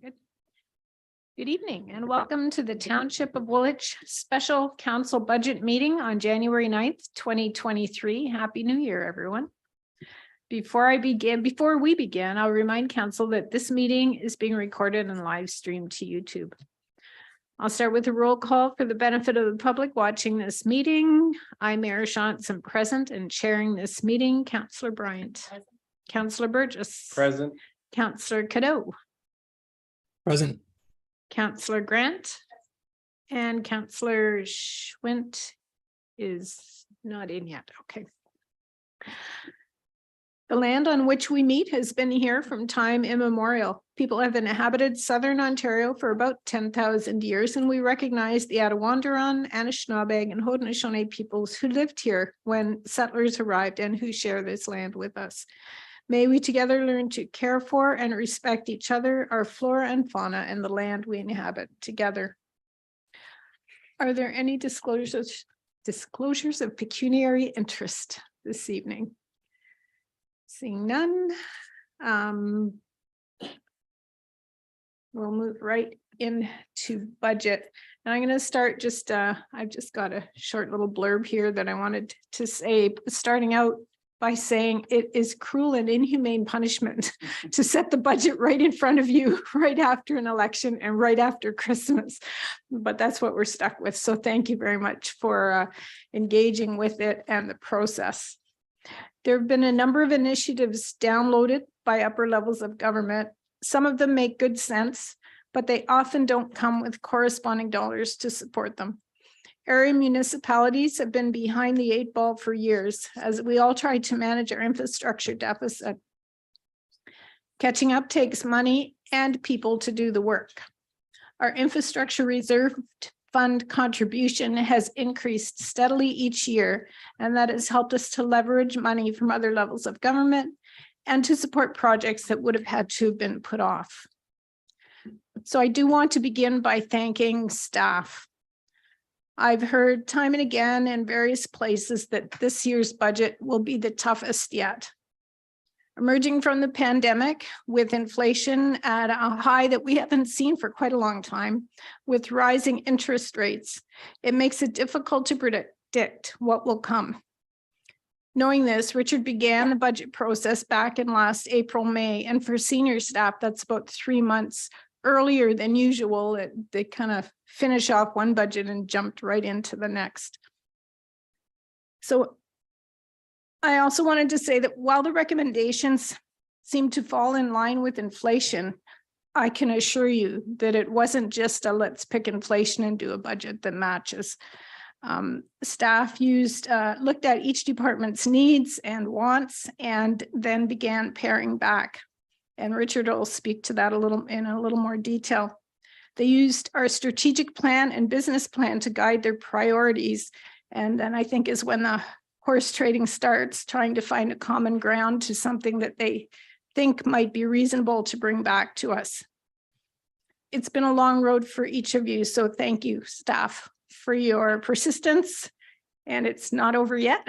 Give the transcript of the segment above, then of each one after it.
Good. Good evening and welcome to the Township of Woolwich Special Council Budget Meeting on January 9th, 2023. Happy New Year, everyone. Before we begin, I'll remind council that this meeting is being recorded and live streamed to YouTube. I'll start with a roll call for the benefit of the public watching this meeting. I'm Mayor Johnson, present and chairing this meeting. Councillor Bryant. Present. Councillor Burgess. Present. Councillor Cadeau. Present. Councillor Grant. And Councillor Schwint is not in yet. Okay. The land on which we meet has been here from time immemorial. People have inhabited southern Ontario for about 10,000 years, and we recognize the Attawandaron, Anishinaabe, and Haudenosaunee peoples who lived here when settlers arrived and who share this land with us. May we together learn to care for and respect each other, our flora and fauna, and the land we inhabit together. Are there any disclosures of pecuniary interest this evening? Seeing none, we'll move right into budget. And I'm going to start I've just got a short little blurb here that I wanted to say, starting out by saying it is cruel and inhumane punishment to set the budget right in front of you, right after an election and right after Christmas. But that's what we're stuck with. So thank you very much for engaging with it and the process. There have been a number of initiatives downloaded by upper levels of government. Some of them make good sense, but they often don't come with corresponding dollars to support them. Area municipalities have been behind the 8 ball for years as we all try to manage our infrastructure deficit. Catching up takes money and people to do the work. Our infrastructure reserve fund contribution has increased steadily each year, and that has helped us to leverage money from other levels of government and to support projects that would have had to have been put off. So I do want to begin by thanking staff. I've heard time and again in various places that this year's budget will be the toughest yet. Emerging from the pandemic with inflation at a high that we haven't seen for quite a long time, with rising interest rates, it makes it difficult to predict what will come. Knowing this, Richard began the budget process back in last April, May, and for senior staff, that's about 3 months earlier than usual. They kind of finish off one budget and jumped right into the next. So I also wanted to say that while the recommendations seem to fall in line with inflation, I can assure you that it wasn't just a let's pick inflation and do a budget that matches. Staff looked at each department's needs and wants and then began paring back. And Richard will speak to that in a little more detail. They used our strategic plan and business plan to guide their priorities. And then I think is when the horse trading starts, trying to find a common ground to something that they think might be reasonable to bring back to us. It's been a long road for each of you. So thank you, staff, for your persistence. And it's not over yet.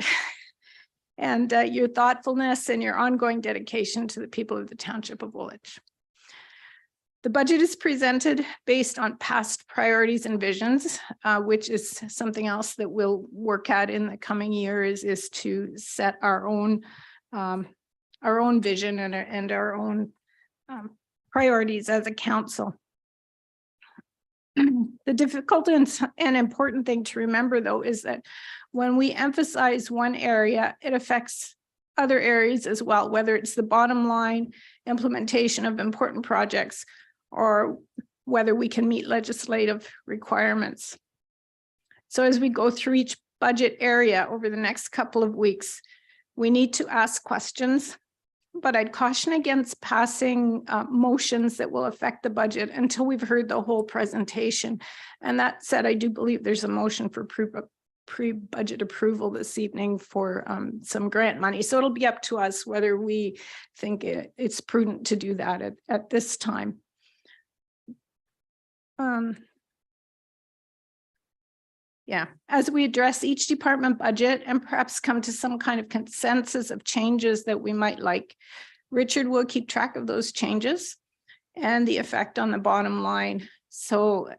And your thoughtfulness and your ongoing dedication to the people of the Township of Woolwich. The budget is presented based on past priorities and visions, which is something else that we'll work at in the coming years, is to set our own vision and our own priorities as a council. The difficult and important thing to remember, though, is that when we emphasize one area, it affects other areas as well, whether it's the bottom line implementation of important projects or whether we can meet legislative requirements. So as we go through each budget area over the next couple of weeks, we need to ask questions, but I'd caution against passing motions that will affect the budget until we've heard the whole presentation. And that said, I do believe there's a motion for pre-budget approval this evening for some grant money. So it'll be up to us whether we think it's prudent to do that at this time. Yeah, as we address each department budget and perhaps come to some kind of consensus of changes that we might like, Richard will keep track of those changes and the effect on the bottom line. So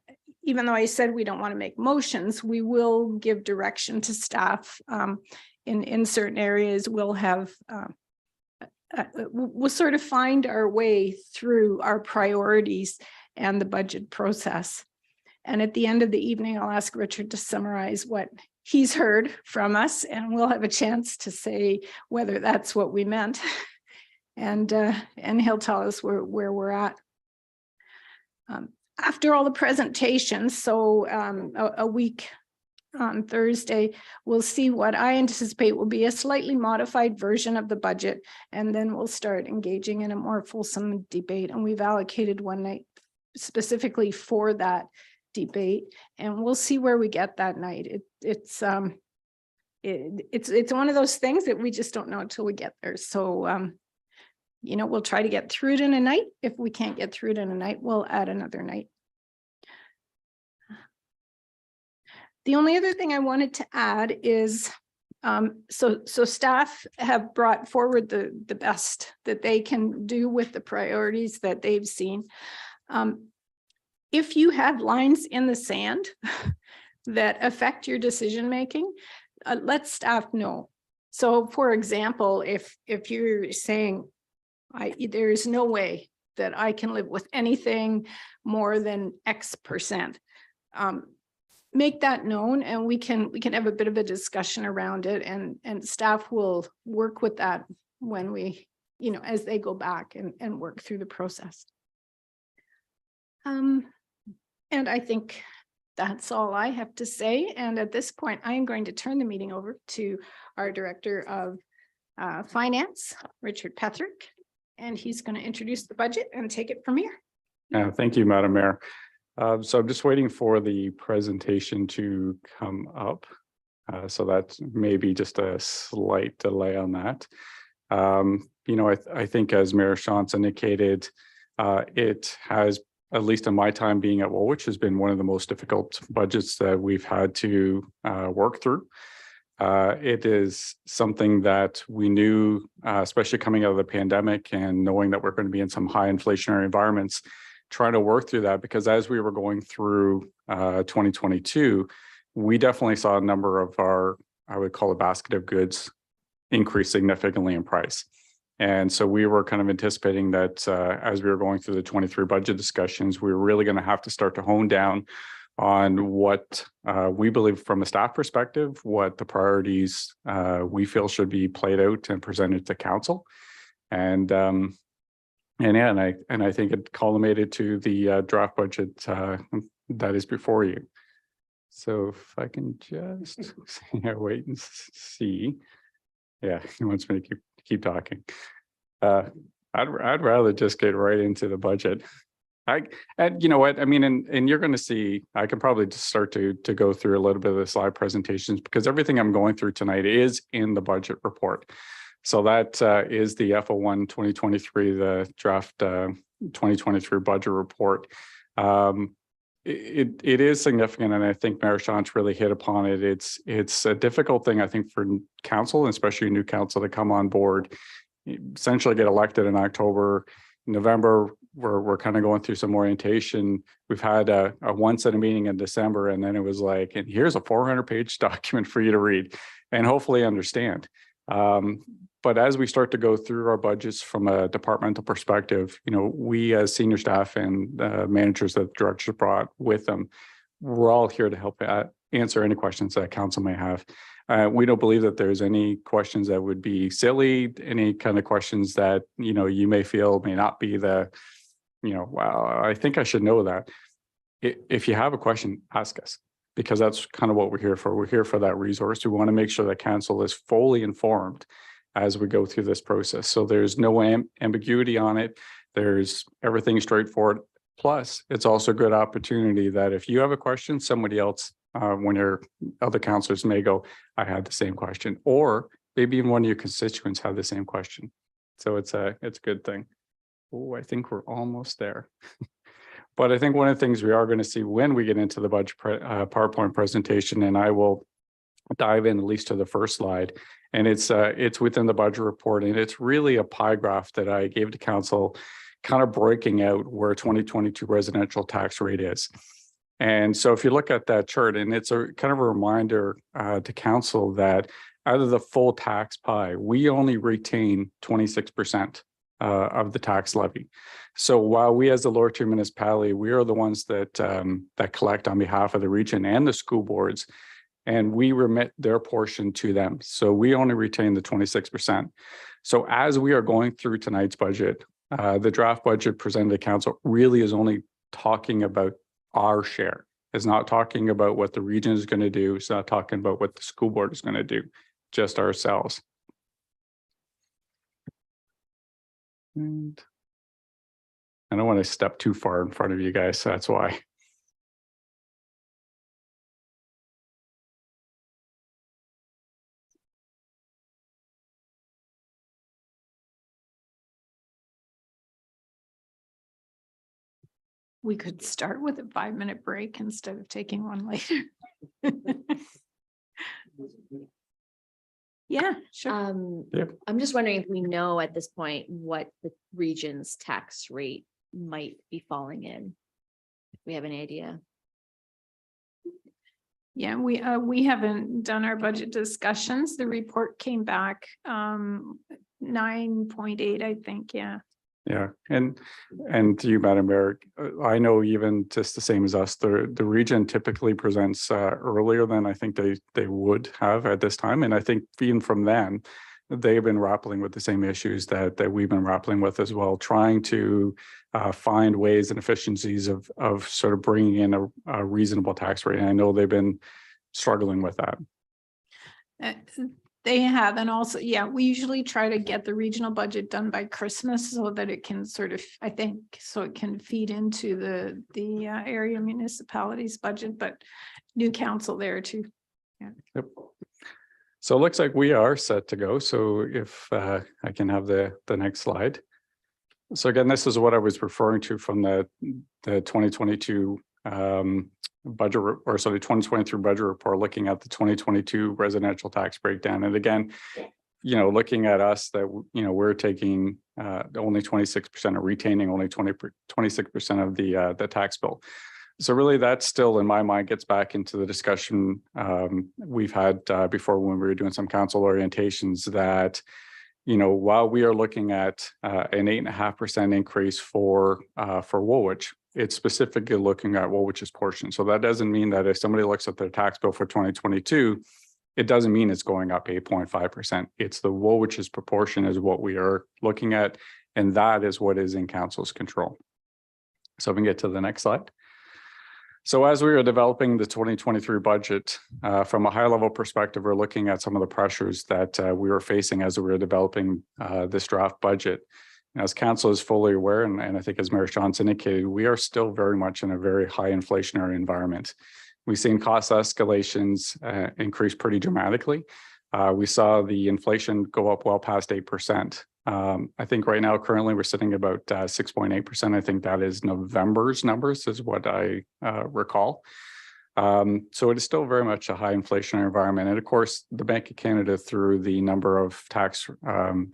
even though I said we don't want to make motions, we will give direction to staff in certain areas. We'll have we'll sort of find our way through our priorities and the budget process. And at the end of the evening, I'll ask Richard to summarize what he's heard from us, and we'll have a chance to say whether that's what we meant. And he'll tell us where we're at. After all the presentations, so a week on Thursday, we'll see what I anticipate will be a slightly modified version of the budget, and then we'll start engaging in a more fulsome debate. And we've allocated one night specifically for that debate, and we'll see where we get that night. It's one of those things that we just don't know until we get there. So you know, we'll try to get through it in a night. If we can't get through it in a night, we'll add another night. The only other thing I wanted to add is, so staff have brought forward the best that they can do with the priorities that they've seen. If you have lines in the sand that affect your decision-making, let staff know. So for example, if you're saying, there is no way that I can live with anything more than X percent, make that known, and we can have a bit of a discussion around it, and staff will work with that when we, you know, as they go back and work through the process. And I think that's all I have to say. And at this point, I am going to turn the meeting over to our Director of Finance, Richard Petherick, and he's going to introduce the budget and take it from here. Thank you, Madam Mayor. So I'm just waiting for the presentation to come up. So that's maybe just a slight delay on that. You know, I think as Mayor Shantz indicated, it has, at least in my time being at Woolwich, has been one of the most difficult budgets that we've had to work through. It is something that we knew, especially coming out of the pandemic and knowing that we're going to be in some high inflationary environments, trying to work through that, because as we were going through 2022, we definitely saw a number of our, I would call it, basket of goods increase significantly in price. And so we were kind of anticipating that as we were going through the 23 budget discussions, we were really going to have to start to hone down on what we believe from a staff perspective, what the priorities we feel should be played out and presented to council. And yeah, and I think it culminated to the draft budget that is before you. So if I can just wait and see. Yeah, he wants me to keep talking. I'd rather just get right into the budget. And you know what I mean, and you're going to see, I can probably just start to go through a little bit of the slide presentations, because everything I'm going through tonight is in the budget report. So that is the FO1 2023, the draft 2023 budget report. It is significant, and I think Mayor Shantz really hit upon it. It's a difficult thing, I think, for council, especially new council, to come on board, essentially get elected in October. November, we're kind of going through some orientation. We've had a one set of meeting in December, and then it was like, and here's a 400-page document for you to read and hopefully understand. But as we start to go through our budgets from a departmental perspective, you know, we as senior staff and managers that the directors brought with them, we're all here to help answer any questions that council may have. We don't believe that there's any questions that would be silly, any kind of questions that, you know, you may feel may not be the, you know, well, I think I should know that. If you have a question, ask us, because that's kind of what we're here for. We're here for that resource. We want to make sure that council is fully informed as we go through this process. So there's no ambiguity on it. There's everything straightforward. Plus, it's also a good opportunity that if you have a question, somebody else, one of your other councillors may go, I had the same question, or maybe even one of your constituents had the same question. So it's a good thing. Oh, I think we're almost there. But I think one of the things we are going to see when we get into the budget PowerPoint presentation, and I will dive in at least to the first slide, and it's within the budget report, and it's really a pie graph that I gave to council kind of breaking out where 2022 residential tax rate is. And so if you look at that chart, and it's a kind of a reminder to council that out of the full tax pie, we only retain 26% of the tax levy. So while we as the lower tier municipality, we are the ones that that collect on behalf of the region and the school boards, and we remit their portion to them. So we only retain the 26%. So as we are going through tonight's budget, the draft budget presented to council really is only talking about our share. It's not talking about what the region is going to do. It's not talking about what the school board is going to do, just ourselves. And I don't want to step too far in front of you guys, so that's why. We could start with a 5-minute break instead of taking one later. Yeah, sure. I'm just wondering if we know at this point what the region's tax rate might be falling in. If we have any idea. Yeah, we haven't done our budget discussions. The report came back 9.8, I think. Yeah. Yeah, and to you, Madam Mayor, I know even just the same as us, the region typically presents earlier than I think they would have at this time, and I think even from then, they've been grappling with the same issues that we've been grappling with as well, trying to find ways and efficiencies of sort of bringing in a reasonable tax rate. And I know they've been struggling with that. They have, and also, yeah, we usually try to get the regional budget done by Christmas so that it can sort of, I think, so it can feed into the area municipalities budget, but new council there too. Yeah. Yep. So it looks like we are set to go. So if I can have the next slide. So again, this is what I was referring to from the 2022 budget, or sorry, 2023 budget report, looking at the 2022 residential tax breakdown. And again, you know, looking at us that, you know, we're taking only 26% or retaining only 26% of the tax bill. So really that still in my mind gets back into the discussion we've had before when we were doing some council orientations that, you know, while we are looking at an 8.5% increase for Woolwich, it's specifically looking at Woolwich's portion. So that doesn't mean that if somebody looks at their tax bill for 2022, it doesn't mean it's going up 8.5%. It's the Woolwich's proportion is what we are looking at, and that is what is in council's control. So we can get to the next slide. So as we were developing the 2023 budget, from a high level perspective, we're looking at some of the pressures that we were facing as we were developing this draft budget. As council is fully aware, and I think as Mayor Sean's indicated, we are still very much in a very high inflationary environment. We've seen cost escalations increase pretty dramatically. We saw the inflation go up well past 8%. I think right now, currently, we're sitting about 6.8%. I think that is November's numbers is what I recall. So it is still very much a high inflationary environment. And of course, the Bank of Canada, through the number of tax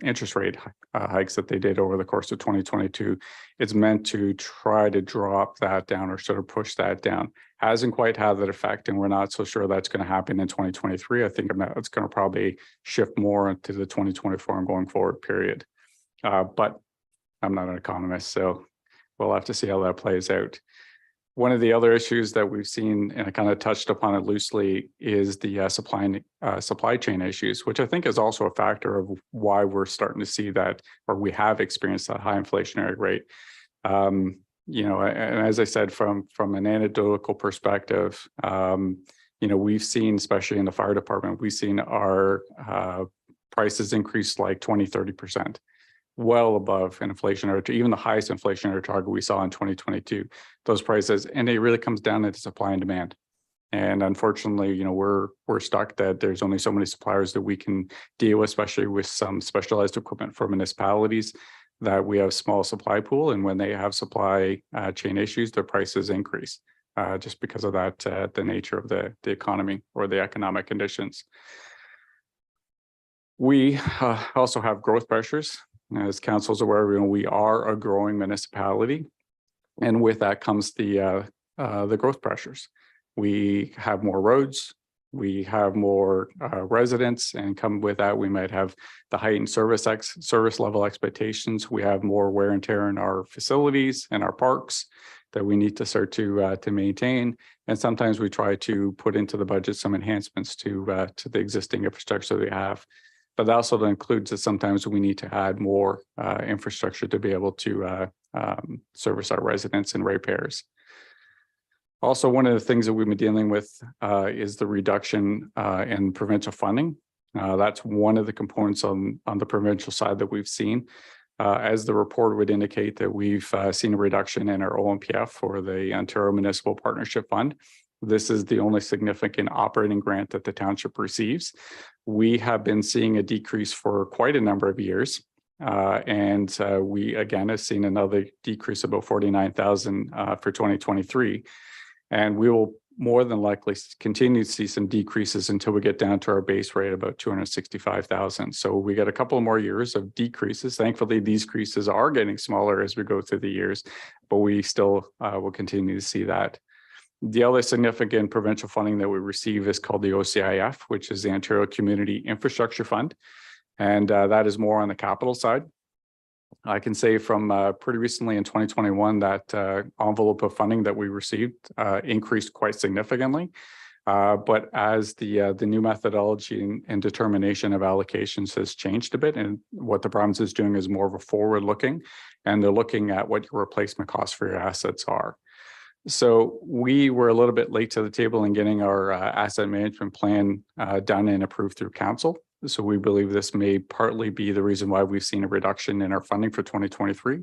interest rate hikes that they did over the course of 2022, it's meant to try to drop that down or sort of push that down. Hasn't quite had that effect, and we're not so sure that's going to happen in 2023. I think it's going to probably shift more into the 2024 and going forward period. But I'm not an economist, so we'll have to see how that plays out. One of the other issues that we've seen, and I kind of touched upon it loosely, is the supply chain issues, which I think is also a factor of why we're starting to see that, or we have experienced that high inflationary rate. You know, and as I said, from an anecdotal perspective, you know, we've seen, especially in the fire department, we've seen our prices increase like 20-30%. Well above an inflationary, even the highest inflationary target we saw in 2022, those prices, and it really comes down to supply and demand. And unfortunately, you know, we're stuck that there's only so many suppliers that we can deal with, especially with some specialized equipment for municipalities, that we have small supply pool, and when they have supply chain issues, their prices increase just because of that, the nature of the economy or the economic conditions. We also have growth pressures. As council is aware, we are a growing municipality, and with that comes the growth pressures. We have more roads, we have more residents, and come with that, we might have the heightened service level expectations. We have more wear and tear in our facilities and our parks that we need to start to maintain. And sometimes we try to put into the budget some enhancements to the existing infrastructure that we have. But that also includes that sometimes we need to add more infrastructure to be able to service our residents and ratepayers. Also, one of the things that we've been dealing with is the reduction in provincial funding. That's one of the components on the provincial side that we've seen. As the report would indicate, that we've seen a reduction in our OMPF for the Ontario Municipal Partnership Fund. This is the only significant operating grant that the township receives. We have been seeing a decrease for quite a number of years. And we again have seen another decrease of about 49,000 for 2023. And we will more than likely continue to see some decreases until we get down to our base rate about 265,000. So we got a couple more years of decreases. Thankfully, these decreases are getting smaller as we go through the years, but we still will continue to see that. The other significant provincial funding that we receive is called the OCIF, which is the Ontario Community Infrastructure Fund. And that is more on the capital side. I can say from pretty recently in 2021 that envelope of funding that we received increased quite significantly. But as the new methodology and determination of allocations has changed a bit, and what the province is doing is more of a forward looking, and they're looking at what your replacement costs for your assets are. So we were a little bit late to the table in getting our asset management plan done and approved through council. So we believe this may partly be the reason why we've seen a reduction in our funding for 2023.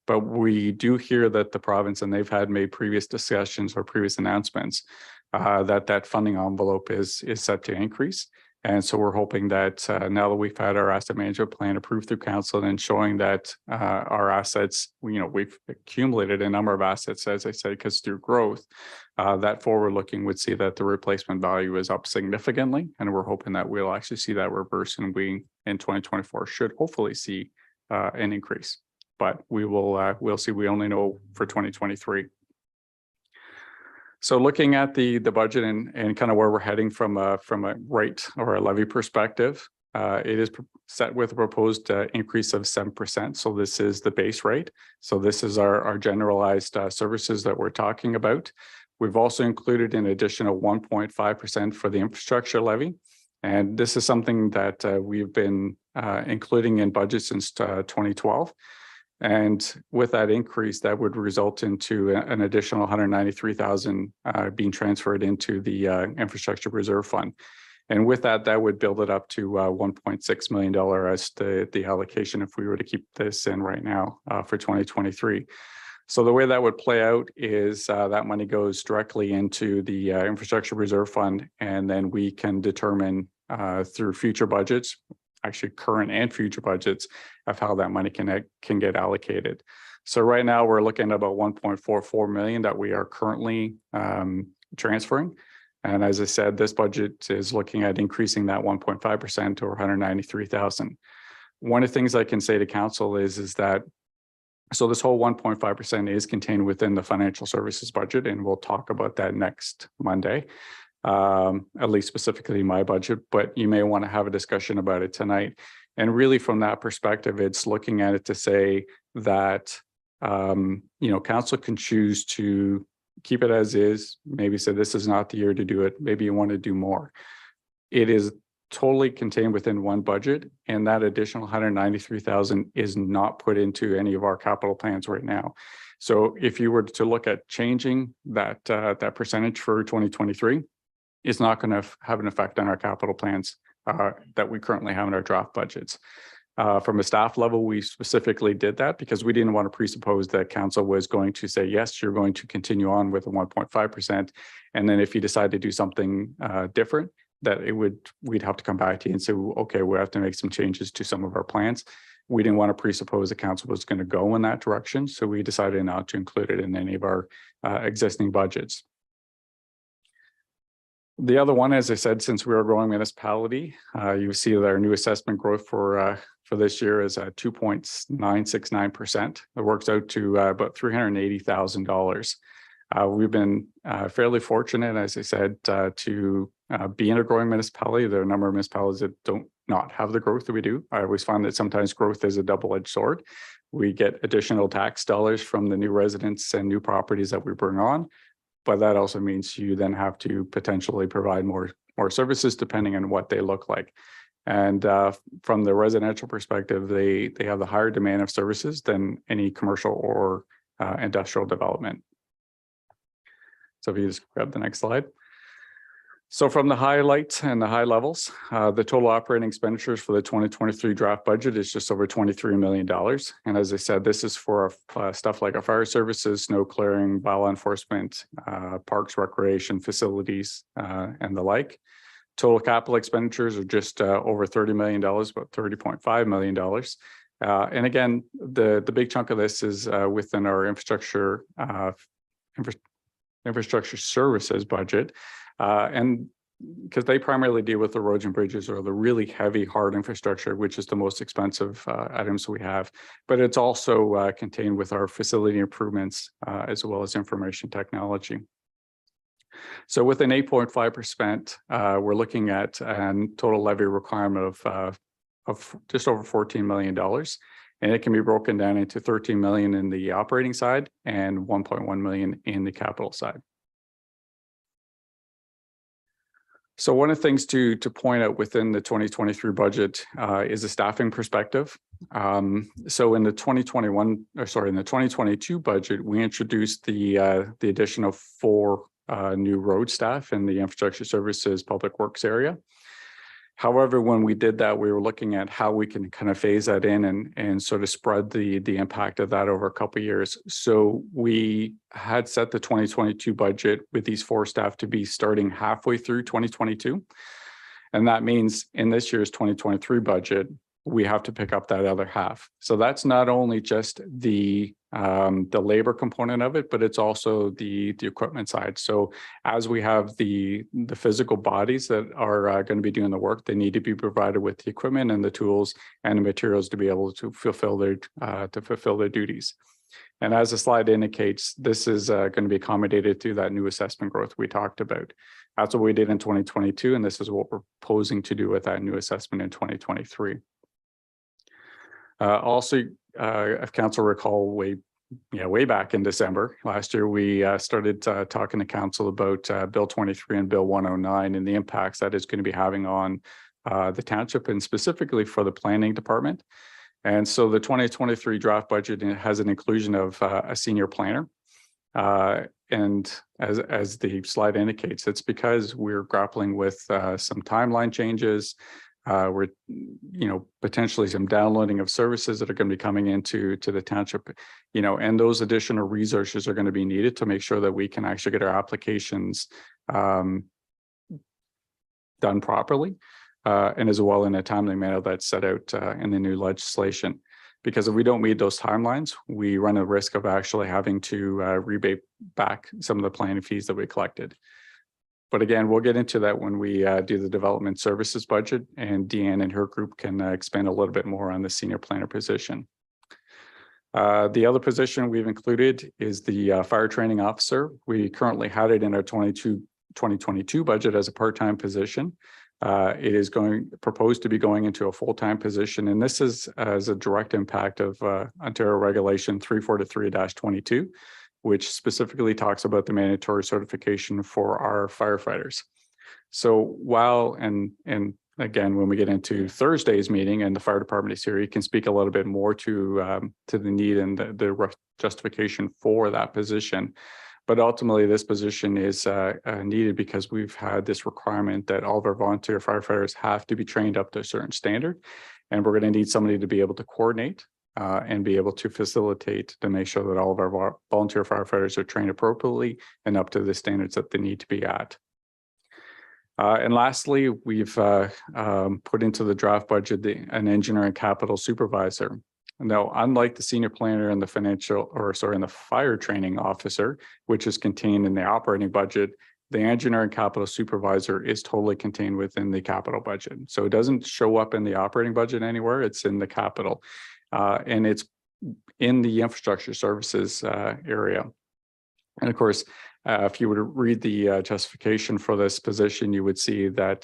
But we do hear that the province, and they've had made previous discussions or previous announcements, that funding envelope is set to increase. And so we're hoping that now that we've had our asset management plan approved through council and showing that our assets, we've accumulated a number of assets, as I said, because through growth, that forward looking would see that the replacement value is up significantly. And we're hoping that we'll actually see that reverse, and we in 2024 should hopefully see an increase. But we'll see. We only know for 2023. So looking at the budget and kind of where we're heading from a rate or a levy perspective, it is set with a proposed increase of 7%. So this is the base rate. So this is our generalized services that we're talking about. We've also included an additional 1.5% for the infrastructure levy. And this is something that we've been including in budget since 2012. And with that increase, that would result into an additional 193,000 being transferred into the infrastructure reserve fund. And with that, that would build it up to $1.6 million as the allocation if we were to keep this in right now for 2023. So the way that would play out is that money goes directly into the infrastructure reserve fund, and then we can determine through future budgets, actually current and future budgets, of how that money can get allocated. So right now we're looking at about 1.44 million that we are currently transferring. And as I said, this budget is looking at increasing that 1.5% to 193,000. One of the things I can say to council is that, so this whole 1.5% is contained within the financial services budget, and we'll talk about that next Monday. At least specifically my budget, but you may want to have a discussion about it tonight. And really from that perspective, it's looking at it to say that, council can choose to keep it as is, maybe say this is not the year to do it, maybe you want to do more. It is totally contained within one budget, and that additional 193,000 is not put into any of our capital plans right now. So if you were to look at changing that percentage for 2023, it's not going to have an effect on our capital plans that we currently have in our draft budgets. From a staff level, we specifically did that because we didn't want to presuppose that council was going to say, yes, you're going to continue on with a 1.5%. And then if you decide to do something different, that we'd have to come back to you and say, okay, we have to make some changes to some of our plans. We didn't want to presuppose the council was going to go in that direction. So we decided not to include it in any of our existing budgets. The other one, as I said, since we are a growing municipality, you see that our new assessment growth for this year is 2.969%. It works out to about $380,000. We've been fairly fortunate, as I said, to be in a growing municipality. There are a number of municipalities that don't not have the growth that we do. I always find that sometimes growth is a double-edged sword. We get additional tax dollars from the new residents and new properties that we bring on, but that also means you then have to potentially provide more services depending on what they look like. And from the residential perspective, they have the higher demand of services than any commercial or industrial development. So if you just grab the next slide. So from the highlights and the high levels, the total operating expenditures for the 2023 draft budget is just over $23 million. And as I said, this is for stuff like our fire services, snow clearing, bylaw enforcement, parks, recreation, facilities, and the like. Total capital expenditures are just over $30 million, about $30.5 million. And again, the big chunk of this is within our infrastructure services budget. And because they primarily deal with the roads and bridges or the really heavy hard infrastructure, which is the most expensive items we have, but it's also contained with our facility improvements as well as information technology. So with an 8.5%, we're looking at a total levy requirement of just over $14 million. And it can be broken down into 13 million in the operating side and 1.1 million in the capital side. So one of the things to point out within the 2023 budget is a staffing perspective. So in the 2022 budget, we introduced the addition of 4 new road staff in the infrastructure services public works area. However, when we did that, we were looking at how we can kind of phase that in and sort of spread the impact of that over a couple of years. So we had set the 2022 budget with these 4 staff to be starting halfway through 2022. And that means in this year's 2023 budget, we have to pick up that other half. So that's not only just the labor component of it, but it's also the equipment side. So as we have the physical bodies that are going to be doing the work, they need to be provided with the equipment and the tools and the materials to be able to fulfill their duties. And as the slide indicates, this is going to be accommodated through that new assessment growth we talked about. That's what we did in 2022, and this is what we're proposing to do with that new assessment in 2023. Also, if council recall, way back in December last year, we started talking to council about Bill 23 and Bill 109 and the impacts that is going to be having on the township and specifically for the planning department. And so the 2023 draft budget has an inclusion of a senior planner. And as the slide indicates, it's because we're grappling with some timeline changes. We're, potentially some downloading of services that are going to be coming into the township, and those additional resources are going to be needed to make sure that we can actually get our applications done properly, and as well in a timely manner that's set out in the new legislation. Because if we don't meet those timelines, we run a risk of actually having to rebate back some of the planning fees that we collected. But again, we'll get into that when we do the development services budget, and Deanne and her group can expand a little bit more on the senior planner position. The other position we've included is the fire training officer. We currently had it in our 2022 budget as a part-time position. It is proposed to be going into a full-time position, and this is as a direct impact of Ontario Regulation 343-22. Which specifically talks about the mandatory certification for our firefighters. So while, and again, when we get into Thursday's meeting and the fire department is here, you can speak a little bit more to the need and the justification for that position. But ultimately, this position is needed because we've had this requirement that all of our volunteer firefighters have to be trained up to a certain standard. And we're going to need somebody to be able to coordinate and be able to facilitate to make sure that all of our volunteer firefighters are trained appropriately and up to the standards that they need to be at. And lastly, we've put into the draft budget an engineering capital supervisor. Now, unlike the senior planner and the fire training officer, which is contained in the operating budget, the engineering capital supervisor is totally contained within the capital budget. So it doesn't show up in the operating budget anywhere. It's in the capital. And it's in the infrastructure services area. And of course, if you were to read the justification for this position, you would see that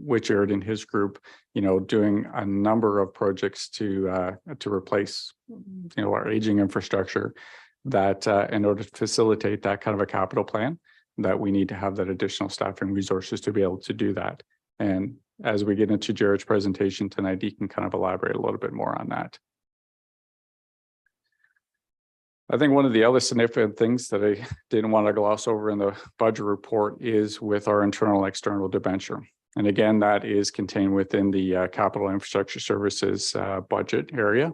Witchard and his group, doing a number of projects to replace, our aging infrastructure, that in order to facilitate that kind of a capital plan, that we need to have that additional staffing resources to be able to do that. And as we get into Jared's presentation tonight, he can kind of elaborate a little bit more on that. I think one of the other significant things that I didn't want to gloss over in the budget report is with our internal external debenture. And again, that is contained within the capital infrastructure services budget area.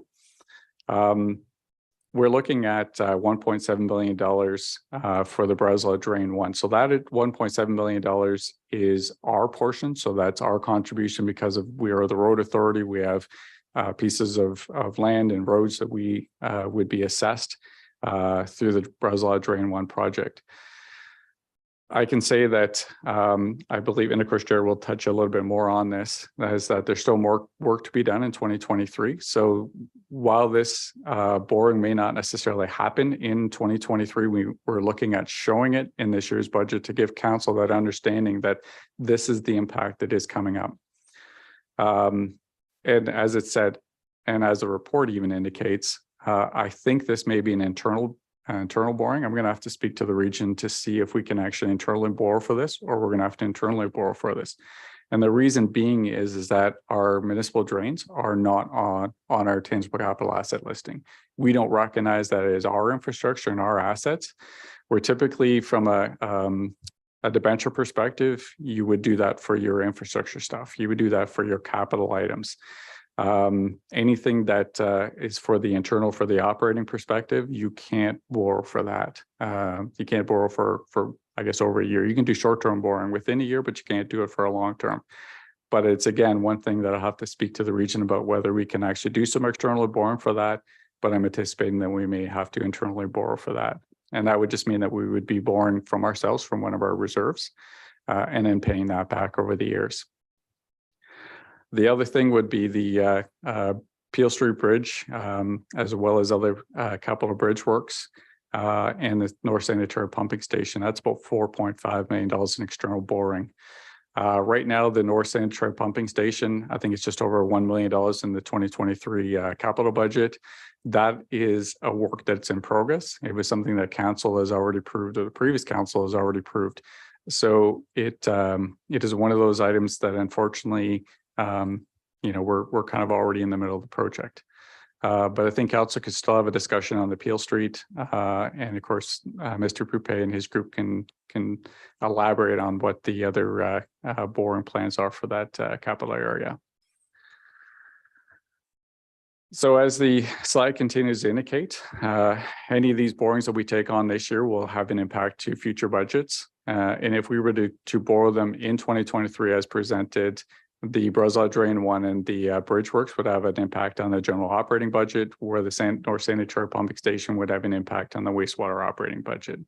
We're looking at $1.7 billion for the Breslau Drain 1. So that $1.7 billion is our portion. So that's our contribution because we are the road authority. We have pieces of land and roads that we would be assessed through the Breslau Drain 1 project. I can say that I believe, and of course, Jared will touch a little bit more on this, is that there's still more work to be done in 2023. So while this boring may not necessarily happen in 2023, we're looking at showing it in this year's budget to give council that understanding that this is the impact that is coming up. And as it said, and as the report even indicates, I think this may be an internal boring. I'm going to have to speak to the region to see if we can actually internally borrow for this, or we're going to have to internally borrow for this. And the reason being is that our municipal drains are not on our tangible capital asset listing. We don't recognize that as our infrastructure and our assets. We're typically, from a debenture perspective, you would do that for your infrastructure stuff. You would do that for your capital items. Anything that is for the operating perspective, you can't borrow for that. You can't borrow for I guess over a year. You can do short-term borrowing within a year, but you can't do it for a long term. But it's, again, one thing that I'll have to speak to the region about, whether we can actually do some external borrowing for that, but I'm anticipating that we may have to internally borrow for that. And that would just mean that we would be borrowing from ourselves, from one of our reserves, and then paying that back over the years. The other thing would be the Peel Street Bridge, as well as other capital bridge works, and the North Sanitary Pumping Station. That's about $4.5 million in external borrowing. Right now, the North Sanitary Pumping Station, I think it's just over $1 million in the 2023 capital budget. That is a work that's in progress. It was something that council has already approved, or the previous council has already approved. So it is one of those items that, unfortunately, we're kind of already in the middle of the project. But I think council could still have a discussion on the Peel Street, and of course, Mr. Poupé and his group can elaborate on what the other borrowing plans are for that capital area. So as the slide continues to indicate, any of these borrowings that we take on this year will have an impact to future budgets. And if we were to borrow them in 2023 as presented, the Breslau Drain 1 and the bridge works would have an impact on the general operating budget, where the North Sanitary Pumping Station would have an impact on the wastewater operating budget.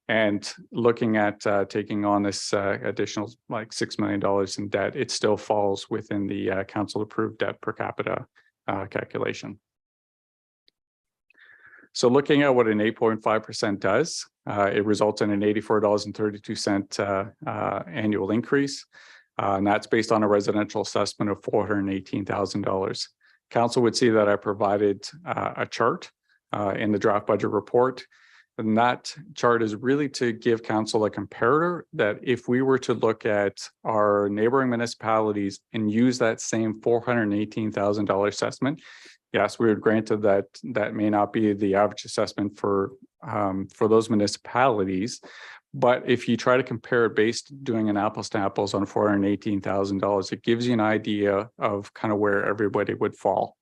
And looking at taking on this additional like $6 million in debt, it still falls within the council approved debt per capita calculation. So looking at what an 8.5% does, it results in an $84.32 annual increase. And that's based on a residential assessment of $418,000. Council would see that I provided a chart in the draft budget report. And that chart is really to give council a comparator that if we were to look at our neighboring municipalities and use that same $418,000 assessment, yes, we would granted that that may not be the average assessment for those municipalities. But if you try to compare it based doing an apples to apples on $418,000, it gives you an idea of kind of where everybody would fall.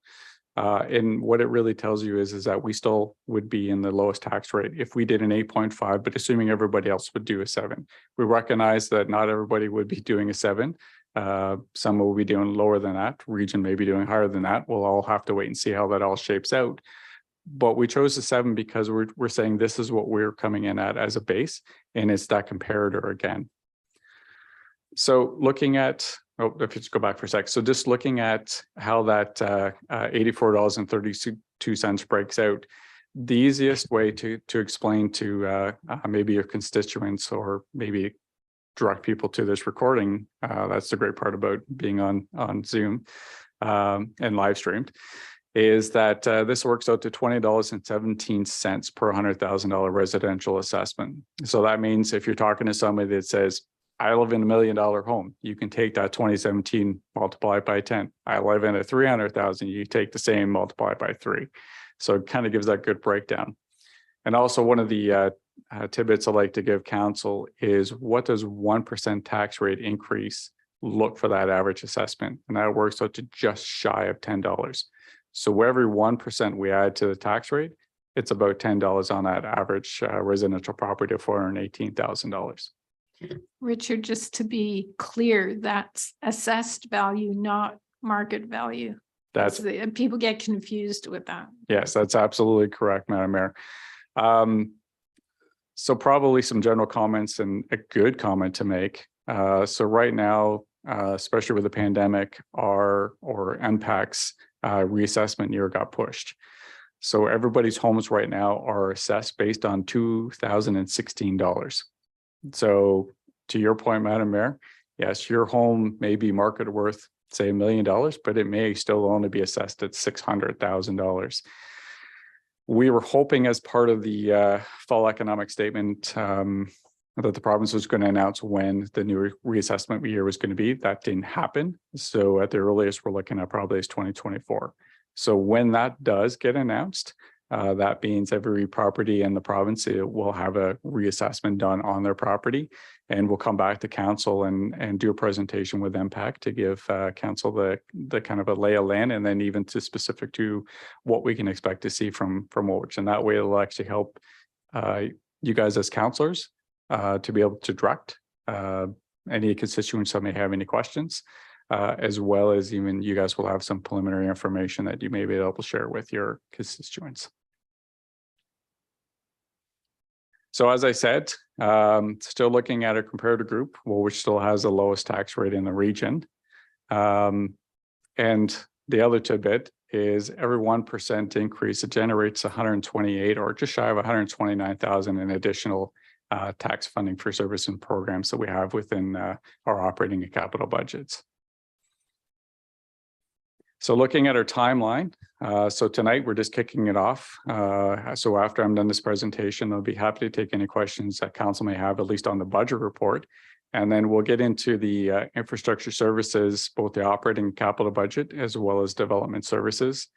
And what it really tells you is that we still would be in the lowest tax rate if we did an 8.5, but assuming everybody else would do a 7. We recognize that not everybody would be doing a 7. Some will be doing lower than that. Region may be doing higher than that. We'll all have to wait and see how that all shapes out. But we chose the 7 because we're saying this is what we're coming in at as a base, and it's that comparator again. So looking at, oh, if you just go back for a sec. So just looking at how that $84.32 breaks out, the easiest way to explain to maybe your constituents or maybe direct people to this recording, that's the great part about being on Zoom and live streamed, is that this works out to $20.17 per $100,000 residential assessment. So that means if you're talking to somebody that says, I live in $1 million home, you can take that 2017, multiply it by 10. I live in a 300,000, you take the same, multiply it by 3. So it kind of gives that good breakdown. And also one of the tidbits I like to give council is, what does 1% tax rate increase look for that average assessment? And that works out to just shy of $10. So every 1% we add to the tax rate, it's about $10 on that average residential property of $418,000. Richard, just to be clear, that's assessed value, not market value. That's People get confused with that. Yes, that's absolutely correct, Madam Mayor. So probably some general comments and a good comment to make. So right now, especially with the pandemic, or MPAC's reassessment year got pushed. So everybody's homes right now are assessed based on $2016. So to your point, Madam Mayor, yes, your home may be market worth, say, $1 million, but it may still only be assessed at $600,000. We were hoping, as part of the fall economic statement, that the province was going to announce when the new reassessment year was going to be. That didn't happen. So at the earliest, we're looking at probably as 2024. So when that does get announced, that means every property in the province will have a reassessment done on their property, and we'll come back to council and do a presentation with MPAC to give council the kind of a lay of land, and then even to specific to what we can expect to see from Woolwich. And that way it'll actually help you guys as councillors to be able to direct any constituents that may have any questions, as well as even you guys will have some preliminary information that you may be able to share with your constituents. So as I said, still looking at a comparator group, which still has the lowest tax rate in the region. And the other tidbit is every 1% increase, it generates 128 or just shy of 129,000 in additional tax funding for service and programs that we have within our operating and capital budgets. So looking at our timeline, so tonight we're just kicking it off. So after I'm done this presentation, I'll be happy to take any questions that council may have, at least on the budget report. And then we'll get into the infrastructure services, both the operating and capital budget, as well as development services.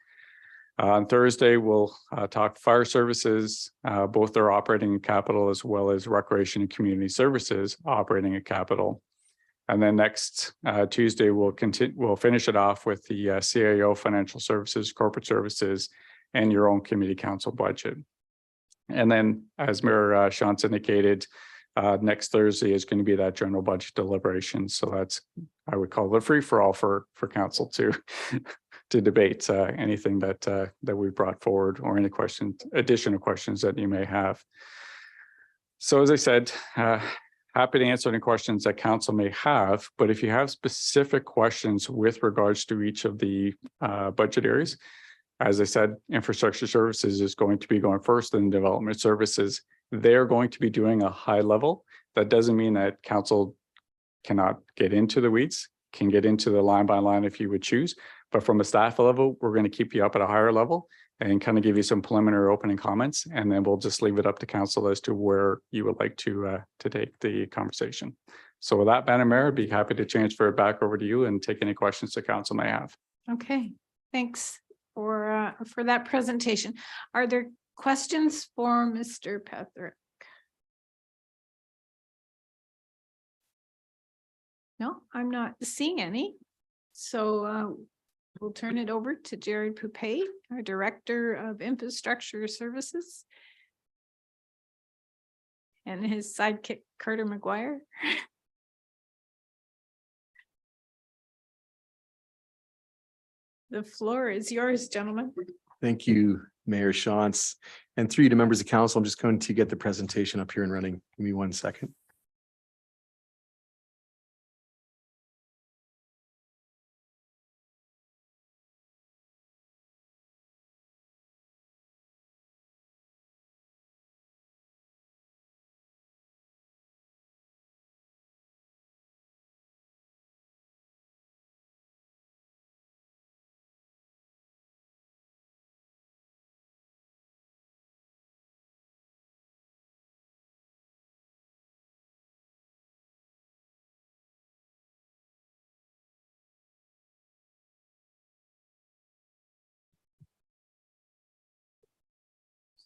On Thursday, we'll talk fire services, both their operating and capital, as well as recreation and community services, operating and capital. And then next Tuesday, we'll finish it off with the CAO, financial services, corporate services, and your own community council budget. And then, as Mayor Shantz indicated, next Thursday is going to be that general budget deliberation. So that's, I would call it a free for all for council to debate anything that we brought forward, or any questions, additional questions that you may have. So as I said, happy to answer any questions that council may have, but if you have specific questions with regards to each of the budget areas, as I said, infrastructure services is going to be going first, and development services, they're going to be doing a high level. That doesn't mean that council cannot get into the weeds, can get into the line by line if you would choose, but from a staff level, we're going to keep you up at a higher level and kind of give you some preliminary opening comments, and then we'll just leave it up to council as to where you would like to take the conversation. So with that, Madam Mayor, I'd be happy to transfer it back over to you and take any questions that council may have. Okay, thanks for that presentation. Are there questions for Mr. Petherick? No, I'm not seeing any. So we'll turn it over to Jared Poupet, our Director of Infrastructure Services, and his sidekick, Carter McGuire. The floor is yours, gentlemen. Thank you, Mayor Shantz. And through you to members of council, I'm just going to get the presentation up here and running. Give me 1 second.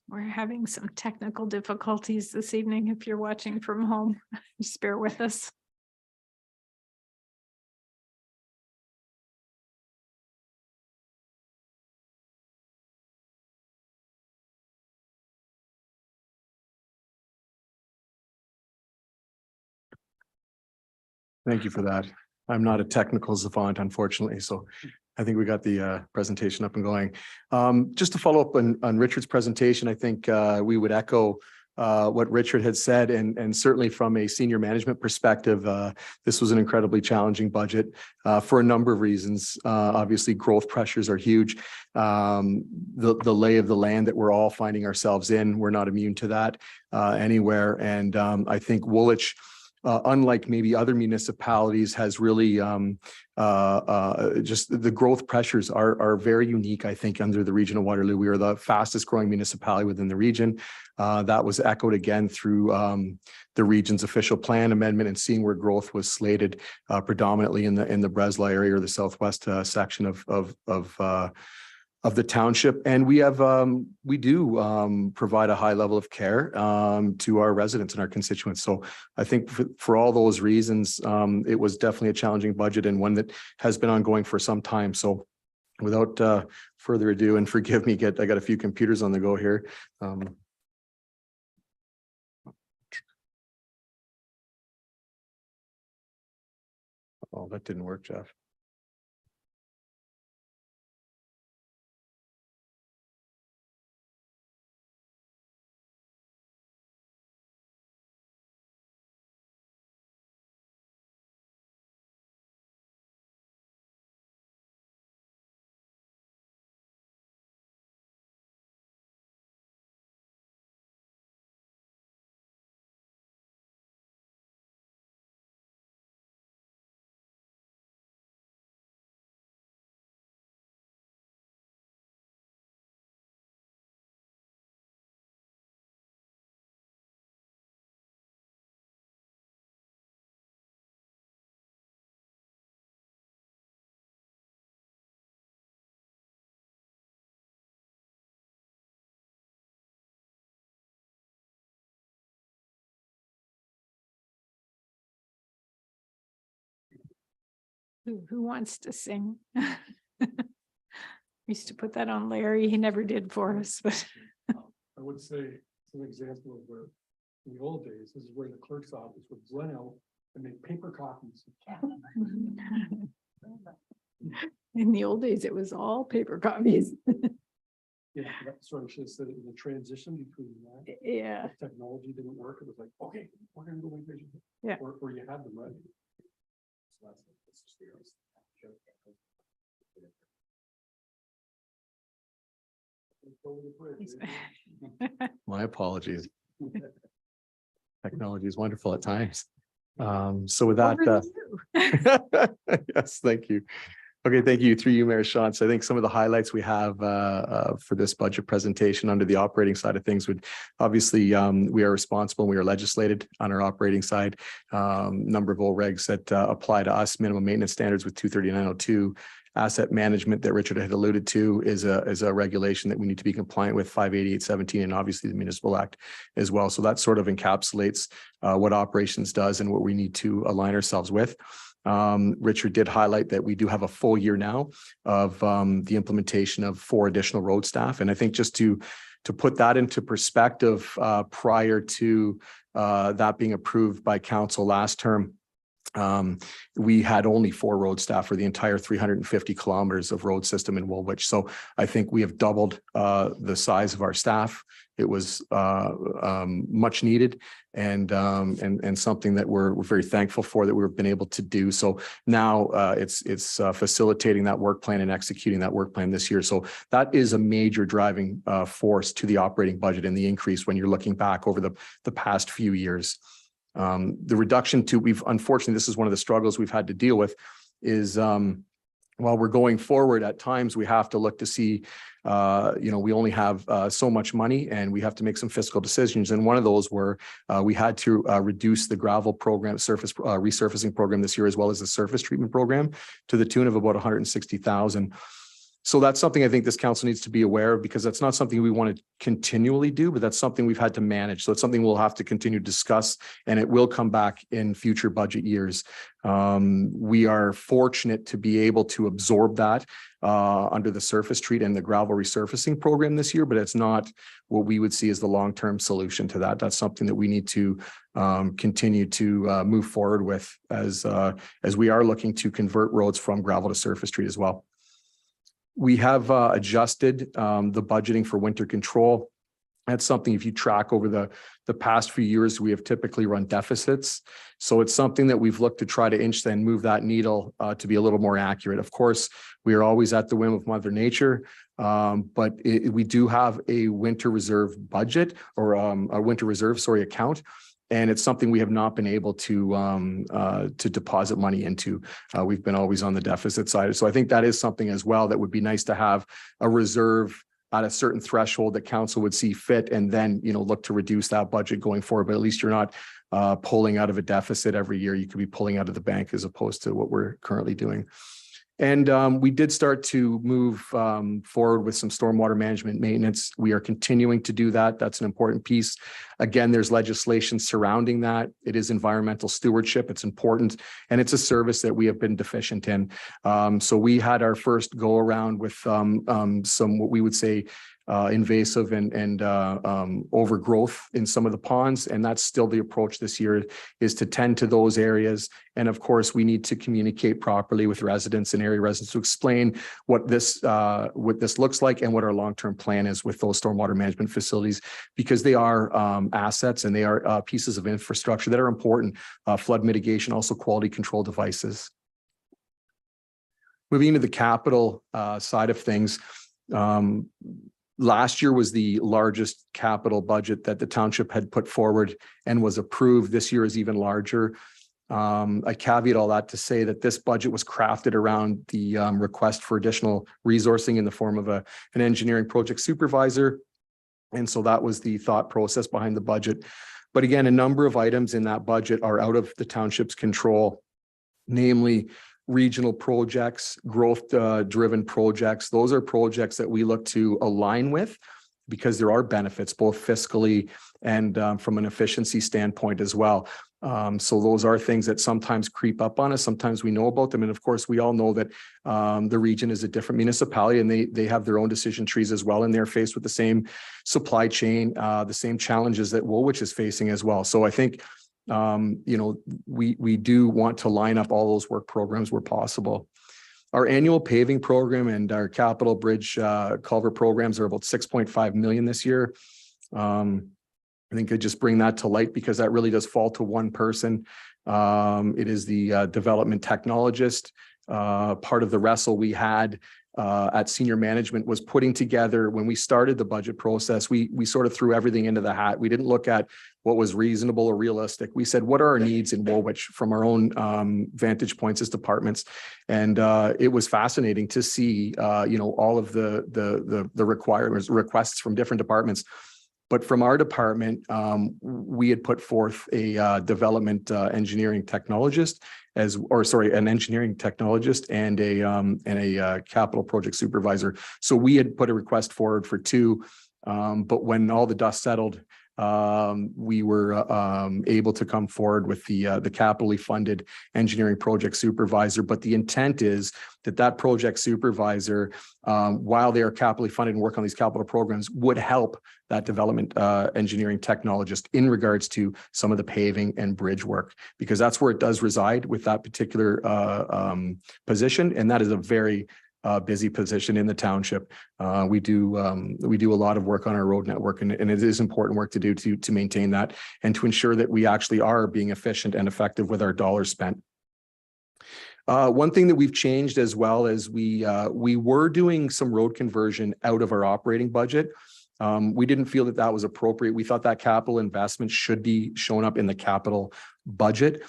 We're having some technical difficulties this evening. If you're watching from home, just bear with us. Thank you for that. I'm not a technical savant, unfortunately, so I think we got the presentation up and going. Just to follow up on Richard's presentation, I think we would echo what Richard had said, and certainly from a senior management perspective, this was an incredibly challenging budget for a number of reasons. Obviously, growth pressures are huge. The lay of the land that we're all finding ourselves in, we're not immune to that anywhere. And I think Woolwich, unlike maybe other municipalities, has really just the growth pressures are very unique. I think under the region of Waterloo, we are the fastest growing municipality within the region. That was echoed again through the region's official plan amendment, and seeing where growth was slated predominantly in the Breslau area or the southwest section of the township. And we do provide a high level of care to our residents and our constituents. So I think for all those reasons, it was definitely a challenging budget, and one that has been ongoing for some time. So without further ado, and forgive me, I got a few computers on the go here. Oh, that didn't work, Jeff. Who wants to sing? We used to put that on Larry. He never did for us, but I would say it's an example of where in the old days, this is where the clerk's office would run out and make paper copies. in the old days, it was all paper copies. Yeah, that sort of shows that the transition between that. Yeah. if technology didn't work, it was like, okay, we're gonna go make vision. Yeah. Or you had them ready. So that's just the My apologies. Technology is wonderful at times. So with that, Over to you. yes, thank you. Okay, thank you. Through you, Mayor Shantz. I think some of the highlights we have for this budget presentation under the operating side of things would obviously we are responsible and we are legislated on our operating side. Number of old regs that apply to us, minimum maintenance standards with 23902. Asset management that Richard had alluded to is a regulation that we need to be compliant with, 58817, and obviously the Municipal Act as well. So that sort of encapsulates what operations does and what we need to align ourselves with. Richard did highlight that we do have a full year now of the implementation of 4 additional road staff. And I think just to put that into perspective, prior to that being approved by council last term, We had only 4 road staff for the entire 350 kilometers of road system in Woolwich. So I think we have doubled the size of our staff. It was much needed and something that we're very thankful for that we've been able to do. So now it's facilitating that work plan and executing that work plan this year. So that is a major driving force to the operating budget and the increase when you're looking back over the past few years. The reduction to unfortunately, this is one of the struggles we've had to deal with is while we're going forward at times, we have to look to see, we only have so much money and we have to make some fiscal decisions. And one of those were we had to reduce the gravel program, surface resurfacing program this year, as well as the surface treatment program to the tune of about 160,000. So that's something I think this council needs to be aware of, because that's not something we want to continually do, but that's something we've had to manage. So it's something we'll have to continue to discuss, and it will come back in future budget years. We are fortunate to be able to absorb that under the surface treat and the gravel resurfacing program this year, but it's not what we would see as the long-term solution to that. That's something that we need to continue to move forward with as we are looking to convert roads from gravel to surface treat as well. We have adjusted the budgeting for winter control. That's something, if you track over the past few years, we have typically run deficits. So it's something that we've looked to try to inch and move that needle to be a little more accurate. Of course, we are always at the whim of Mother Nature, but we do have a winter reserve budget, or a winter reserve, account. And it's something we have not been able to deposit money into. We've been always on the deficit side. So I think that is something as well that would be nice to have a reserve at a certain threshold that council would see fit, and then, look to reduce that budget going forward. But at least you're not pulling out of a deficit every year. You could be pulling out of the bank as opposed to what we're currently doing. And we did start to move forward with some stormwater management maintenance. We are continuing to do that. That's an important piece. Again, there's legislation surrounding that. It is environmental stewardship. It's important. And it's a service that we have been deficient in. So we had our first go around with some what we would say invasive and overgrowth in some of the ponds. And that's still the approach this year, is to tend to those areas. And of course, we need to communicate properly with residents and area residents to explain what this looks like and what our long-term plan is with those stormwater management facilities, because they are assets and they are pieces of infrastructure that are important. Flood mitigation, also quality control devices. Moving into the capital side of things. Last year was the largest capital budget that the township had put forward and was approved. This year is even larger. I caveat all that to say that this budget was crafted around the request for additional resourcing in the form of an engineering project supervisor. And so that was the thought process behind the budget. But again, a number of items in that budget are out of the township's control, namely regional projects, growth driven projects. Those are projects that we look to align with, because there are benefits both fiscally and from an efficiency standpoint as well. So those are things that sometimes creep up on us. Sometimes we know about them. And of course, we all know that the region is a different municipality, and they have their own decision trees as well. And they're faced with the same supply chain, the same challenges that Woolwich is facing as well. So I think we do want to line up all those work programs where possible. Our annual paving program and our capital bridge culvert programs are about 6.5 million this year. I think I just bring that to light because that really does fall to one person. It is the development technologist. Part of the wrestle we had at senior management was putting together, when we started the budget process, we sort of threw everything into the hat. We didn't look at what was reasonable or realistic. We said, what are our needs in Woolwich from our own vantage points as departments? And it was fascinating to see, all of the requirements, requests from different departments. But from our department, we had put forth a development engineering technologist an engineering technologist and a capital project supervisor. So we had put a request forward for two. But when all the dust settled, we were able to come forward with the capitally funded engineering project supervisor. But the intent is that project supervisor, while they are capitally funded and work on these capital programs, would help that development engineering technologist in regards to some of the paving and bridge work, because that's where it does reside with that particular position. And that is a very busy position in the township. We do a lot of work on our road network, and it is important work to do to maintain that and to ensure that we actually are being efficient and effective with our dollars spent. One thing that we've changed as well is we were doing some road conversion out of our operating budget. We didn't feel that was appropriate. We thought that capital investment should be shown up in the capital budget.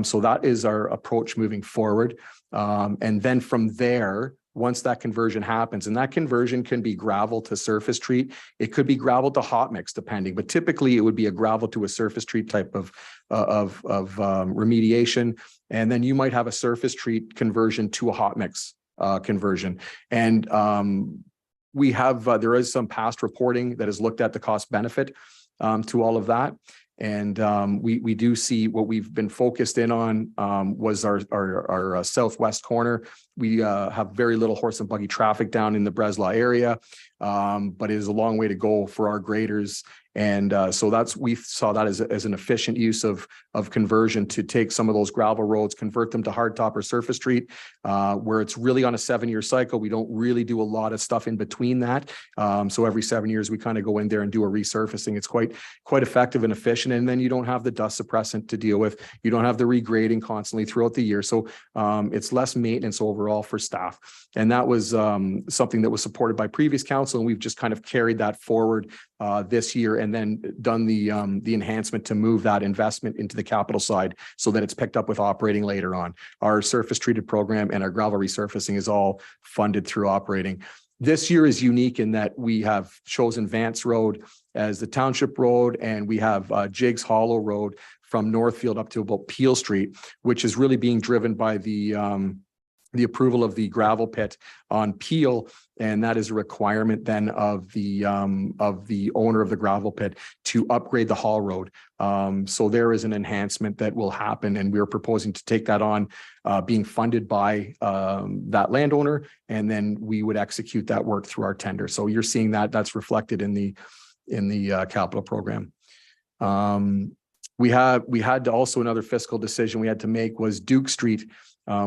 So that is our approach moving forward. And then from there, once that conversion happens, and that conversion can be gravel to surface treat, it could be gravel to hot mix, depending, but typically it would be a gravel to a surface treat type of remediation. And then you might have a surface treat conversion to a hot mix conversion. And we have, there is some past reporting that has looked at the cost benefit to all of that. And we do see what we've been focused in on was our southwest corner. We have very little horse and buggy traffic down in the Breslau area, but it is a long way to go for our graders. And so we saw that as an efficient use of conversion to take some of those gravel roads, convert them to hardtop or surface street, where it's really on a 7-year cycle. We don't really do a lot of stuff in between that. So every 7 years, we kind of go in there and do a resurfacing. It's quite effective and efficient. And then you don't have the dust suppressant to deal with. You don't have the regrading constantly throughout the year. So it's less maintenance overall for staff. And that was something that was supported by previous council. And we've just kind of carried that forward this year, and then done the enhancement to move that investment into the capital side so that it's picked up with operating later on. Our surface treated program and our gravel resurfacing is all funded through operating. This year is unique in that we have chosen Vance Road as the township road, and we have Jigs Hollow Road from Northfield up to about Peel Street, which is really being driven by the approval of the gravel pit on Peel, and that is a requirement then of the owner of the gravel pit to upgrade the haul road. So there is an enhancement that will happen, and we are proposing to take that on, being funded by that landowner, and then we would execute that work through our tender. So you're seeing that's reflected in the capital program. We had also another fiscal decision we had to make was Duke Street.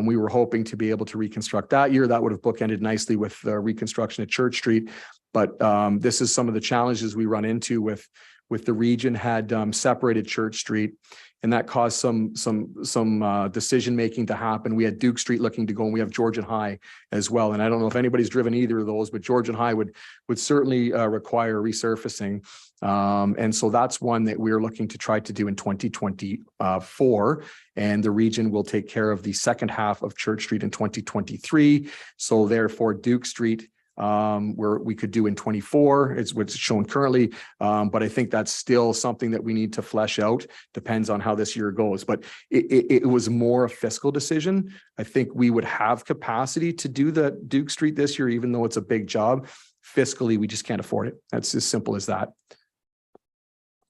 We were hoping to be able to reconstruct that year. That would have bookended nicely with reconstruction at Church Street. But this is some of the challenges we run into with the region had separated Church Street, and that caused some decision making to happen. We had Duke Street looking to go, and we have Georgian High as well. And I don't know if anybody's driven either of those, but Georgian High would certainly require resurfacing. And so that's one that we're looking to try to do in 2024. And the region will take care of the second half of Church Street in 2023. So therefore, Duke Street, where we could do in 24, it's what's shown currently. But I think that's still something that we need to flesh out. Depends on how this year goes. But it was more a fiscal decision. I think we would have capacity to do the Duke Street this year, even though it's a big job. Fiscally, we just can't afford it. That's as simple as that.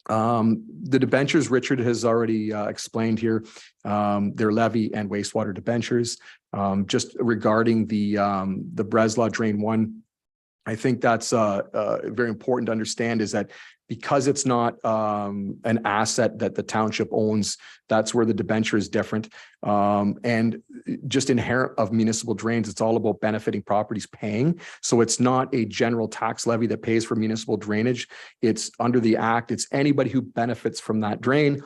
The debentures, Richard has already explained here, their levy and wastewater debentures. Just regarding the Breslau Drain 1, I think that's very important to understand is that because it's not an asset that the township owns, that's where the debenture is different. And just inherent of municipal drains, it's all about benefiting properties paying. So it's not a general tax levy that pays for municipal drainage. It's under the act. It's anybody who benefits from that drain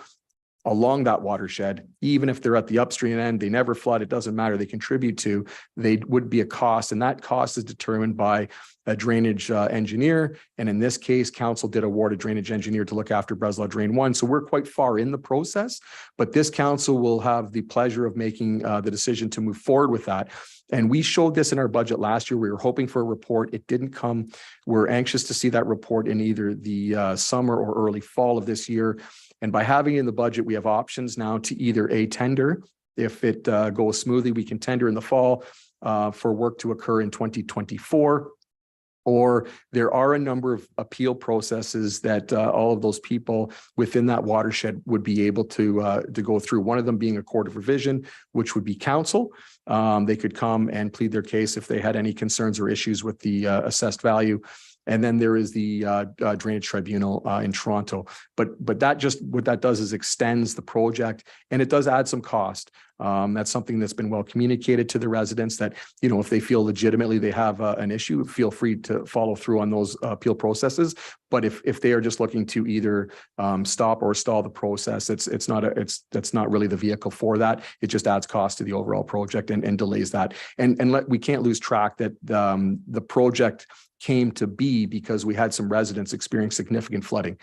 along that watershed, even if they're at the upstream end, they never flood, it doesn't matter, they contribute to, they would be a cost. And that cost is determined by a drainage engineer. And in this case, council did award a drainage engineer to look after Breslau Drain 1. So we're quite far in the process, but this council will have the pleasure of making the decision to move forward with that. And we showed this in our budget last year. We were hoping for a report. It didn't come. We're anxious to see that report in either the summer or early fall of this year. And by having it in the budget, we have options now to either a tender. If it goes smoothly, we can tender in the fall for work to occur in 2024. Or there are a number of appeal processes that all of those people within that watershed would be able to go through. One of them being a court of revision, which would be counsel. They could come and plead their case if they had any concerns or issues with the assessed value. And then there is the drainage tribunal in Toronto. But that just, what that does is extends the project, and it does add some cost. That's something that's been well communicated to the residents that, you know, if they feel legitimately they have an issue, feel free to follow through on those appeal processes. But if they are just looking to either stop or stall the process, that's not really the vehicle for that. It just adds cost to the overall project and delays that. And we can't lose track that the project came to be because we had some residents experience significant flooding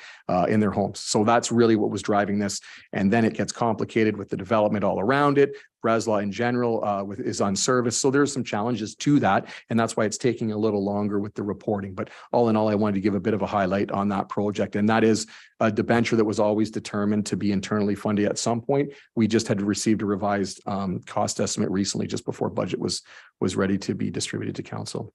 in their homes. So that's really what was driving this. And then it gets complicated with the development all around it. Breslau in general is unserviced. So there's some challenges to that. And that's why it's taking a little longer with the reporting. But all in all, I wanted to give a bit of a highlight on that project. And that is a debenture that was always determined to be internally funded at some point. We just had received a revised cost estimate recently, just before budget was ready to be distributed to council.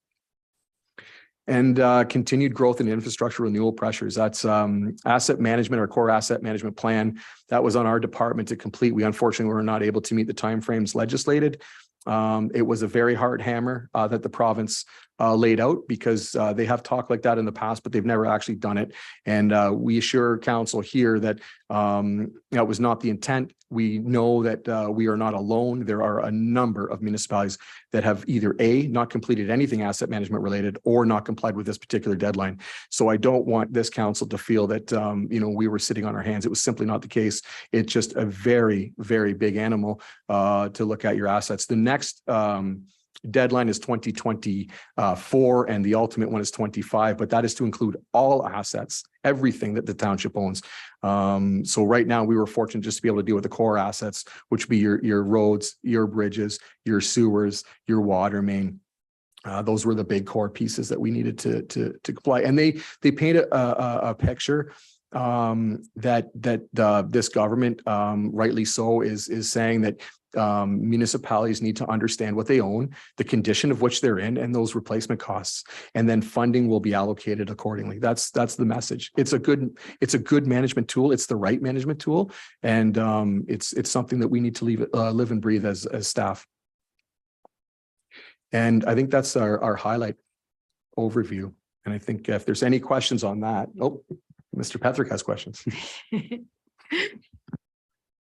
And continued growth in infrastructure renewal pressures. That's asset management, our core asset management plan. That was on our department to complete. We unfortunately were not able to meet the timeframes legislated. It was a very hard hammer that the province laid out, because they have talked like that in the past, but they've never actually done it. And we assure council here that that was not the intent. We know that we are not alone. There are a number of municipalities that have either A, not completed anything asset management related, or not complied with this particular deadline. So I don't want this council to feel that you know, we were sitting on our hands. It was simply not the case. It's just a very, very big animal to look at your assets. The next deadline is 2024, and the ultimate one is 25, but that is to include all assets, everything that the township owns. So right now we were fortunate just to be able to deal with the core assets, which would be your roads, your bridges, your sewers, your water main. Those were the big core pieces that we needed to comply. And they paint a picture that this government, rightly so, is saying that municipalities need to understand what they own, the condition of which they're in, and those replacement costs, and then funding will be allocated accordingly. That's the message. It's a good management tool. It's the right management tool, and it's something that we need to live and breathe as staff. And I think that's our highlight overview. And I think if there's any questions on that, oh, Mr. Patrick has questions.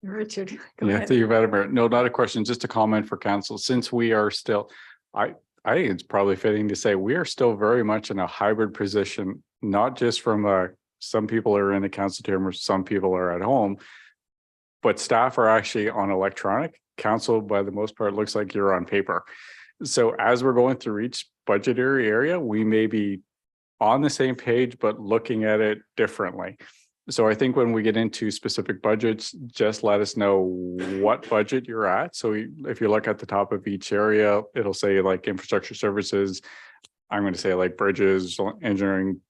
Richard, go Yeah, ahead. thank you, Madam Mayor. No, not a question, just a comment for council. Since we are still, I think it's probably fitting to say we are still very much in a hybrid position, not just from some people are in the council chamber, some people are at home, but staff are actually on electronic. Council, by the most part, looks like you're on paper. So as we're going through each budgetary area, we may be on the same page, but looking at it differently. So I think when we get into specific budgets, just let us know what budget you're at. So if you look at the top of each area, it'll say like infrastructure services. I'm going to say like bridges, engineering,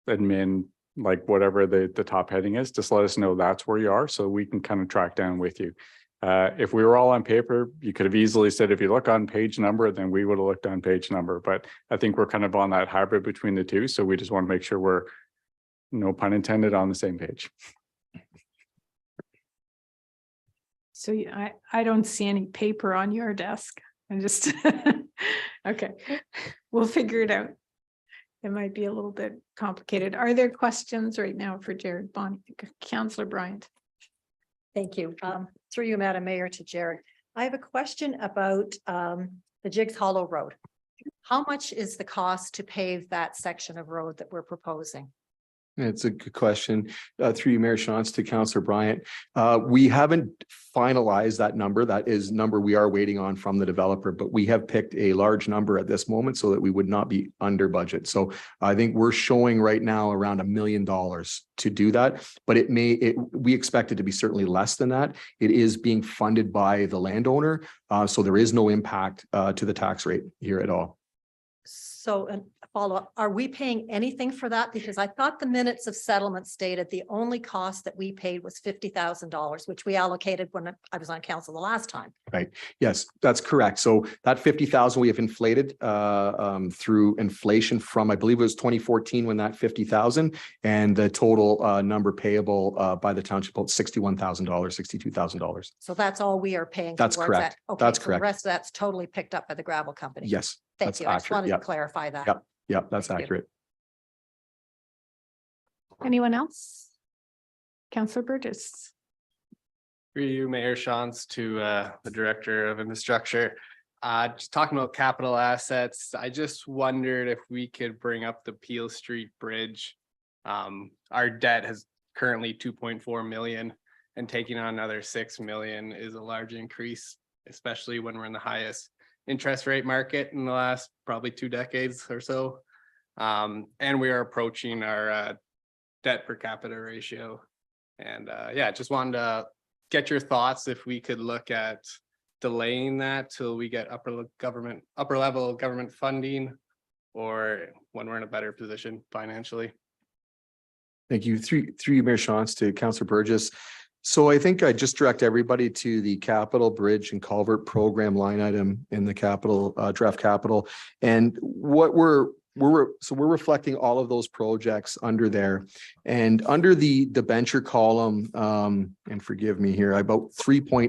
admin, like whatever the top heading is. Just let us know that's where you are, so we can kind of track down with you. If we were all on paper, you could have easily said, if you look on page number, then we would have looked on page number. But I think we're kind of on that hybrid between the two. So we just want to make sure we're, no pun intended, on the same page. So I don't see any paper on your desk. I just, okay, we'll figure it out. It might be a little bit complicated. Are there questions right now for Jared Bonnie, Councillor Bryant? Thank you. Through you, Madam Mayor, to Jared. I have a question about the Jigs Hollow Road. How much is the cost to pave that section of road that we're proposing? It's a good question. Through you, Mayor Shantz, to Councillor Bryant. We haven't finalized that number. That is number we are waiting on from the developer, but we have picked a large number at this moment so that we would not be under budget. So I think we're showing right now around $1 million to do that, but we expect it to be certainly less than that. It is being funded by the landowner. So there is no impact to the tax rate here at all. So follow-up. Are we paying anything for that? Because I thought the minutes of settlement stated the only cost that we paid was $50,000, which we allocated when I was on council the last time. Yes, that's correct. So that 50,000 we have inflated through inflation from, I believe it was 2014 when that 50,000, and the total number payable by the township about $61,000, $62,000. So that's all we are paying. That's towards correct. that. Okay, That's so correct. The rest of that's totally picked up by the gravel company. Yes, Thank that's you. I just accurate. wanted to Yep. clarify that. Yep. Yep, that's Thank you. accurate. Anyone else? Councillor Burgess. Through you, Mayor Shantz, to the Director of Infrastructure. Just talking about capital assets, I just wondered if we could bring up the Peel Street Bridge. Our debt has currently 2.4 million, and taking on another 6 million is a large increase, especially when we're in the highest interest rate market in the last probably 2 decades or so. And we are approaching our debt per capita ratio. And yeah, just wanted to get your thoughts if we could look at delaying that till we get upper level government funding, or when we're in a better position financially. Thank you. Through you, Mayor Shantz, to Councillor Burgess. So I think I just direct everybody to the capital bridge and culvert program line item in the capital draft capital. And what we're reflecting all of those projects under there, and under the debenture column, and forgive me here, about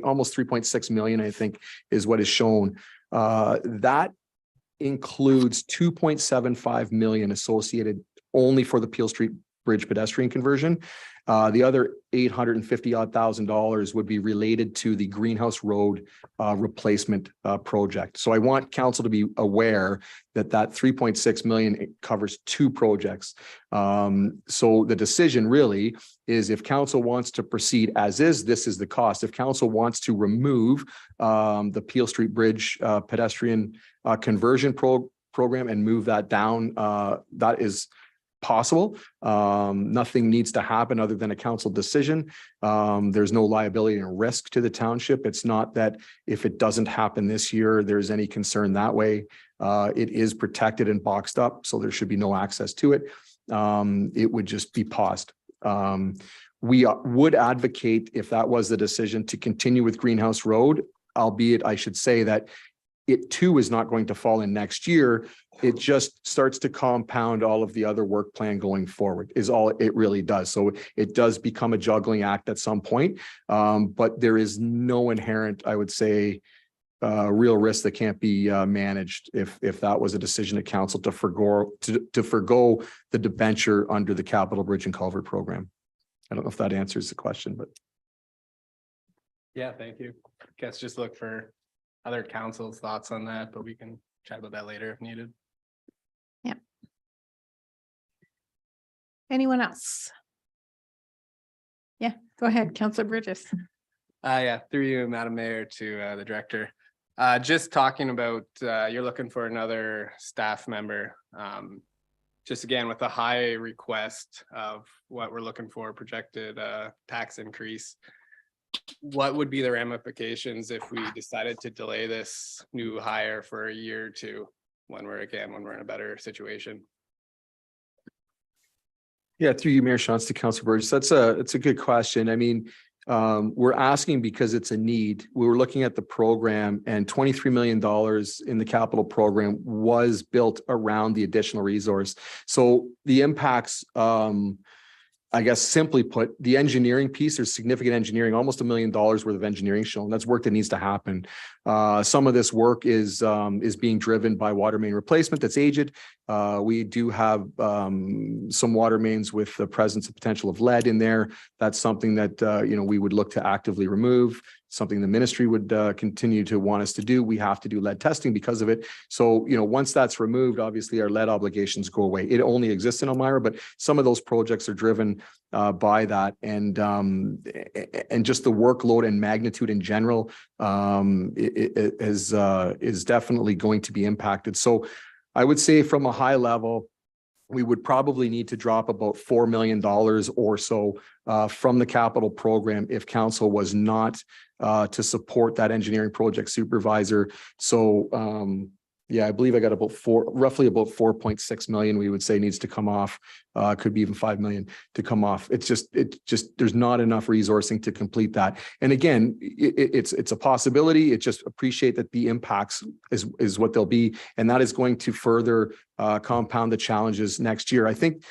almost 3.6 million, I think, is what is shown. That includes 2.75 million associated only for the Peel Street Bridge pedestrian conversion. The other $850,000 would be related to the Greenhouse Road replacement project. So I want council to be aware that 3.6 million covers 2 projects. So the decision really is, if council wants to proceed as is, this is the cost. If council wants to remove the Peel Street Bridge pedestrian conversion program and move that down, that is possible. Nothing needs to happen other than a council decision. There's no liability and risk to the township. It's not that if it doesn't happen this year, there's any concern that way. It is protected and boxed up, so there should be no access to it. It would just be paused. We would advocate, if that was the decision, to continue with Greenhouse Road, albeit I should say that it too is not going to fall in next year. It just starts to compound all of the other work plan going forward, is all it really does. So it does become a juggling act at some point, but there is no inherent, I would say, real risk that can't be managed if that was a decision of council to forgo the debenture under the Capital Bridge and Culvert program. I don't know if that answers the question, but. Yeah, thank you. Guess just look for other council's thoughts on that, but we can chat about that later if needed. Anyone else? Yeah, go ahead, Councillor Burgess. Yeah, through you, Madam Mayor, to the Director. Just talking about, you're looking for another staff member. Just again, with a high request of what we're looking for, projected tax increase. What would be the ramifications if we decided to delay this new hire for a year or two when we're in a better situation? Yeah, through you, Mayor Shantz, to Councillor Burgess. It's a good question. I mean, we're asking because it's a need. We were looking at the program, and $23 million in the capital program was built around the additional resource. So the impacts, I guess, simply put, the engineering piece, there's significant engineering, almost $1 million worth of engineering shown. That's work that needs to happen. Some of this work is being driven by water main replacement that's aged. We do have some water mains with the presence of potential of lead in there. That's something that we would look to actively remove. Something the ministry would continue to want us to do. We have to do lead testing because of it. So, once that's removed, obviously our lead obligations go away. It only exists in Elmira, but some of those projects are driven by that, and just the workload and magnitude in general is definitely going to be impacted. So I would say from a high level, we would probably need to drop about $4 million or so from the capital program if council was not to support that engineering project supervisor. So, Yeah, I believe I got roughly about 4.6 million, we would say needs to come off. Could be even 5 million to come off. It's just, there's not enough resourcing to complete that. And again, it's a possibility. It just appreciate that the impacts is what they'll be. And that is going to further compound the challenges next year. I think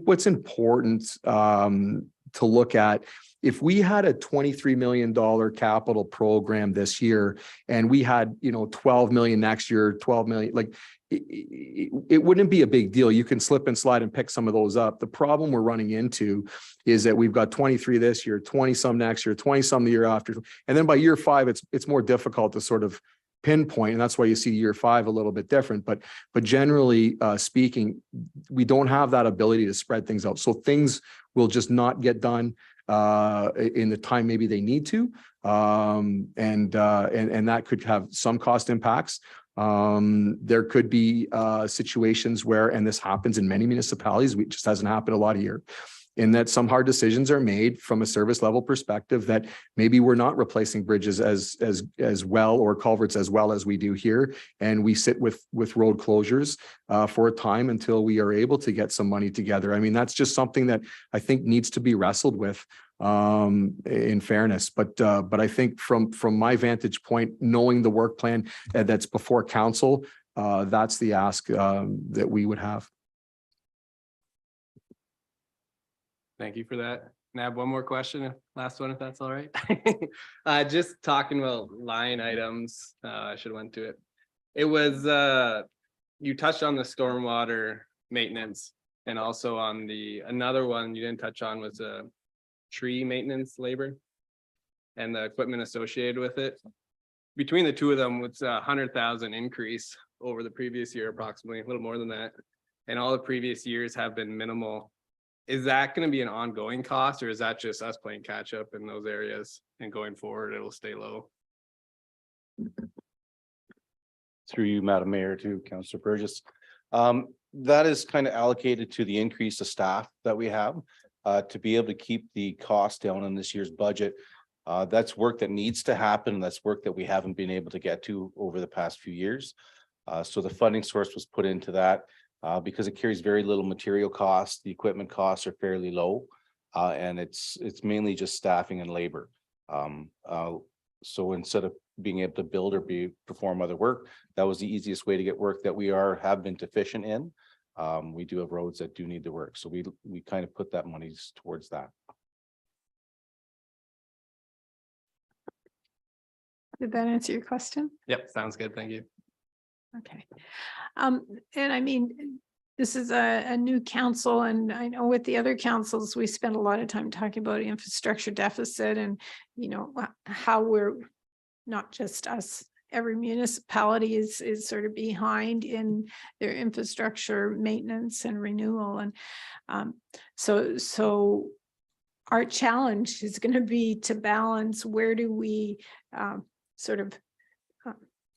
what's important to look at, if we had a $23 million capital program this year and we had, 12 million next year, 12 million, like it wouldn't be a big deal. You can slip and slide and pick some of those up. The problem we're running into is that we've got 23 this year, 20 some next year, 20 some the year after. And then by year 5, it's more difficult to sort of pinpoint. And that's why you see year 5 a little bit different. But generally speaking, we don't have that ability to spread things out. So things will just not get done in the time maybe they need to. And that could have some cost impacts. There could be situations where, and this happens in many municipalities, it just hasn't happened a lot here, in that some hard decisions are made from a service level perspective that maybe we're not replacing bridges as well or culverts as well as we do here. And we sit with road closures for a time until we are able to get some money together. I mean, that's just something that I think needs to be wrestled with in fairness. But I think from my vantage point, knowing the work plan that's before council, that's the ask that we would have. Thank you for that. And I have one more question, last one, if that's all right. Just talking about line items, I should have went to it. It was, you touched on the stormwater maintenance and also on another one you didn't touch on was tree maintenance labor and the equipment associated with it. Between the two of them, it's 100,000 increase over the previous year, approximately, a little more than that. And all the previous years have been minimal. Is that going to be an ongoing cost, or is that just us playing catch up in those areas and going forward, it'll stay low? Through you, Madam Mayor, to Councillor Burgess. That is kind of allocated to the increase of staff that we have to be able to keep the cost down in this year's budget. That's work that needs to happen. That's work that we haven't been able to get to over the past few years. So the funding source was put into that. Because it carries very little material costs, the equipment costs are fairly low, and it's mainly just staffing and labor. So instead of being able to build or perform other work, that was the easiest way to get work that we have been deficient in. We do have roads that do need the work, so we kind of put that money towards that. Did that answer your question? Yep, sounds good. Thank you. Okay. And I mean, this is a new council, and I know with the other councils, we spent a lot of time talking about infrastructure deficit and, how we're not just us, every municipality is sort of behind in their infrastructure maintenance and renewal. And so our challenge is going to be to balance where do we sort of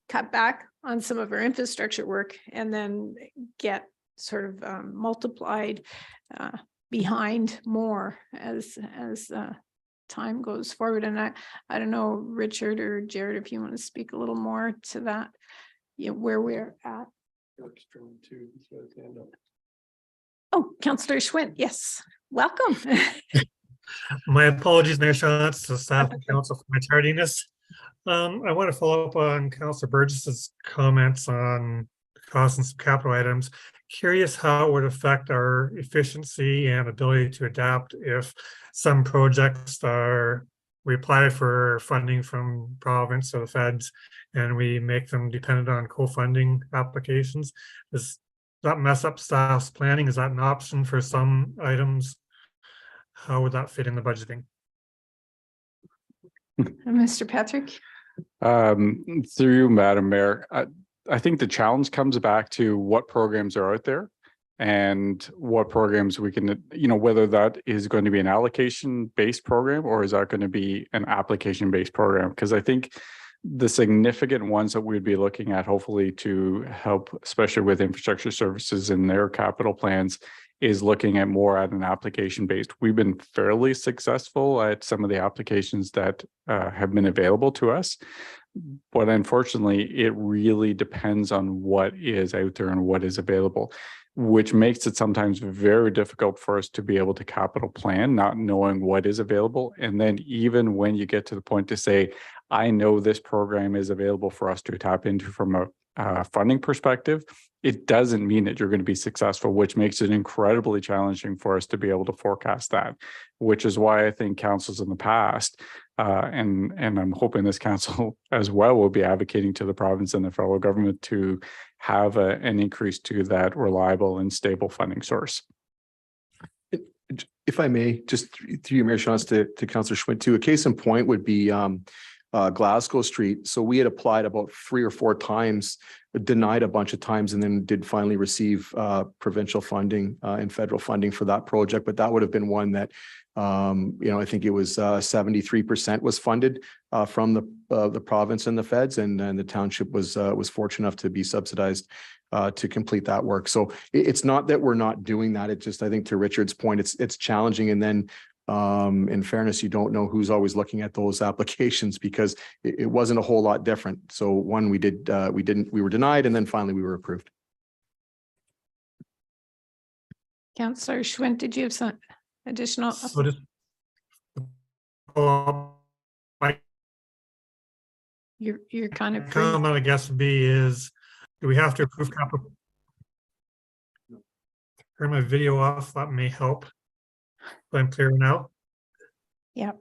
cut back on some of our infrastructure work and then get sort of multiplied behind more as time goes forward. And I don't know, Richard or Jared, if you want to speak a little more to that, where we're at. Oh, Councillor Schwint, yes, welcome. My apologies, Mayor Shantz, to staff and council for my tardiness. I want to follow up on Councillor Burgess's comments on costs and some capital items. Curious how it would affect our efficiency and ability to adapt if some projects we apply for funding from province or the feds and we make them dependent on co-funding applications. Does that mess up staff's planning? Is that an option for some items? How would that fit in the budgeting? Mr. Patrick? Through you, Madam Mayor, I think the challenge comes back to what programs are out there and what programs we can, whether that is going to be an allocation-based program or is that going to be an application-based program? Because I think the significant ones that we'd be looking at, hopefully to help, especially with infrastructure services in their capital plans, is looking at more at an application based. We've been fairly successful at some of the applications that have been available to us. But unfortunately, it really depends on what is out there and what is available, which makes it sometimes very difficult for us to be able to capital plan, not knowing what is available. And then even when you get to the point to say, I know this program is available for us to tap into from a funding perspective, it doesn't mean that you're going to be successful, which makes it incredibly challenging for us to be able to forecast that, which is why I think councils in the past, and I'm hoping this council as well will be advocating to the province and the federal government to have an increase to that reliable and stable funding source. If I may, just through you, Mayor Shawns, to Councillor Schwint too, a case in point would be Glasgow Street. So we had applied about 3 or 4 times, denied a bunch of times, and then did finally receive provincial funding and federal funding for that project. But that would have been one that, I think it was 73% was funded from the province and the feds, and the township was fortunate enough to be subsidized to complete that work. So it's not that we're not doing that. It just, I think to Richard's point, it's challenging. And then in fairness, you don't know who's always looking at those applications, because it wasn't a whole lot different. So one, we were denied, and then finally we were approved. Councillor Schwint, did you have some additional? So just my You're kind of. comment, I guess, would be is, do we have to approve capital? Turn my video off, that may help. If I'm clear now. Yeah.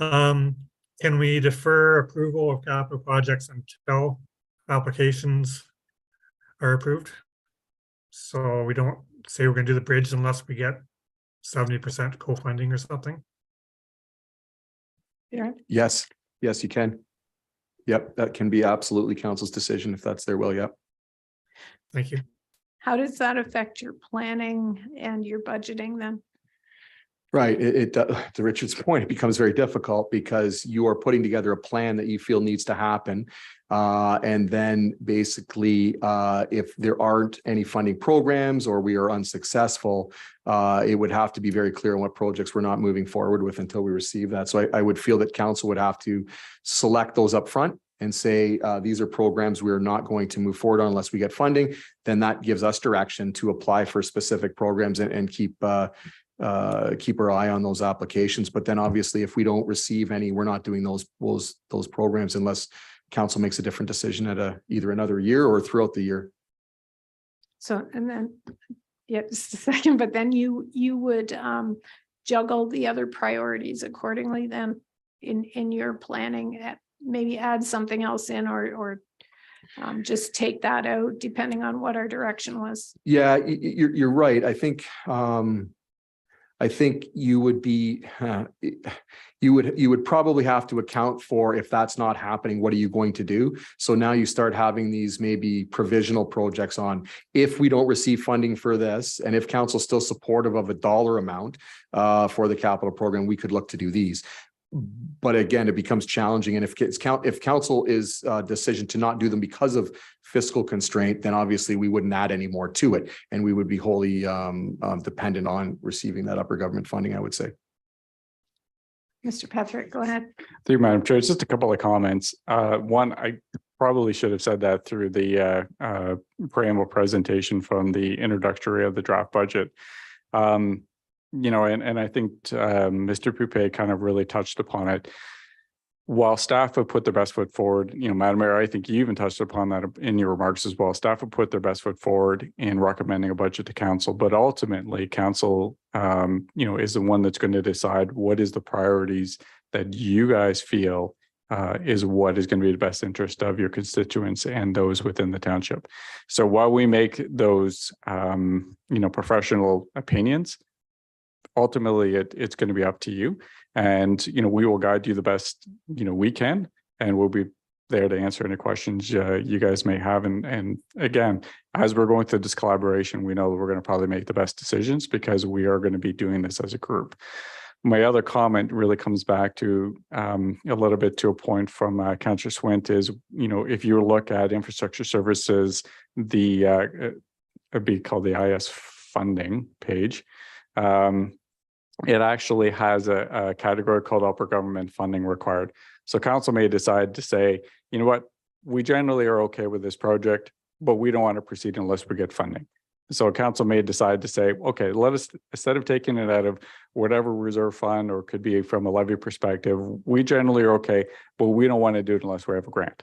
Can we defer approval of capital projects until applications are approved? So we don't say we're gonna do the bridge unless we get 70% co-funding or something? Yeah. Yes, you can. Yep, that can be absolutely council's decision if that's their will. Yep. Thank you. How does that affect your planning and your budgeting then? Right. To Richard's point, it becomes very difficult because you are putting together a plan that you feel needs to happen. And then basically, if there aren't any funding programs or we are unsuccessful, it would have to be very clear on what projects we're not moving forward with until we receive that. So I would feel that council would have to select those up front and say, these are programs we're not going to move forward on unless we get funding. Then that gives us direction to apply for specific programs and keep our eye on those applications. But then obviously, if we don't receive any, we're not doing those programs unless council makes a different decision at either another year or throughout the year. So, and then, yeah, just a second, but then you would juggle the other priorities accordingly then in your planning, maybe add something else in or just take that out depending on what our direction was. Yeah, you're right. I think you would be, you would probably have to account for, if that's not happening, what are you going to do? So now you start having these maybe provisional projects on, if we don't receive funding for this, and if council's still supportive of a dollar amount for the capital program, we could look to do these. But again, it becomes challenging. And if council is decision to not do them because of fiscal constraint, then obviously we wouldn't add any more to it. And we would be wholly dependent on receiving that upper government funding, I would say. Mr. Patrick, go ahead. Thank you, Madam Chair. Just a couple of comments. One, I probably should have said that through the preamble presentation from the introductory of the draft budget. And I think Mr. Poupé kind of really touched upon it. While staff have put their best foot forward, Madam Mayor, I think you even touched upon that in your remarks as well. Staff have put their best foot forward in recommending a budget to council, but ultimately council, is the one that's going to decide what is the priorities that you guys feel is what is going to be the best interest of your constituents and those within the township. So while we make those, professional opinions, ultimately it's going to be up to you, and we will guide you the best we can, and we'll be there to answer any questions you guys may have. And again, as we're going through this collaboration, we know that we're going to probably make the best decisions because we are going to be doing this as a group. My other comment really comes back to a little bit to a point from Councillor Swint is, if you look at infrastructure services, it'd be called the IS funding page. it actually has a category called upper government funding required. So council may decide to say, you know what, we generally are okay with this project, but we don't want to proceed unless we get funding. So council may decide to say, okay, let us, instead of taking it out of whatever reserve fund or could be from a levy perspective, we generally are okay, but we don't want to do it unless we have a grant.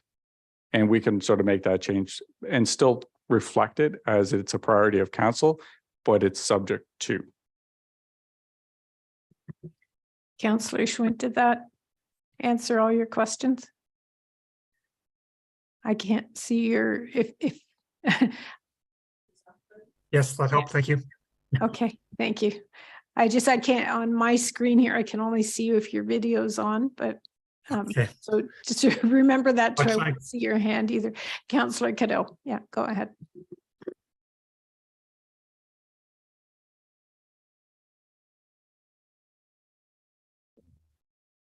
And we can sort of make that change and still reflect it as it's a priority of council, but it's subject to. Councillor Schwint, did that answer all your questions? I can't see your, if Yes, that helped. Thank you. okay, thank you. I can't, on my screen here, I can only see you if your video's on, but Okay. so just remember that too. Much I like- won't see your hand either. Councillor Cadeau, yeah, go ahead.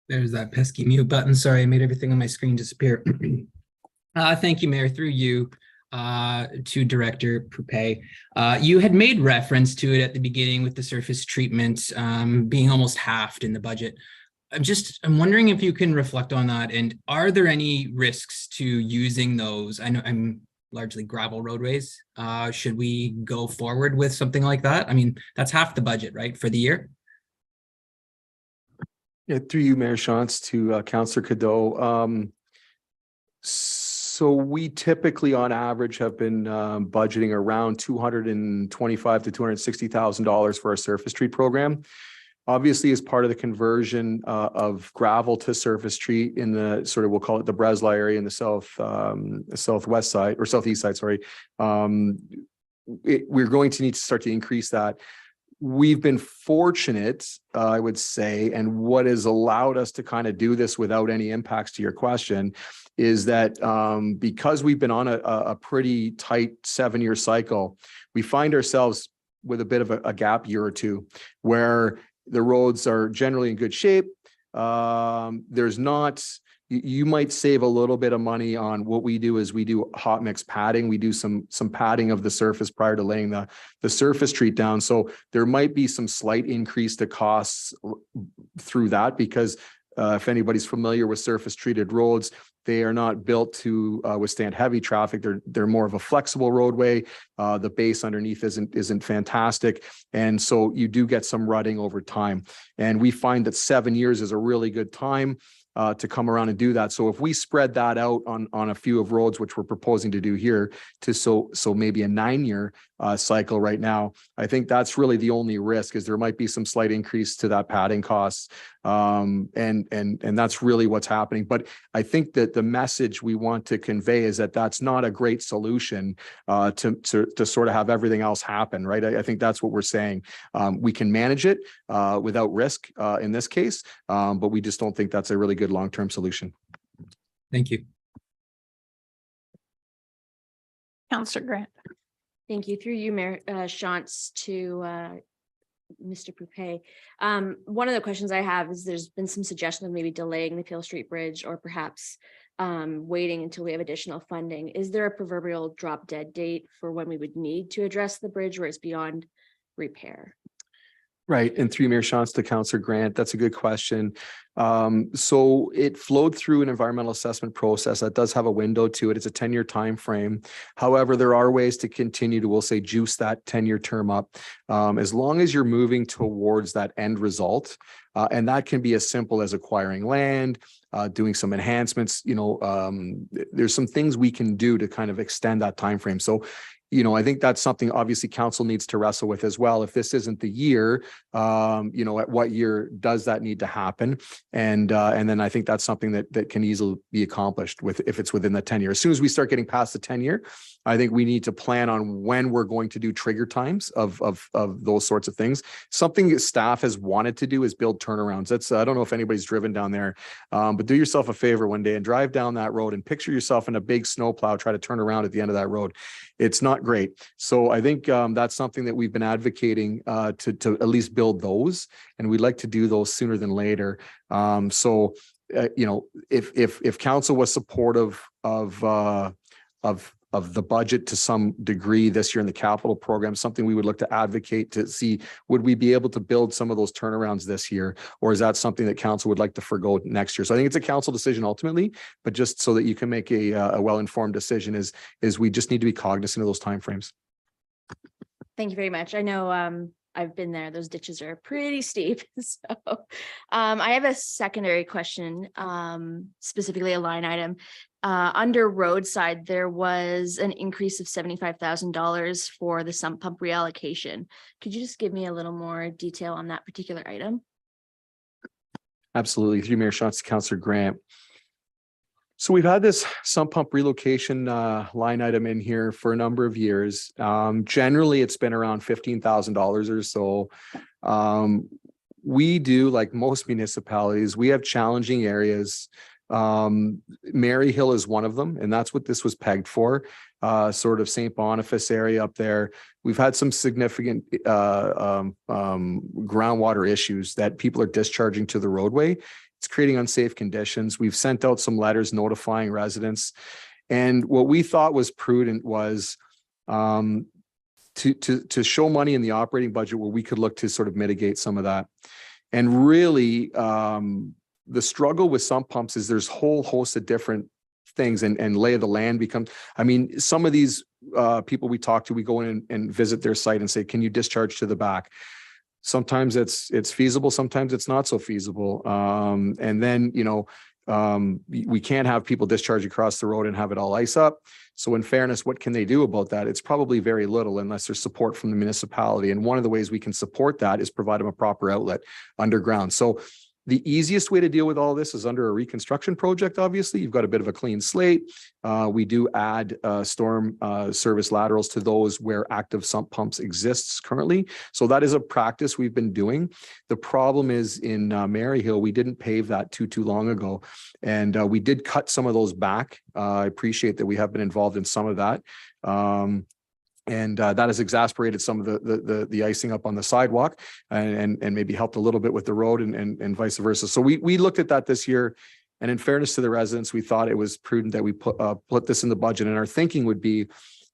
There's that pesky mute button. Sorry, I made everything on my screen disappear. Thank you, Mayor, through you to Director Poupey. You had made reference to it at the beginning with the surface treatment being almost halved in the budget. I'm wondering if you can reflect on that, and are there any risks to using those? I know I'm largely gravel roadways. Should we go forward with something like that? I mean, that's half the budget, right, for the year? Yeah, through you, Mayor Shantz, to Councillor Cadeau. So we typically, on average, have been budgeting around $225,000 to $260,000 for our surface treat program. Obviously, as part of the conversion of gravel to surface treat in the sort of, we'll call it the Breslau area in the southwest side or southeast side, sorry, we're going to need to start to increase that. We've been fortunate, I would say, and what has allowed us to kind of do this without any impacts to your question is that because we've been on a pretty tight 7-year cycle, we find ourselves with a bit of a gap year or two where the roads are generally in good shape. There's not, you might save a little bit of money on what we do is we do hot mix padding. We do some padding of the surface prior to laying the surface treat down. So there might be some slight increase to costs through that because if anybody's familiar with surface treated roads, they are not built to withstand heavy traffic. They're more of a flexible roadway. The base underneath isn't fantastic. And so you do get some rutting over time. And we find that 7 years is a really good time to come around and do that. So if we spread that out on a few of roads, which we're proposing to do here, to so maybe a 9-year cycle right now, I think that's really the only risk is there might be some slight increase to that padding costs. And that's really what's happening. But I think that the message we want to convey is that that's not a great solution to sort of have everything else happen, right? I think that's what we're saying. We can manage it without risk in this case, but we just don't think that's a really good long-term solution. Thank you. Councillor Grant. Thank you. Through you, Mayor Shantz, to Mr. Poupey. One of the questions I have is there's been some suggestion of maybe delaying the Peel Street Bridge or perhaps waiting until we have additional funding. Is there a proverbial drop dead date for when we would need to address the bridge where it's beyond repair? Right. And through Mayor Shantz to Councillor Grant, that's a good question. So it flowed through an environmental assessment process that does have a window to it. It's a 10-year time frame. However, there are ways to continue to, we'll say, juice that 10-year term up as long as you're moving towards that end result. And that can be as simple as acquiring land, doing some enhancements. There's some things we can do to kind of extend that time frame. So I think that's something obviously council needs to wrestle with as well. If this isn't the year, at what year does that need to happen? And then I think that's something that can easily be accomplished if it's within the 10 years. As soon as we start getting past the 10-year, I think we need to plan on when we're going to do trigger times of those sorts of things. Something that staff has wanted to do is build turnarounds. That's, I don't know if anybody's driven down there, but do yourself a favor one day and drive down that road and picture yourself in a big snowplow, try to turn around at the end of that road. It's not great. So I think that's something that we've been advocating to at least build those, and we'd like to do those sooner than later. If council was supportive of the budget to some degree this year in the capital program, something we would look to advocate to see, would we be able to build some of those turnarounds this year? Or is that something that council would like to forgo next year? So I think it's a council decision ultimately, but just so that you can make a well-informed decision is we just need to be cognizant of those timeframes. Thank you very much. I know I've been there. Those ditches are pretty steep. So I have a secondary question, specifically a line item. Under roadside, there was an increase of $75,000 for the sump pump reallocation. Could you just give me a little more detail on that particular item? Absolutely. Through Mayor Shots to Councillor Grant. So we've had this sump pump relocation line item in here for a number of years. Generally, it's been around $15,000 or so. We do, like most municipalities, we have challenging areas. Mary Hill is one of them, and that's what this was pegged for. Sort of St. Boniface area up there. We've had some significant groundwater issues that people are discharging to the roadway. It's creating unsafe conditions. We've sent out some letters notifying residents. And what we thought was prudent was to show money in the operating budget where we could look to sort of mitigate some of that. And really, the struggle with sump pumps is there's a whole host of different things and lay of the land becomes, I mean, some of these people we talk to, we go in and visit their site and say, can you discharge to the back? Sometimes it's feasible, sometimes it's not so feasible. And then, you know, we can't have people discharge across the road and have it all ice up. So in fairness, what can they do about that? It's probably very little unless there's support from the municipality. And one of the ways we can support that is provide them a proper outlet underground. So the easiest way to deal with all this is under a reconstruction project. Obviously, you've got a bit of a clean slate. We do add storm service laterals to those where active sump pumps exists currently. So that is a practice we've been doing. The problem is in Maryhill, we didn't pave that too long ago. And we did cut some of those back. I appreciate that we have been involved in some of that. And that has exasperated some of the icing up on the sidewalk and maybe helped a little bit with the road and vice versa. So we looked at that this year, and in fairness to the residents, we thought it was prudent that we put this in the budget. And our thinking would be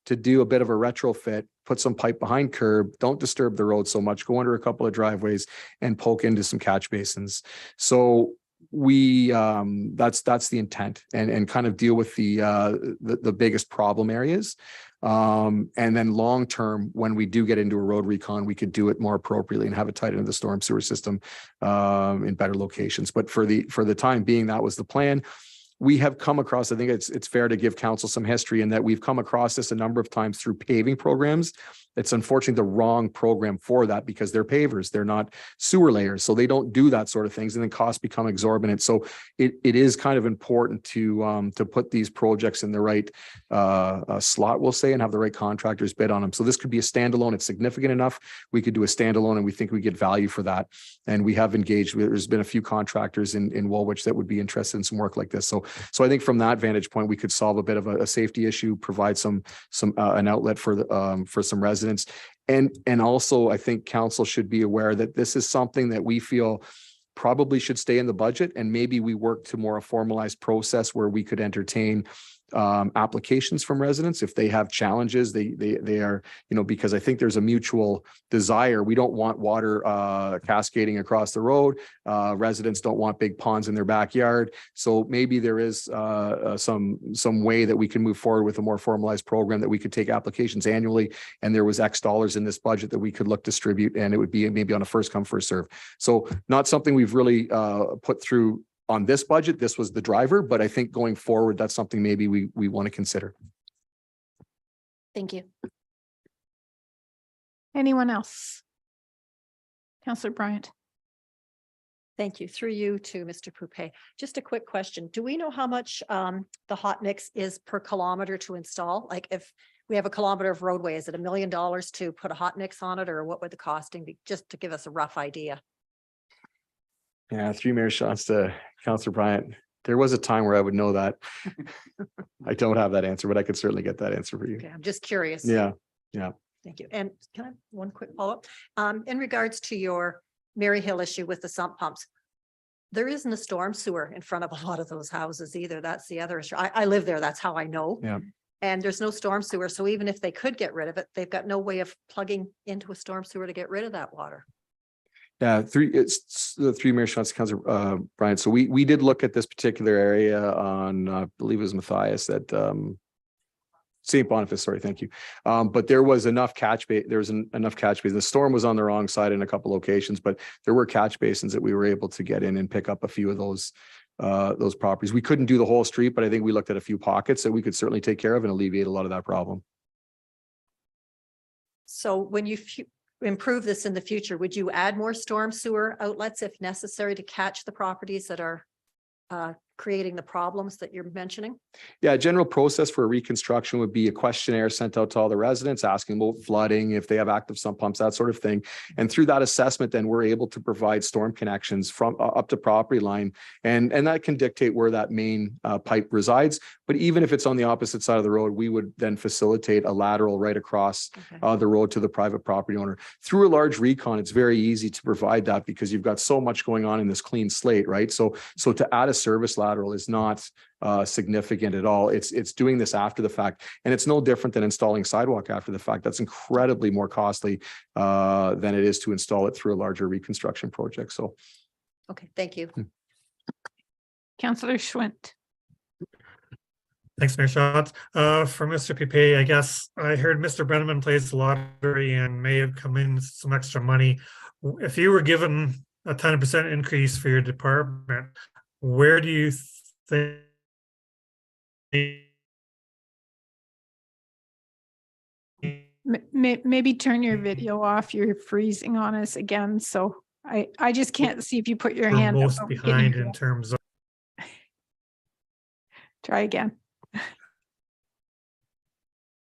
to do a bit of a retrofit, put some pipe behind curb, don't disturb the road so much, go under a couple of driveways and poke into some catch basins. So we that's the intent and kind of deal with the biggest problem areas. And then long term, when we do get into a road recon, we could do it more appropriately and have it tied into the storm sewer system in better locations. But for the time being, that was the plan. We have come across, I think it's fair to give council some history in that we've come across this a number of times through paving programs. It's unfortunately the wrong program for that because they're pavers, they're not sewer layers. So they don't do that sort of things and then costs become exorbitant. So it is kind of important to put these projects in the right slot, we'll say, and have the right contractors bid on them. So this could be a standalone. It's significant enough. We could do a standalone and we think we get value for that. And we have engaged, there's been a few contractors in Woolwich that would be interested in some work like this. So I think from that vantage point, we could solve a bit of a safety issue, provide some an outlet for some residents. And also I think council should be aware that this is something that we feel probably should stay in the budget, and maybe we work to more a formalized process where we could entertain applications from residents if they have challenges. They are, you know, because I think there's a mutual desire. We don't want water cascading across the road. Residents don't want big ponds in their backyard. So maybe there is some way that we can move forward with a more formalized program that we could take applications annually, and there was X dollars in this budget that we could look distribute, and it would be maybe on a first come first serve. So not something we've really put through on this budget. This was the driver, but I think going forward, that's something maybe we want to consider. Thank you. Anyone else? Councillor Bryant. Thank you. Through you to Mr. Poupey. Just a quick question. Do we know how much the hot mix is per kilometer to install? Like if we have a kilometer of roadway, is it $1 million to put a hot mix on it, or what would the costing be? Just to give us a rough idea. Yeah, 3 mayor shots to Councillor Bryant. There was a time where I would know that. I don't have that answer, but I could certainly get that answer for you. Okay, I'm just curious. Yeah. Thank you. And can I have one quick follow-up? In regards to your Maryhill issue with the sump pumps, there isn't a storm sewer in front of a lot of those houses either. That's the other issue. I live there. That's how I know. Yeah. And there's no storm sewer. So even if they could get rid of it, they've got no way of plugging into a storm sewer to get rid of that water. Yeah, it's the three Mayor Shots, Councilor Brian. So we did look at this particular area on, I believe it was Matthias at St. Boniface, sorry, thank you. But there was enough enough catch basin. The storm was on the wrong side in a couple locations, but there were catch basins that we were able to get in and pick up a few of those properties. We couldn't do the whole street, but I think we looked at a few pockets that we could certainly take care of and alleviate a lot of that problem. So when you improve this in the future, would you add more storm sewer outlets if necessary to catch the properties that are creating the problems that you're mentioning? Yeah, general process for a reconstruction would be a questionnaire sent out to all the residents asking about flooding, if they have active sump pumps, that sort of thing. And through that assessment, then we're able to provide storm connections from up to property line. And that can dictate where that main pipe resides. But even if it's on the opposite side of the road, we would then facilitate a lateral right across the road to the private property owner. Through a large recon, it's very easy to provide that because you've got so much going on in this clean slate, right? So to add a service lateral is not significant at all. It's doing this after the fact, and it's no different than installing sidewalk after the fact. That's incredibly more costly than it is to install it through a larger reconstruction project. So, okay, thank you. Councillor Schwint. Thanks, Mayor Schatz. For Mr. Pipe, I guess I heard Mr. Brenneman plays the lottery and may have come in some extra money. If you were given a 10% increase for your department, where do you think Maybe turn your video off. You're freezing on us again. So I just can't see if you put your we're hand up. most but we can behind hear in you. terms of Try again.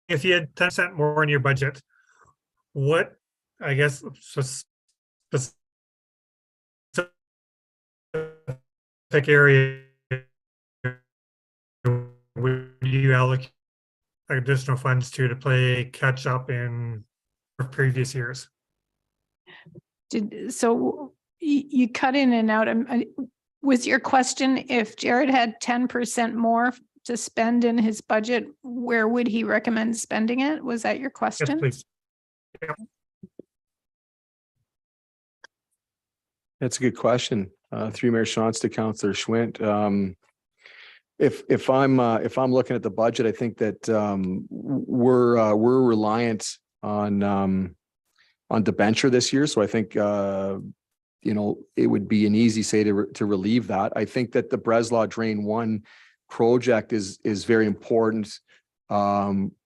if you had 10% more in your budget, what, I guess, specific area would you allocate additional funds to play catch up in previous years? So you cut in and out. Was your question if Jared had 10% more to spend in his budget, where would he recommend spending it? Was that your Yes, question? please. that's a good question. Through Mayor Shantz to Councillor Schwint. If I'm looking at the budget, I think that we're reliant on debenture this year. So I think it would be an easy say to relieve that. I think that the Breslau Drain 1 project is very important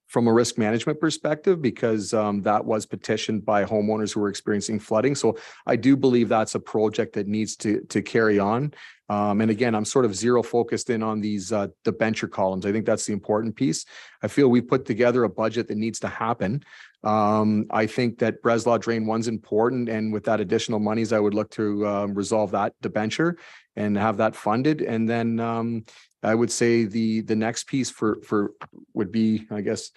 from a risk management perspective because that was petitioned by homeowners who were experiencing flooding. So I do believe that's a project that needs to carry on. And again, I'm sort of zero focused in on these debenture columns. I think that's the important piece. I feel we put together a budget that needs to happen. I think that Breslau Drain 1's important. And with that additional monies, I would look to resolve that debenture and have that funded. And then I would say the next piece for would be, I guess,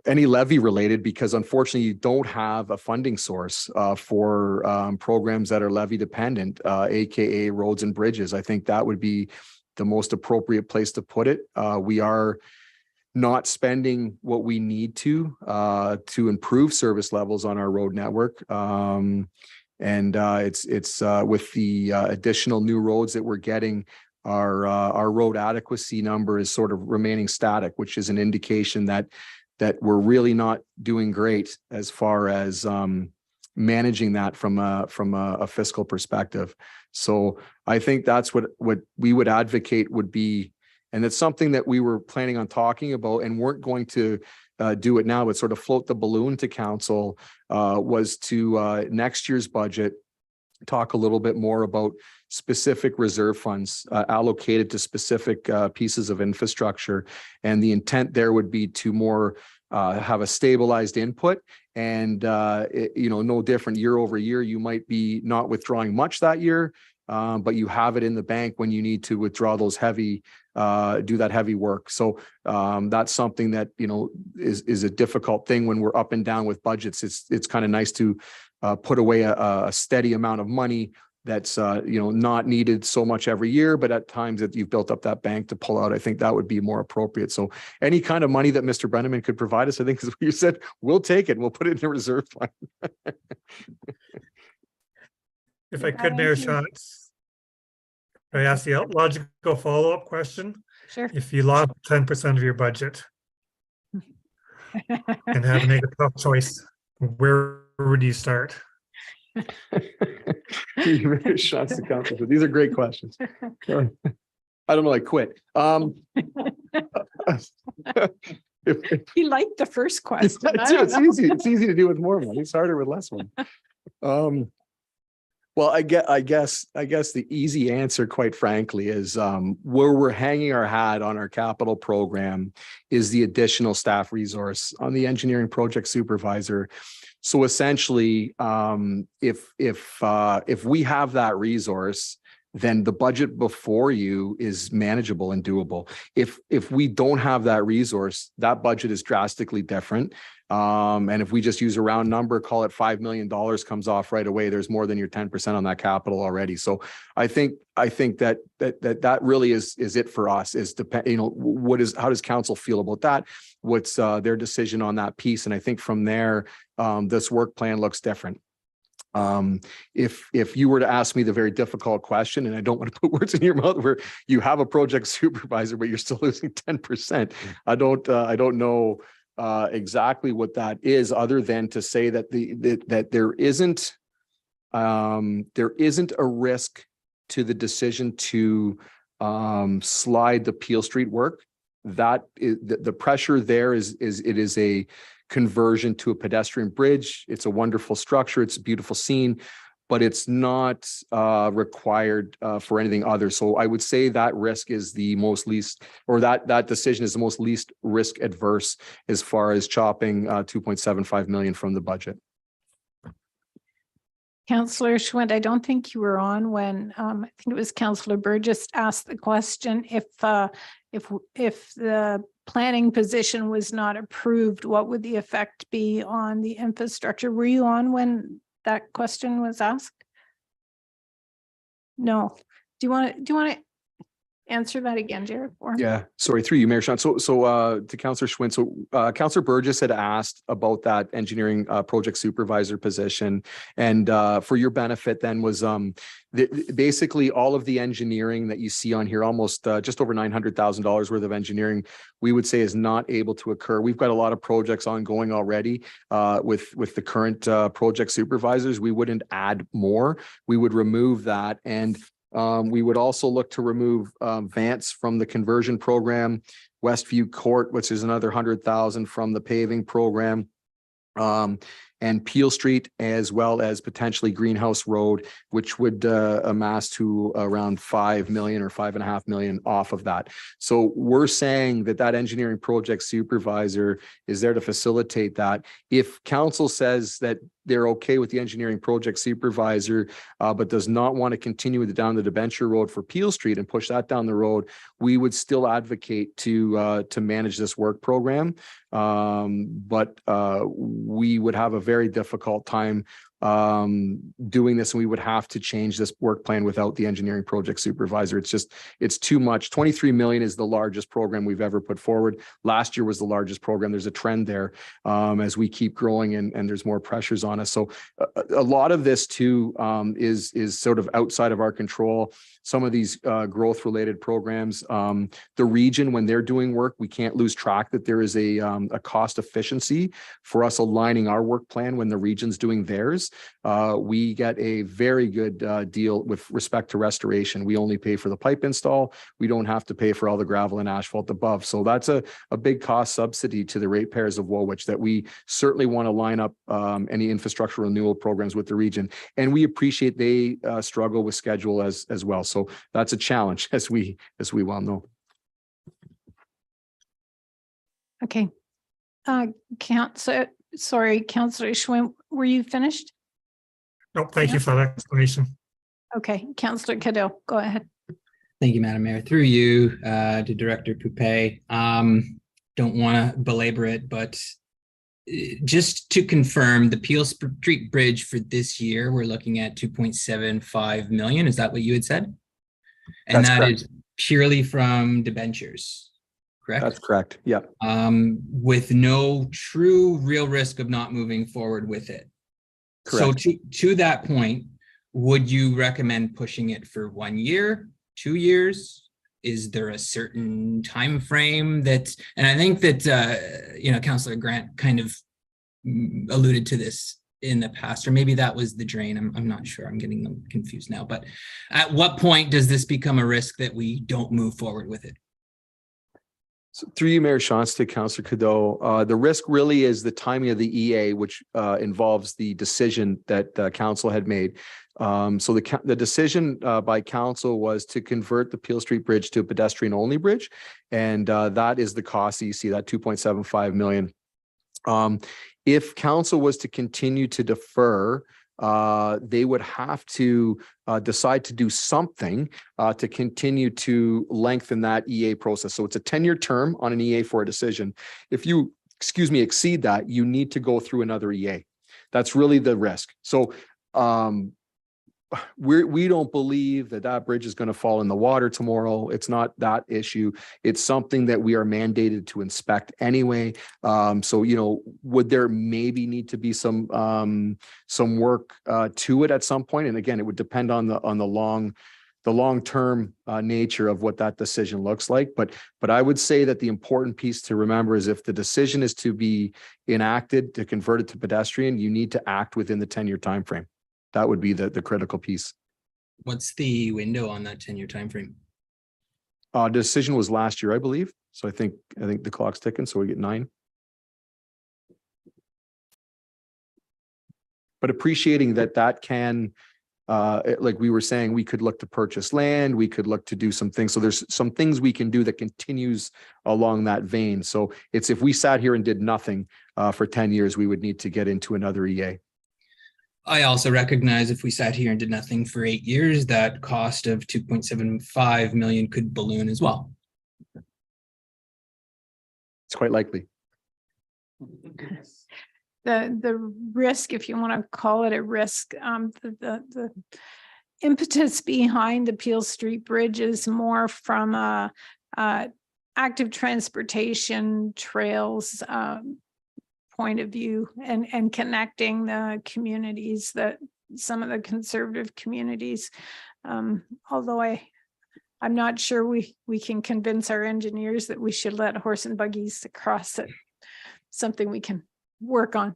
any levy related, because unfortunately you don't have a funding source for programs that are levy dependent, AKA roads and bridges. I think that would be the most appropriate place to put it. We are not spending what we need to improve service levels on our road network. And it's with the additional new roads that we're getting, our road adequacy number is sort of remaining static, which is an indication that we're really not doing great as far as managing that from a fiscal perspective. So I think that's what we would advocate would be, and it's something that we were planning on talking about and weren't going to do it now, but sort of float the balloon to council, was to next year's budget talk a little bit more about specific reserve funds allocated to specific pieces of infrastructure. And the intent there would be to more have a stabilized input and, no different year over year. You might be not withdrawing much that year, but you have it in the bank when you need to withdraw those do that heavy work. So that's something that, is a difficult thing when we're up and down with budgets. It's kind of nice to put away a steady amount of money that's, not needed so much every year, but at times that you've built up that bank to pull out, I think that would be more appropriate. So any kind of money that Mr. Brenneman could provide us, I think is what you said, we'll take it and we'll put it in a reserve fund. If I could, Mayor Shantz, I ask the logical follow-up question. Sure. If you lost 10% of your budget and had to make a tough choice, where would you start? Shots to council. These are great questions. I don't know, I quit. He liked the first question. I don't It's know. easy. It's easy to do with more money. It's harder with less one. Well, I guess the easy answer, quite frankly, is where we're hanging our hat on our capital program is the additional staff resource on the engineering project supervisor. So essentially, if we have that resource, then the budget before you is manageable and doable. If we don't have that resource, that budget is drastically different. And if we just use a round number, call it $5 million comes off right away, there's more than your 10% on that capital already. So I think that really is it for us, is how does council feel about that? What's their decision on that piece? And I think from there, this work plan looks different. If you were to ask me the very difficult question, and I don't want to put words in your mouth, where you have a project supervisor, but you're still losing 10%, I don't know exactly what that is, other than to say that that there isn't a risk to the decision to slide the Peel Street work. That is, the pressure there is it is a conversion to a pedestrian bridge. It's a wonderful structure. It's a beautiful scene, but it's not required for anything other. So I would say that risk is the most least, or that decision is the most least risk adverse as far as chopping 2.75 million from the budget. Councillor Schwint, I don't think you were on when I think it was Councillor Burgess asked the question, if the planning position was not approved, what would the effect be on the infrastructure? Were you on when that question was asked? No. Do you want to answer that again, Jared? Yeah, sorry, through you, Mayor Sean. So to Councillor Schwinn, Councillor Burgess had asked about that engineering project supervisor position, and for your benefit then was basically all of the engineering that you see on here, almost just over $900,000 worth of engineering, we would say is not able to occur. We've got a lot of projects ongoing already with the current project supervisors. We wouldn't add more. We would remove that, and we would also look to remove Vance from the conversion program, Westview Court, which is another 100,000 from the paving program, and Peel Street, as well as potentially Greenhouse Road, which would amass to around 5 million or 5.5 million off of that. So we're saying that engineering project supervisor is there to facilitate that. If council says that they're okay with the engineering project supervisor, but does not want to continue down the debenture road for Peel Street and push that down the road, we would still advocate to manage this work program. But we would have a very difficult time doing this, and we would have to change this work plan without the engineering project supervisor. It's too much. 23 million is the largest program we've ever put forward. Last year was the largest program. There's a trend there as we keep growing and there's more pressures on us. So a lot of this too is sort of outside of our control. Some of these growth related programs, the region, when they're doing work, we can't lose track that there is a cost efficiency for us aligning our work plan when the region's doing theirs. We get a very good deal with respect to restoration. We only pay for the pipe install. We don't have to pay for all the gravel and asphalt above. So that's a big cost subsidy to the ratepayers of Woolwich that we certainly want to line up any infrastructure renewal programs with the region. And we appreciate they struggle with schedule as well. So that's a challenge, as we well know. Okay. Councillor Schwinn, were you finished? Nope, thank you for that explanation. Okay, Councillor Cadell, go ahead. Thank you, Madam Mayor. Through you to Director Poupey. Don't want to belabor it, but just to confirm, the Peel Street Bridge for this year, we're looking at 2.75 million. Is that what you had said? And That's that correct. is purely from debentures, correct? That's correct. Yeah. With no true real risk of not moving forward with it. So Correct. to that point, would you recommend pushing it for 1 year, 2 years? Is there a certain time frame that, and I think that, Councillor Grant kind of alluded to this in the past, or maybe that was the drain. I'm not sure. I'm getting them confused now. But at what point does this become a risk that we don't move forward with it? So through you, Mayor Shantz, to Councillor Cadeau, the risk really is the timing of the EA, which involves the decision that council had made. So the decision by council was to convert the Peel Street Bridge to a pedestrian-only bridge, and that is the cost that you see, that 2.75 million. If council was to continue to defer, they would have to decide to do something to continue to lengthen that EA process. So it's a 10-year term on an EA for a decision. If you, exceed that, you need to go through another EA. That's really the risk. So we don't believe that bridge is going to fall in the water tomorrow. It's not that issue. It's something that we are mandated to inspect anyway. So, would there maybe need to be some work to it at some point? And again, it would depend on the long-term nature of what that decision looks like. But I would say that the important piece to remember is if the decision is to be enacted to convert it to pedestrian, you need to act within the 10-year timeframe. That would be the critical piece. What's the window on that 10-year timeframe? Decision was last year, I believe. So I think the clock's ticking, so we get 9. But appreciating that can, like we were saying, we could look to purchase land, we could look to do some things. So there's some things we can do that continues along that vein. So it's if we sat here and did nothing for 10 years, we would need to get into another EA. I also recognize if we sat here and did nothing for 8 years, that cost of 2.75 million could balloon as well. It's quite likely. The risk, if you want to call it a risk, the impetus behind the Peel Street Bridge is more from active transportation trails point of view and connecting the communities, that some of the conservative communities. Although I'm not sure we can convince our engineers that we should let horse and buggies across it. Something we can work on.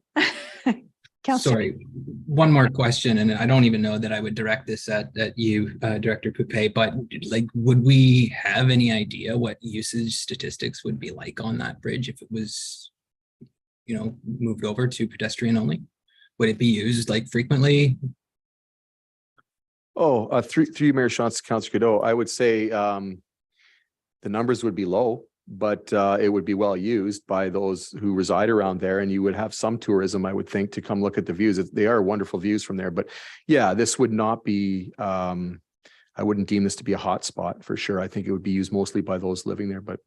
Sorry, one more question, and I don't even know that I would direct this at you, Director Poupey, but would we have any idea what usage statistics would be like on that bridge if it was moved over to pedestrian only? Would it be used frequently? Through you, Mayor Shantz, Councillor Cadeau, I would say the numbers would be low, but it would be well used by those who reside around there, and you would have some tourism, I would think, to come look at the views. They are wonderful views from there, but yeah, this would not be, I wouldn't deem this to be a hot spot for sure. I think it would be used mostly by those living there, but.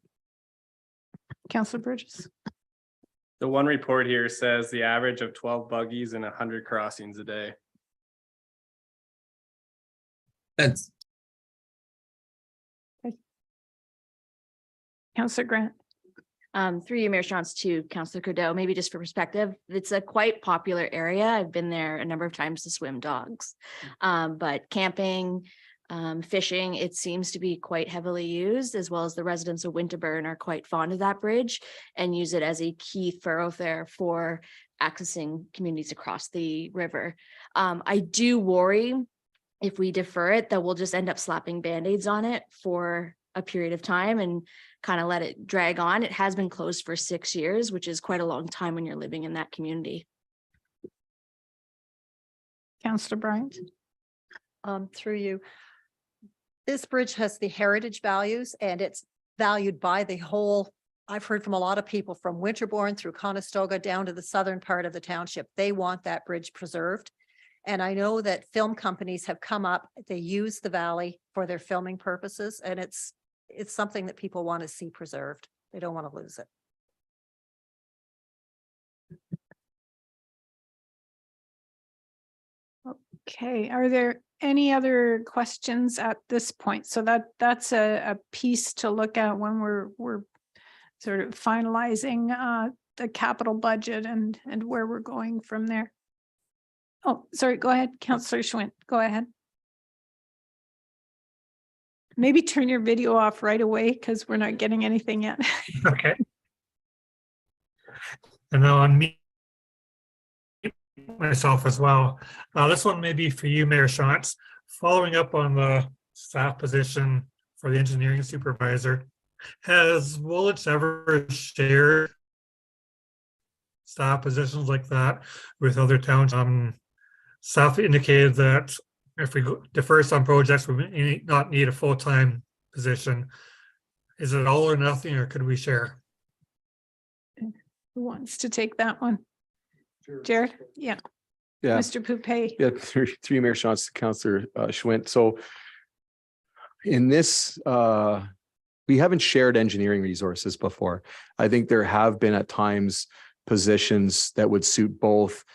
Councillor Burgess. The one report here says the average of 12 buggies and 100 crossings a day. That's Councillor Grant. Through you, Mayor Shantz, to Councillor Cadeau, maybe just for perspective, it's a quite popular area. I've been there a number of times to swim dogs, but camping, fishing, it seems to be quite heavily used, as well as the residents of Winterburn are quite fond of that bridge and use it as a key thoroughfare for accessing communities across the river. I do worry if we defer it that we'll just end up slapping band-aids on it for a period of time and kind of let it drag on. It has been closed for 6 years, which is quite a long time when you're living in that community. Councillor Bryant. Through you. This bridge has the heritage values and it's valued by the whole, I've heard from a lot of people from Winterbourne through Conestoga down to the southern part of the township. They want that bridge preserved. And I know that film companies have come up, they use the valley for their filming purposes, and it's something that people want to see preserved. They don't want to lose it. Okay, are there any other questions at this point? So that's a piece to look at when we're sort of finalizing the capital budget and where we're going from there. Oh, sorry, go ahead, Councillor Schwint, go ahead. Maybe turn your video off right away because we're not getting anything yet. Okay. And now on me myself as well. This one may be for you, Mayor Shantz. Following up on the staff position for the engineering supervisor, has Woolwich ever shared staff positions like that with other towns? Staff indicated that if we defer some projects, we may not need a full-time position. Is it all or nothing, or could we share? Who wants to take that one? Sure. Jared? Yeah. Yeah. Mr. Poupey. Yeah, through Mayor Shantz to Councillor Schwint. So in this, we haven't shared engineering resources before. I think there have been at times positions that would suit both.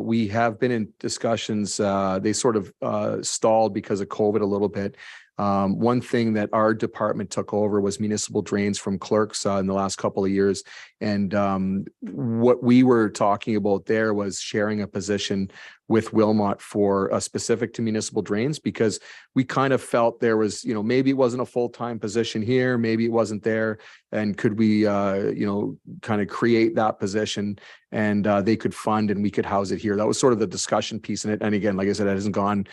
We have been in discussions, they sort of stalled because of COVID a little bit. One thing that our department took over was municipal drains from clerks in the last couple of years. And what we were talking about there was sharing a position with Wilmot for specific to municipal drains, because we kind of felt there was, you know, maybe it wasn't a full-time position here, maybe it wasn't there. And could we, you know, kind of create that position and they could fund and we could house it here. That was sort of the discussion piece in it. And again, like I said, it hasn't gone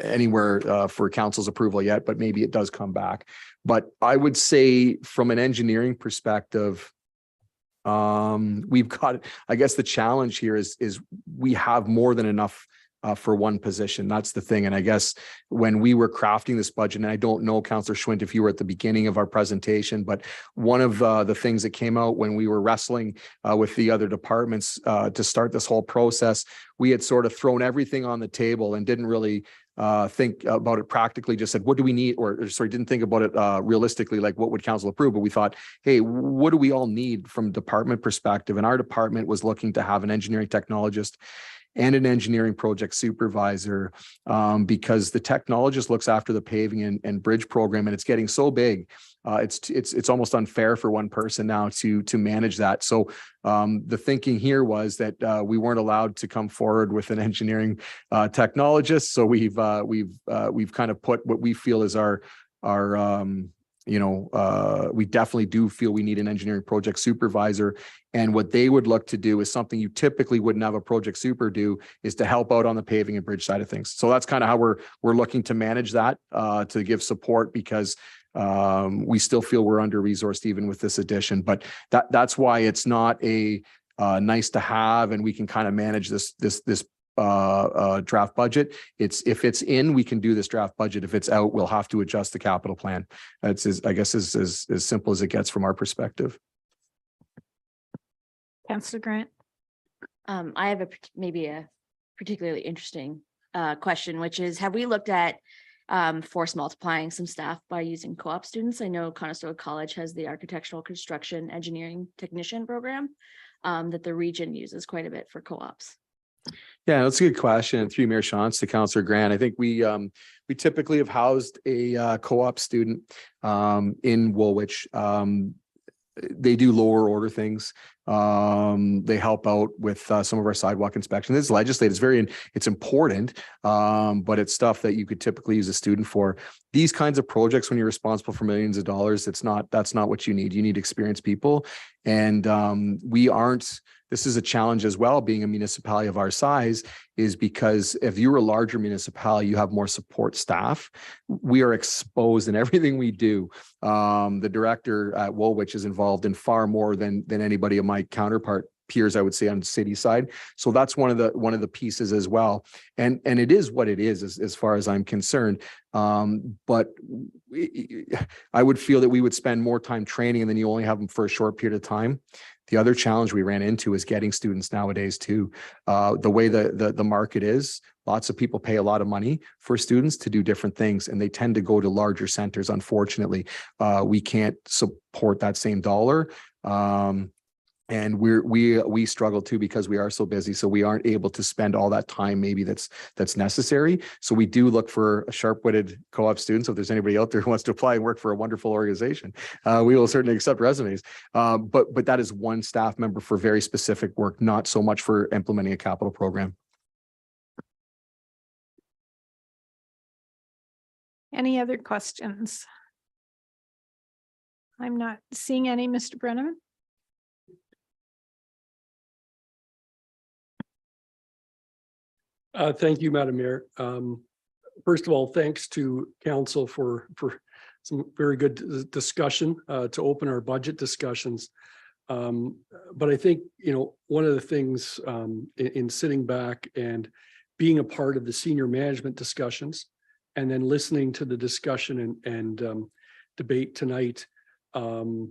anywhere for council's approval yet, but maybe it does come back. But I would say from an engineering perspective, we've got, I guess the challenge here is we have more than enough for one position. That's the thing. And I guess when we were crafting this budget, and I don't know, Councillor Schwint, if you were at the beginning of our presentation, but one of the things that came out when we were wrestling with the other departments to start this whole process, we had sort of thrown everything on the table and didn't really think about it practically, just said, what do we need? Or sorry, didn't think about it realistically, like what would council approve? But we thought, hey, what do we all need from department perspective? And our department was looking to have an engineering technologist and an engineering project supervisor, because the technologist looks after the paving and bridge program, and it's getting so big. It's almost unfair for one person now to manage that. So the thinking here was that we weren't allowed to come forward with an engineering technologist. So we've kind of put what we feel is our we definitely do feel we need an engineering project supervisor. And what they would look to do is something you typically wouldn't have a project super do, is to help out on the paving and bridge side of things. So that's kind of how we're looking to manage that, to give support, because we still feel we're under-resourced even with this addition. But that's why it's not a nice to have, and we can kind of manage this draft budget. If it's in, we can do this draft budget. If it's out, we'll have to adjust the capital plan. That's I guess as simple as it gets from our perspective. Councillor Grant. I have maybe a particularly interesting question, which is, have we looked at force multiplying some staff by using co-op students? I know Conestoga College has the architectural construction engineering technician program that the region uses quite a bit for co-ops. Yeah, that's a good question. And through Mayor Shantz to Councillor Grant, I think we typically have housed a co-op student in Woolwich. They do lower order things. They help out with some of our sidewalk inspection. This is legislative. It's important, but it's stuff that you could typically use a student for. These kinds of projects, when you're responsible for millions of dollars, that's not what you need. You need experienced people. And we aren't. This is a challenge as well, being a municipality of our size, is because if you're a larger municipality, you have more support staff. We are exposed in everything we do. The director at Woolwich is involved in far more than anybody of my counterpart peers, I would say, on the city side. So that's one of the pieces as well. And it is what it is as far as I'm concerned. But I would feel that we would spend more time training, and then you only have them for a short period of time. The other challenge we ran into is getting students nowadays too. The way the market is, lots of people pay a lot of money for students to do different things, and they tend to go to larger centers. Unfortunately, we can't support that same dollar. And we struggle too because we are so busy. So we aren't able to spend all that time maybe that's necessary. So we do look for a sharp-witted co-op student. So if there's anybody out there who wants to apply and work for a wonderful organization, we will certainly accept resumes. But that is one staff member for very specific work, not so much for implementing a capital program. Any other questions? I'm not seeing any, Mr. Brenneman. Thank you, Madam Mayor. First of all, thanks to council for some very good discussion to open our budget discussions. But I think, you know, one of the things in sitting back and being a part of the senior management discussions and then listening to the discussion and debate tonight, and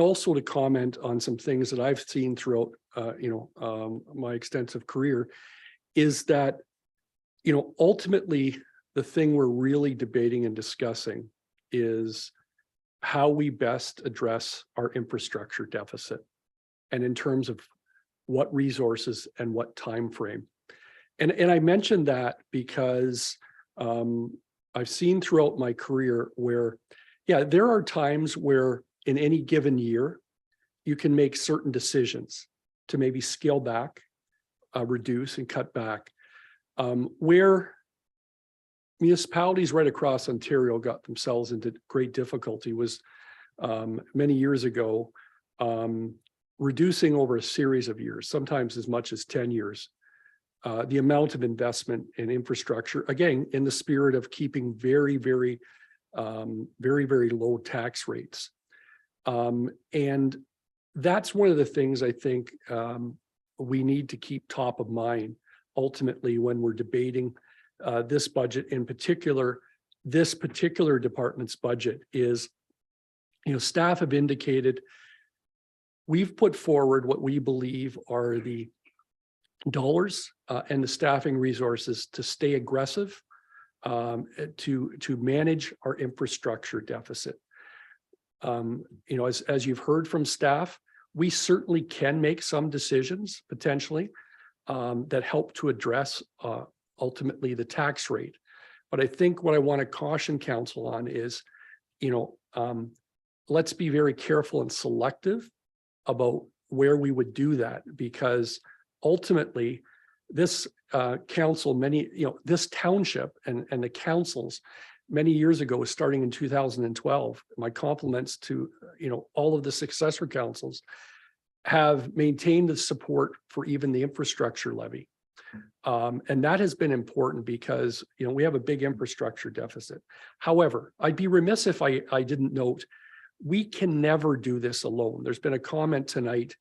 also to comment on some things that I've seen throughout, my extensive career, is that, you know, ultimately the thing we're really debating and discussing is how we best address our infrastructure deficit, and in terms of what resources and what time frame. And I mentioned that because I've seen throughout my career where, yeah, there are times where in any given year, you can make certain decisions to maybe scale back, reduce and cut back. Where municipalities right across Ontario got themselves into great difficulty was many years ago, reducing over a series of years, sometimes as much as 10 years, the amount of investment in infrastructure, again, in the spirit of keeping very, very low tax rates. And that's one of the things I think we need to keep top of mind ultimately when we're debating this budget. In particular, this particular department's budget is, you know, staff have indicated we've put forward what we believe are the dollars and the staffing resources to stay aggressive, to manage our infrastructure deficit. As you've heard from staff, we certainly can make some decisions potentially that help to address ultimately the tax rate. But I think what I want to caution council on is, let's be very careful and selective about where we would do that, because ultimately this council, this township and the councils many years ago, starting in 2012, my compliments to, all of the successor councils, have maintained the support for even the infrastructure levy. And that has been important because, we have a big infrastructure deficit. However, I'd be remiss if I didn't note, we can never do this alone. There's been a comment tonight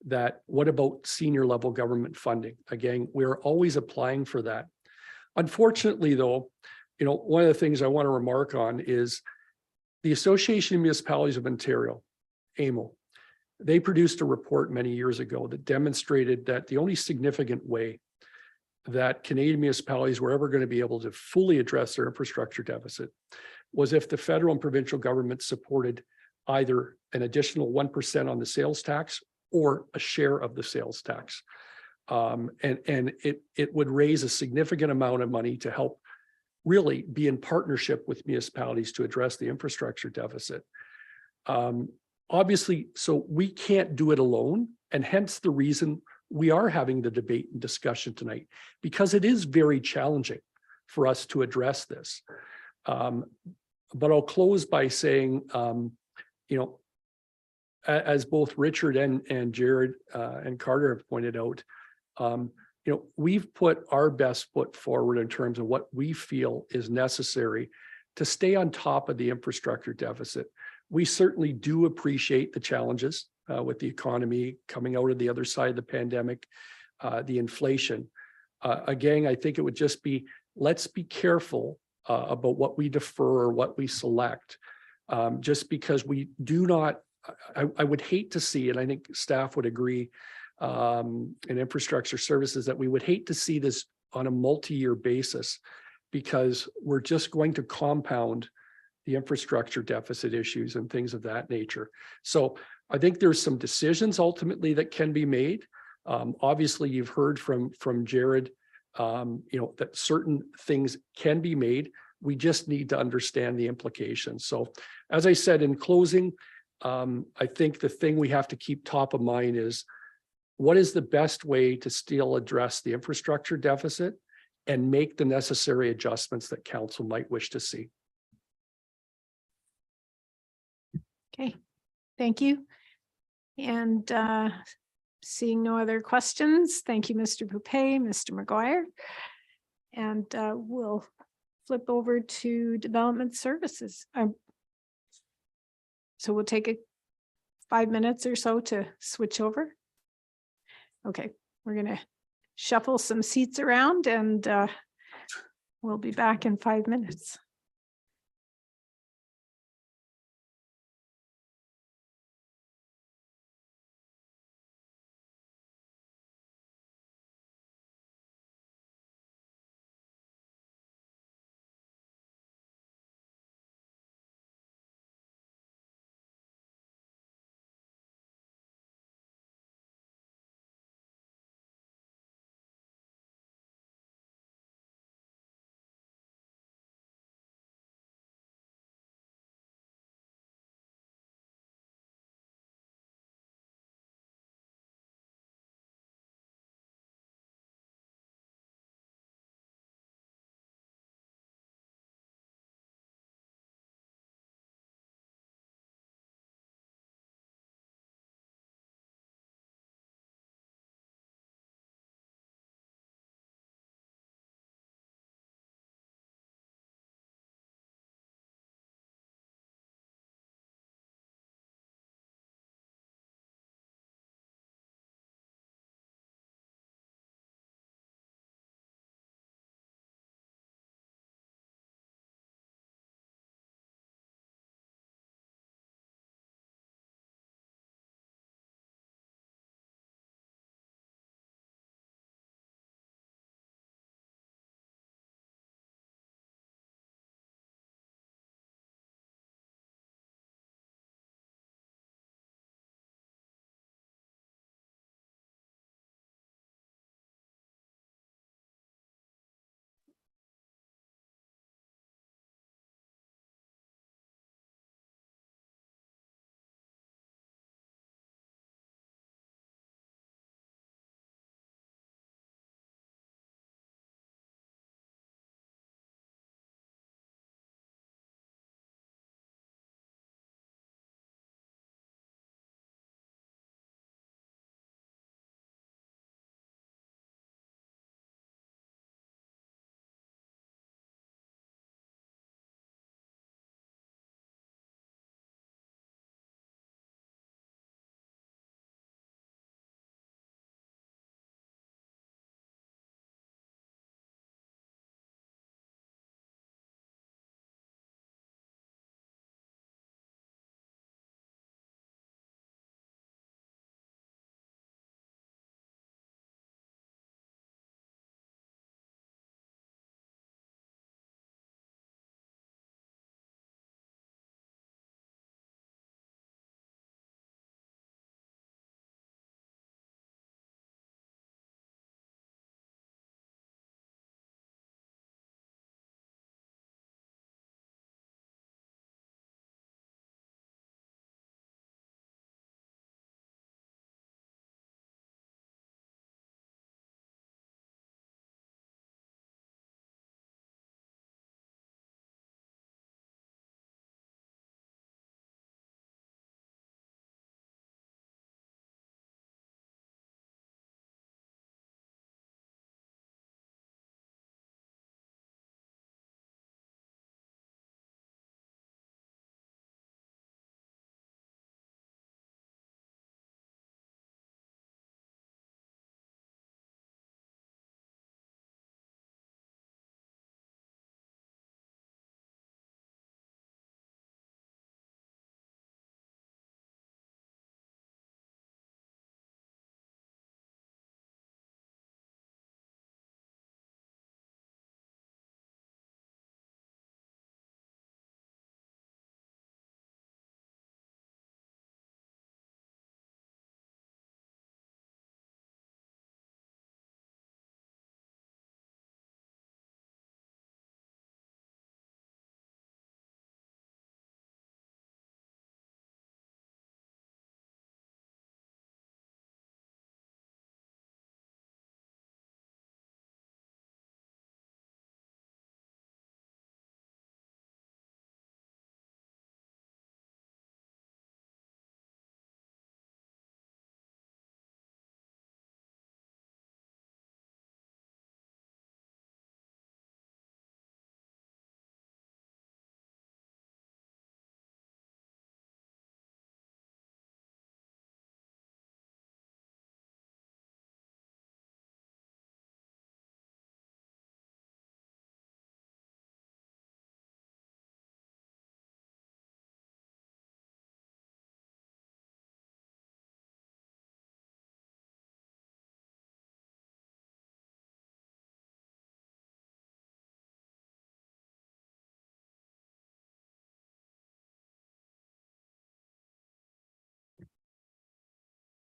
that what about senior level government funding? Again, we're always applying for that. Unfortunately, though, one of the things I want to remark on is the Association of Municipalities of Ontario, AMO. They produced a report many years ago that demonstrated that the only significant way that Canadian municipalities were ever going to be able to fully address their infrastructure deficit was if the federal and provincial government supported either an additional 1% on the sales tax or a share of the sales tax. And it would raise a significant amount of money to help really be in partnership with municipalities to address the infrastructure deficit. Obviously, so we can't do it alone, and hence the reason we are having the debate and discussion tonight, because it is very challenging for us to address this. But I'll close by saying, as both Richard and Jared and Carter have pointed out, we've put our best foot forward in terms of what we feel is necessary to stay on top of the infrastructure deficit. We certainly do appreciate the challenges with the economy coming out of the other side of the pandemic, the inflation. Again, I think it would just be, let's be careful about what we defer or what we select, just because we do not, I would hate to see, and I think staff would agree, in infrastructure services, that we would hate to see this on a multi-year basis, because we're just going to compound the infrastructure deficit issues and things of that nature. So I think there's some decisions ultimately that can be made. Obviously, you've heard from Jared, that certain things can be made. We just need to understand the implications. So as I said in closing, I think the thing we have to keep top of mind is what is the best way to still address the infrastructure deficit and make the necessary adjustments that council might wish to see. Okay, thank you. And seeing no other questions, thank you, Mr. Poupey, Mr. McGuire. And we'll flip over to Development Services. So we'll take 5 minutes or so to switch over. Okay, we're gonna shuffle some seats around and we'll be back in 5 minutes.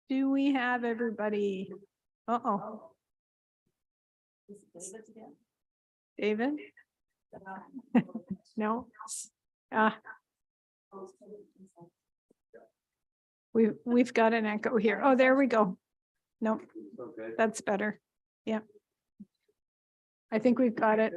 Do we have everybody? Uh-oh. David? No. We've got an echo here. Oh, there we go. No, that's better. Yeah. I think we've got it.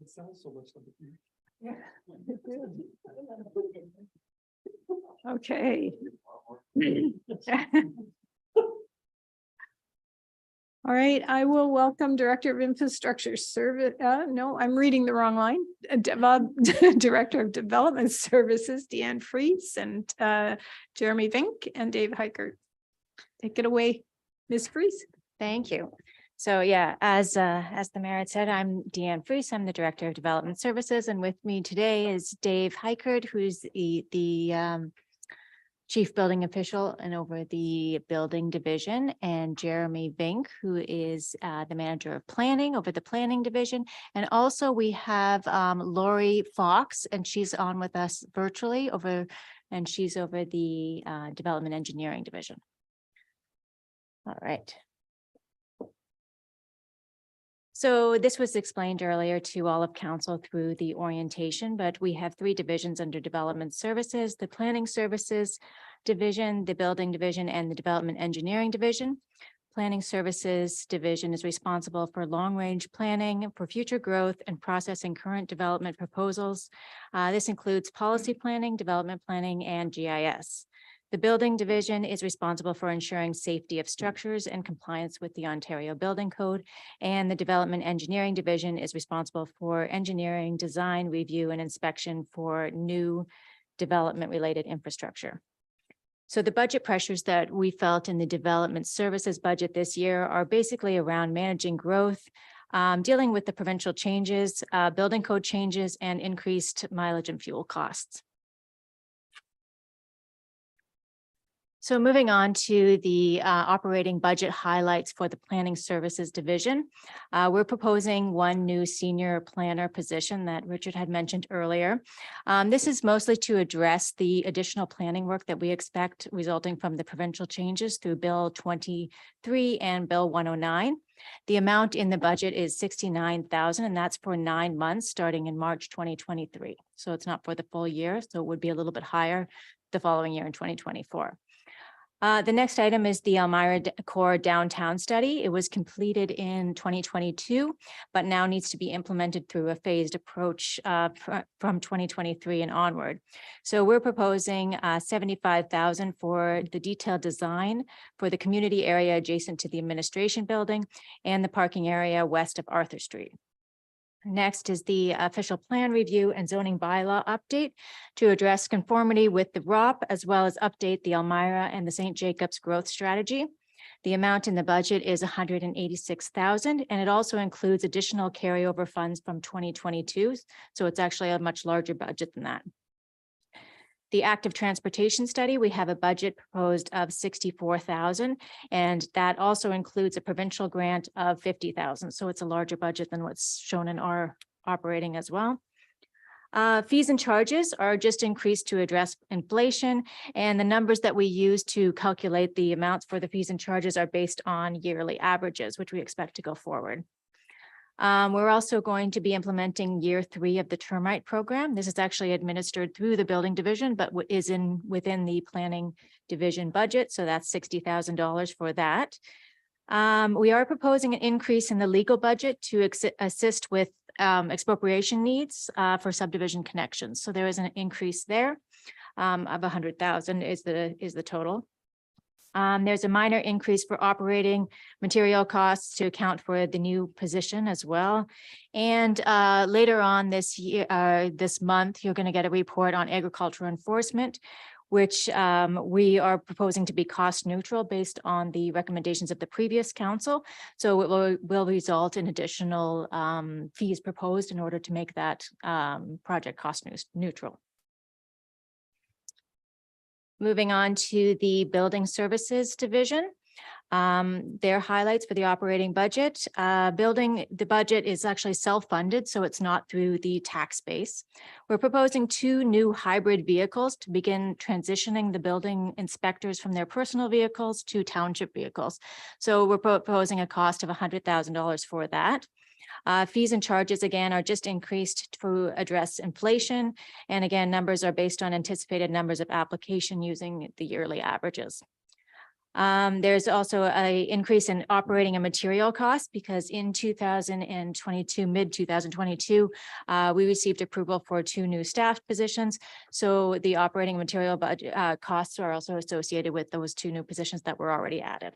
It sounds so much like you. Okay. All right, I will welcome Director of Infrastructure Service. No, I'm reading the wrong line. Director of Development Services, Deanne Fries, and Jeremy Vink and Dave Heichert. Take it away, Ms. Fries. Thank you. So yeah, as the mayor had said, I'm Deanne Fries. I'm the Director of Development Services, and with me today is Dave Heichert, who's the Chief Building Official and over the Building Division, and Jeremy Vink, who is the Manager of Planning over the Planning Division. And also we have Lori Fox, and she's on with us virtually and she's over the Development Engineering Division. All right. So this was explained earlier to all of council through the orientation, but we have 3 divisions under Development Services: the Planning Services Division, the Building Division, and the Development Engineering Division. Planning Services Division is responsible for long-range planning for future growth and processing current development proposals. This includes policy planning, development planning, and GIS. The Building Division is responsible for ensuring safety of structures and compliance with the Ontario Building Code. And the Development Engineering Division is responsible for engineering, design, review, and inspection for new development-related infrastructure. So the budget pressures that we felt in the Development Services budget this year are basically around managing growth, dealing with the provincial changes, building code changes, and increased mileage and fuel costs. So moving on to the operating budget highlights for the Planning Services Division. We're proposing 1 new senior planner position that Richard had mentioned earlier. This is mostly to address the additional planning work that we expect resulting from the provincial changes through Bill 23 and Bill 109. The amount in the budget is $69,000, and that's for 9 months starting in March 2023. So it's not for the full year, so it would be a little bit higher the following year in 2024. The next item is the Elmira Core Downtown Study. It was completed in 2022, but now needs to be implemented through a phased approach from 2023 and onward. So we're proposing $75,000 for the detailed design for the community area adjacent to the administration building and the parking area west of Arthur Street. Next is the official plan review and zoning bylaw update to address conformity with the ROP, as well as update the Elmira and the St. Jacobs growth strategy. The amount in the budget is $186,000, and it also includes additional carryover funds from 2022. So it's actually a much larger budget than that. The active transportation study, we have a budget proposed of $64,000, and that also includes a provincial grant of $50,000. So it's a larger budget than what's shown in our operating as well. Fees and charges are just increased to address inflation, and the numbers that we use to calculate the amounts for the fees and charges are based on yearly averages, which we expect to go forward. We're also going to be implementing year 3 of the termite program. This is actually administered through the Building Division, but is within the Planning Division budget. So that's $60,000 for that. We are proposing an increase in the legal budget to assist with expropriation needs for subdivision connections. So there is an increase there of $100,000 is the total. There's a minor increase for operating material costs to account for the new position as well. And later on this year, this month, you're going to get a report on agricultural enforcement. which we are proposing to be cost neutral based on the recommendations of the previous council. So it will result in additional fees proposed in order to make that project cost neutral. Moving on to the building services division. Their highlights for the operating budget. The budget is actually self-funded, so it's not through the tax base. We're proposing 2 new hybrid vehicles to begin transitioning the building inspectors from their personal vehicles to township vehicles. So we're proposing a cost of $100,000 for that. Fees and charges, again, are just increased to address inflation. And again, numbers are based on anticipated numbers of application using the yearly averages. There's also an increase in operating and material costs because in 2022, mid 2022, we received approval for 2 new staff positions. So the operating material budget costs are also associated with those 2 new positions that were already added.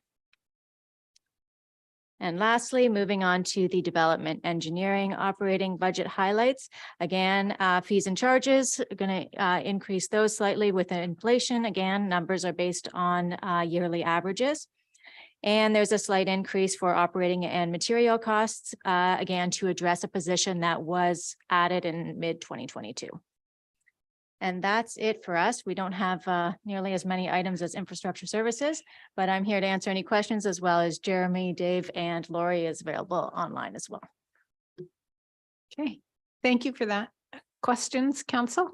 And lastly, moving on to the development engineering operating budget highlights. Again, fees and charges are going to increase those slightly with inflation. Again, numbers are based on yearly averages. And there's a slight increase for operating and material costs, again, to address a position that was added in mid 2022. And that's it for us. We don't have nearly as many items as infrastructure services, but I'm here to answer any questions, as well as Jeremy, Dave, and Lori is available online as well. Okay, thank you for that. Questions, council?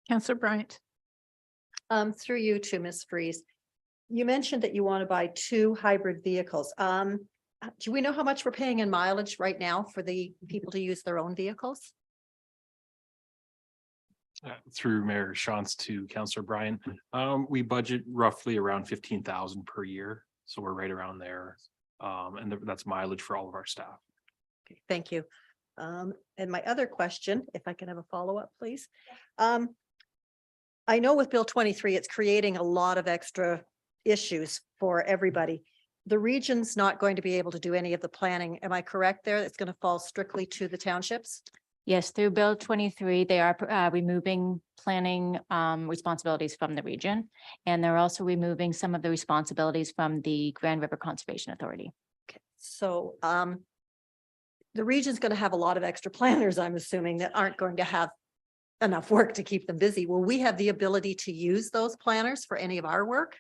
Councillor Bryant. Through you to Ms. Freeze. You mentioned that you want to buy 2 hybrid vehicles. Do we know how much we're paying in mileage right now for the people to use their own vehicles? Through Mayor Shantz to Councillor Bryan, we budget roughly around 15,000 per year. So we're right around there. And that's mileage for all of our staff. Okay, thank you. And my other question, if I can have a follow-up, please. I know with Bill 23, it's creating a lot of extra issues for everybody. The region's not going to be able to do any of the planning. Am I correct there? It's going to fall strictly to the townships? Yes, through Bill 23, they are removing planning responsibilities from the region. And they're also removing some of the responsibilities from the Grand River Conservation Authority. Okay, so the region's going to have a lot of extra planners, I'm assuming, that aren't going to have enough work to keep them busy. Will we have the ability to use those planners for any of our work?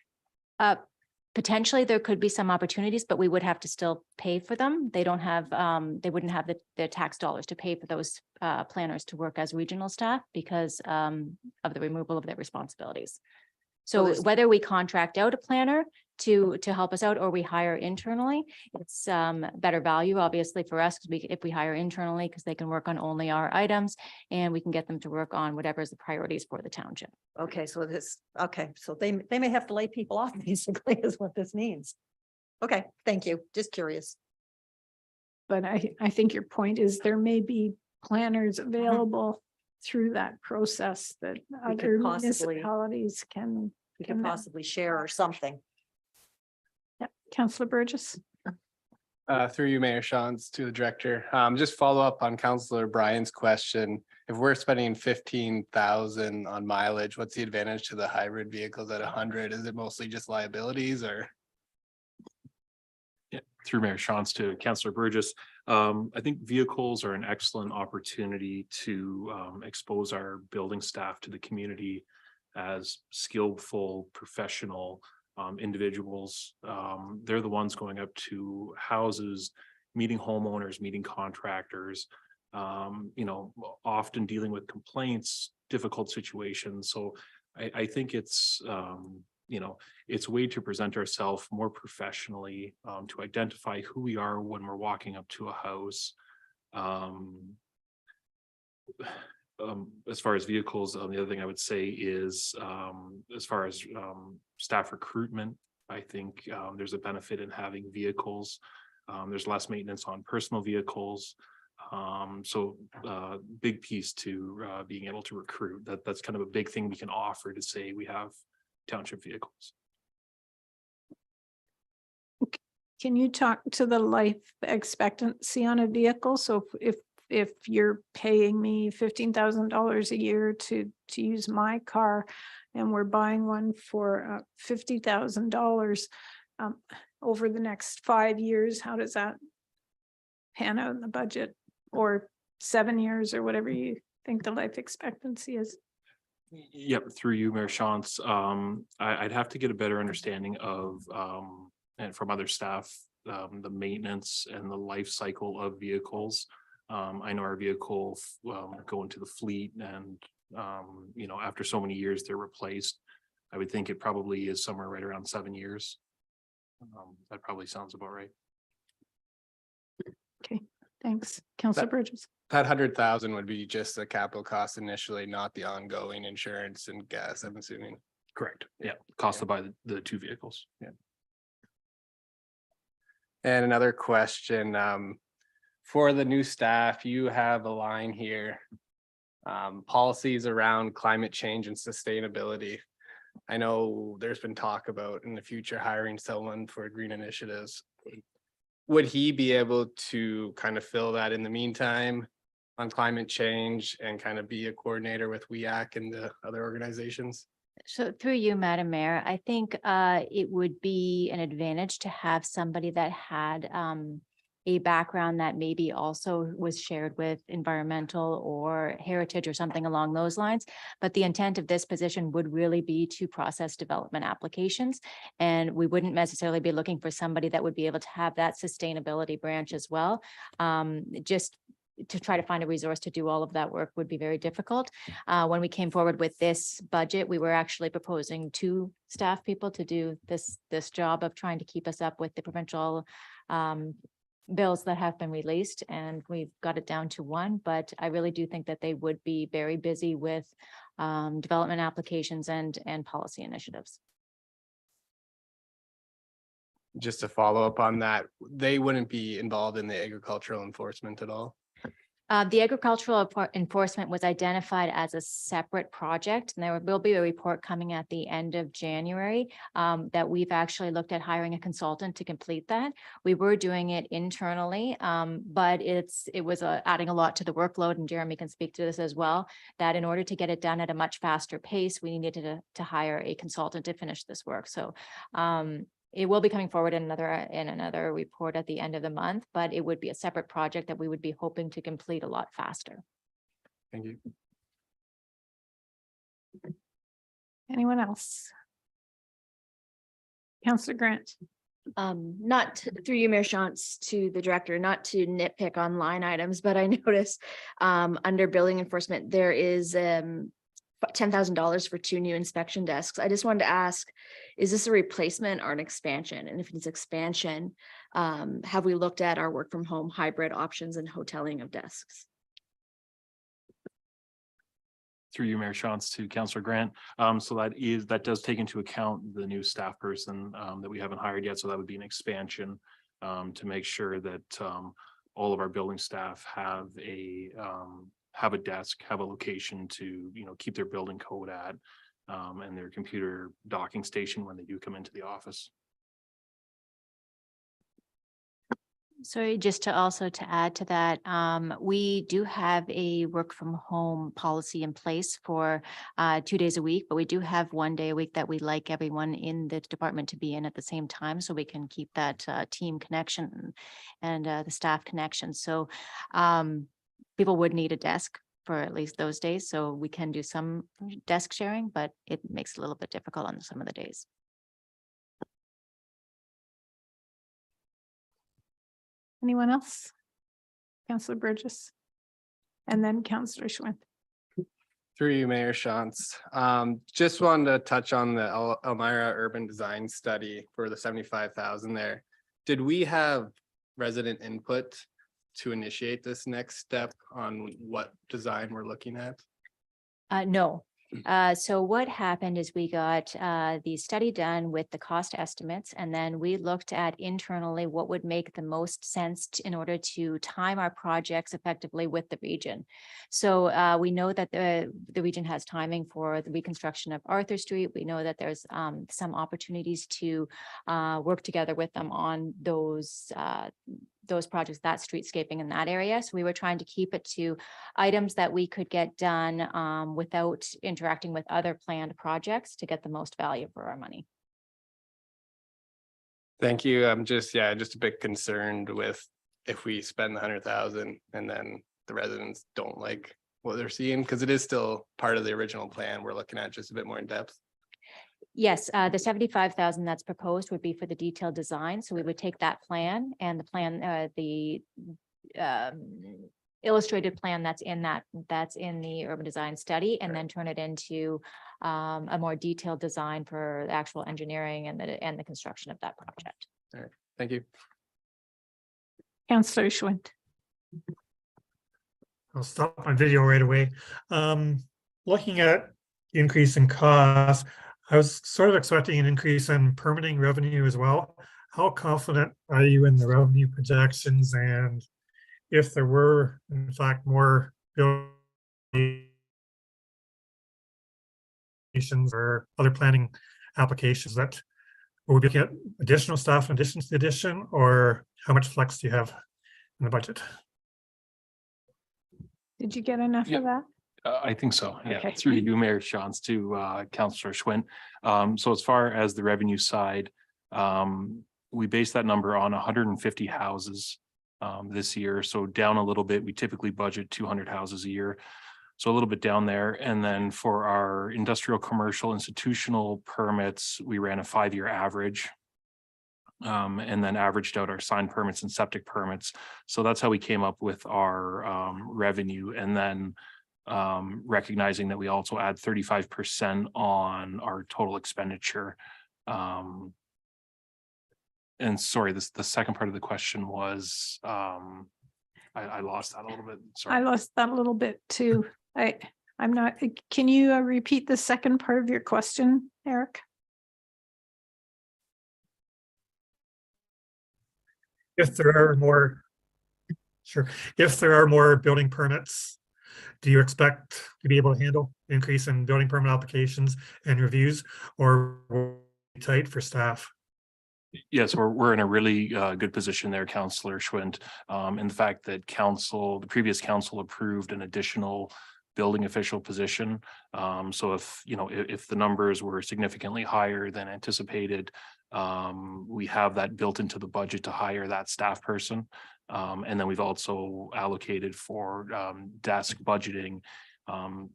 Potentially, there could be some opportunities, but we would have to still pay for them. They don't have, they wouldn't have the tax dollars to pay for those planners to work as regional staff because of the removal of their responsibilities. So whether we contract out a planner to help us out or we hire internally, it's better value, obviously, for us, because if we hire internally, because they can work on only our items and we can get them to work on whatever is the priorities for the township. Okay, so so they may have to lay people off, basically, is what this means. Okay, thank you. Just curious. But I think your point is there may be planners available through that process that We could other possibly- municipalities can. We can possibly share or something. Yeah, Councillor Burgess. Through you, Mayor Shantz, to the director. Just follow up on Councillor Bryan's question. If we're spending 15,000 on mileage, what's the advantage to the hybrid vehicles at 100? Is it mostly just liabilities or? Yeah, through Mayor Shantz to Councillor Burgess. I think vehicles are an excellent opportunity to expose our building staff to the community as skillful, professional individuals. They're the ones going up to houses, meeting homeowners, meeting contractors, often dealing with complaints, difficult situations. So I think it's, it's a way to present ourselves more professionally, to identify who we are when we're walking up to a house. As far as vehicles, the other thing I would say is, as far as staff recruitment, I think there's a benefit in having vehicles. There's less maintenance on personal vehicles. So big piece to being able to recruit. That's kind of a big thing we can offer to say we have township vehicles. Can you talk to the life expectancy on a vehicle? So if if you're paying me $15,000 a year to use my car and we're buying one for $50,000 over the next 5 years, how does that pan out in the budget? Or 7 years or whatever you think the life expectancy is? Yep, through you, Mayor Shantz. I'd have to get a better understanding of, and from other staff, the maintenance and the life cycle of vehicles. I know our vehicle go into the fleet and, you know, after so many years, they're replaced. I would think it probably is somewhere right around 7 years. That probably sounds about right. Okay, thanks. Councillor Burgess. That 100,000 would be just the capital cost initially, not the ongoing insurance and gas, I'm assuming. Correct. Yeah, cost to buy the two vehicles. Yeah. And another question, for the new staff, you have a line here. Policies around climate change and sustainability. I know there's been talk about in the future hiring someone for green initiatives. Would he be able to kind of fill that in the meantime on climate change and kind of be a coordinator with WEAC and the other organizations? So through you, Madam Mayor, I think it would be an advantage to have somebody that had a background that maybe also was shared with environmental or heritage or something along those lines. But the intent of this position would really be to process development applications. And we wouldn't necessarily be looking for somebody that would be able to have that sustainability branch as well. Just to try to find a resource to do all of that work would be very difficult. When we came forward with this budget, we were actually proposing 2 staff people to do this job of trying to keep us up with the provincial bills that have been released, and we've got it down to 1, but I really do think that they would be very busy with development applications and policy initiatives. Just to follow up on that, they wouldn't be involved in the agricultural enforcement at all? The agricultural enforcement was identified as a separate project, and there will be a report coming at the end of January that we've actually looked at hiring a consultant to complete that. We were doing it internally, but it was adding a lot to the workload, and Jeremy can speak to this as well, that in order to get it done at a much faster pace, we needed to hire a consultant to finish this work. So it will be coming forward in another report at the end of the month, but it would be a separate project that we would be hoping to complete a lot faster. Thank you. Anyone else? Councillor Grant. Through you, Mayor Shantz, to the director, not to nitpick on line items, but I noticed under building enforcement, there is $10,000 for 2 new inspection desks. I just wanted to ask, is this a replacement or an expansion? And if it's expansion, have we looked at our work from home hybrid options and hoteling of desks? Through you, Mayor Shantz, to Councillor Grant. So that does take into account the new staff person that we haven't hired yet. So that would be an expansion to make sure that all of our building staff have a desk, have a location to, you know, keep their building code at, and their computer docking station when they do come into the office. So just to add to that, we do have a work from home policy in place for 2 days a week, but we do have 1 day a week that we like everyone in the department to be in at the same time, so we can keep that team connection and the staff connection. So people would need a desk for at least those days, so we can do some desk sharing, but it makes it a little bit difficult on some of the days. Anyone else? Councillor Burgess. And then Councillor Schwinn. Through you, Mayor Shantz. Just wanted to touch on the Elmira Urban Design Study for the 75,000 there. Did we have resident input to initiate this next step on what design we're looking at? No. So what happened is we got the study done with the cost estimates, and then we looked at internally what would make the most sense in order to time our projects effectively with the region. So we know that the region has timing for the reconstruction of Arthur Street. We know that there's some opportunities to work together with them on those those projects, that streetscaping in that area. So we were trying to keep it to items that we could get done without interacting with other planned projects to get the most value for our money. Thank you. I'm just a bit concerned with if we spend the 100,000 and then the residents don't like what they're seeing, because it is still part of the original plan. We're looking at just a bit more in depth. Yes, the 75,000 that's proposed would be for the detailed design. So we would take that plan and the plan, the illustrated plan that's in the urban design study, and then turn it into a more detailed design for the actual engineering and the construction of that project. All right, thank you. Councillor Schwint. I'll stop my video right away. Looking at the increase in cost, I was sort of expecting an increase in permitting revenue as well. How confident are you in the revenue projections? And if there were, in fact, more buildings or other planning applications, that will we get additional staff in addition to the addition, or how much flex do you have in the budget? Did you get enough Yeah. of that? I think so. Yeah, Okay. through you, Mayor Shantz, to Councillor Schwinn. So as far as the revenue side, we base that number on 150 houses this year. So down a little bit. We typically budget 200 houses a year. So a little bit down there. And then for our industrial, commercial, institutional permits, we ran a 5-year average. And then averaged out our sign permits and septic permits. So that's how we came up with our revenue. And then recognizing that we also add 35% on our total expenditure. And sorry, the second part of the question was, I lost that a little bit. Sorry. I lost that a little bit too. I'm not, can you repeat the second part of your question, Eric? If there are more, sure, if there are more building permits, do you expect to be able to handle increase in building permit applications and reviews, or will it be tight for staff? Yes, we're in a really good position there, Councillor Schwint. In the fact that the previous council approved an additional building official position. So if the numbers were significantly higher than anticipated, we have that built into the budget to hire that staff person. And then we've also allocated for desk budgeting,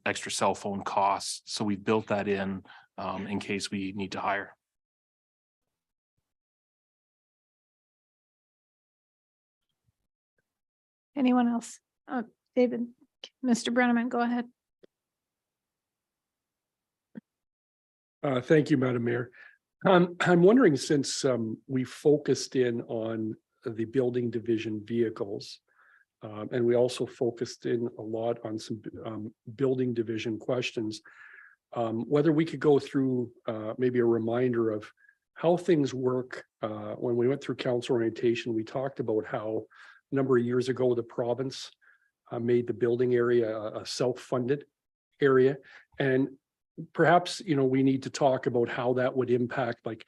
extra cell phone costs. So we've built that in case we need to hire. Anyone else? David, Mr. Brenneman, go ahead. Thank you, Madam Mayor. I'm wondering, since we focused in on the building division vehicles, and we also focused in a lot on some building division questions, whether we could go through maybe a reminder of how things work. When we went through council orientation, we talked about how a number of years ago, the province made the building area a self-funded area. And perhaps, we need to talk about how that would impact, like,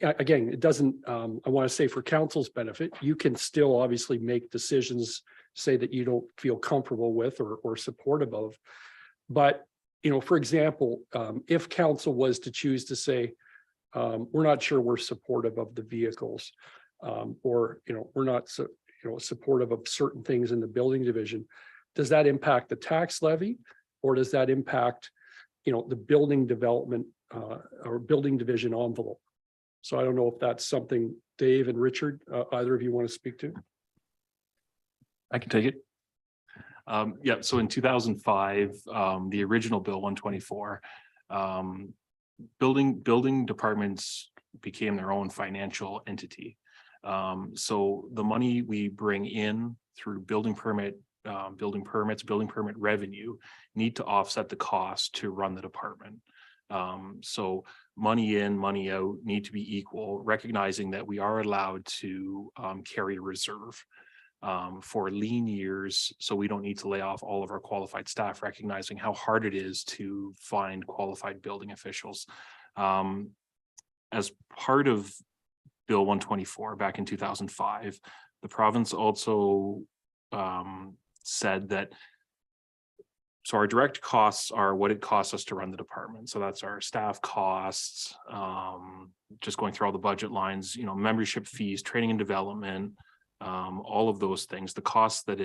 again, it doesn't, I want to say for council's benefit, you can still obviously make decisions, say that you don't feel comfortable with or supportive of. But, for example, if council was to choose to say, we're not sure we're supportive of the vehicles, or, we're not supportive of certain things in the building division, does that impact the tax levy, or does that impact the building development or building division envelope? So I don't know if that's something Dave and Richard, either of you want to speak to. I can take it. Yeah, so in 2005, the original Bill 124, building departments became their own financial entity. So the money we bring in through building permits, building permit revenue need to offset the cost to run the department. So money in, money out need to be equal, recognizing that we are allowed to carry a reserve for lean years. So we don't need to lay off all of our qualified staff, recognizing how hard it is to find qualified building officials. As part of Bill 124 back in 2005, The province also said that so our direct costs are what it costs us to run the department. So that's our staff costs, just going through all the budget lines, you know, membership fees, training and development, all of those things, the costs that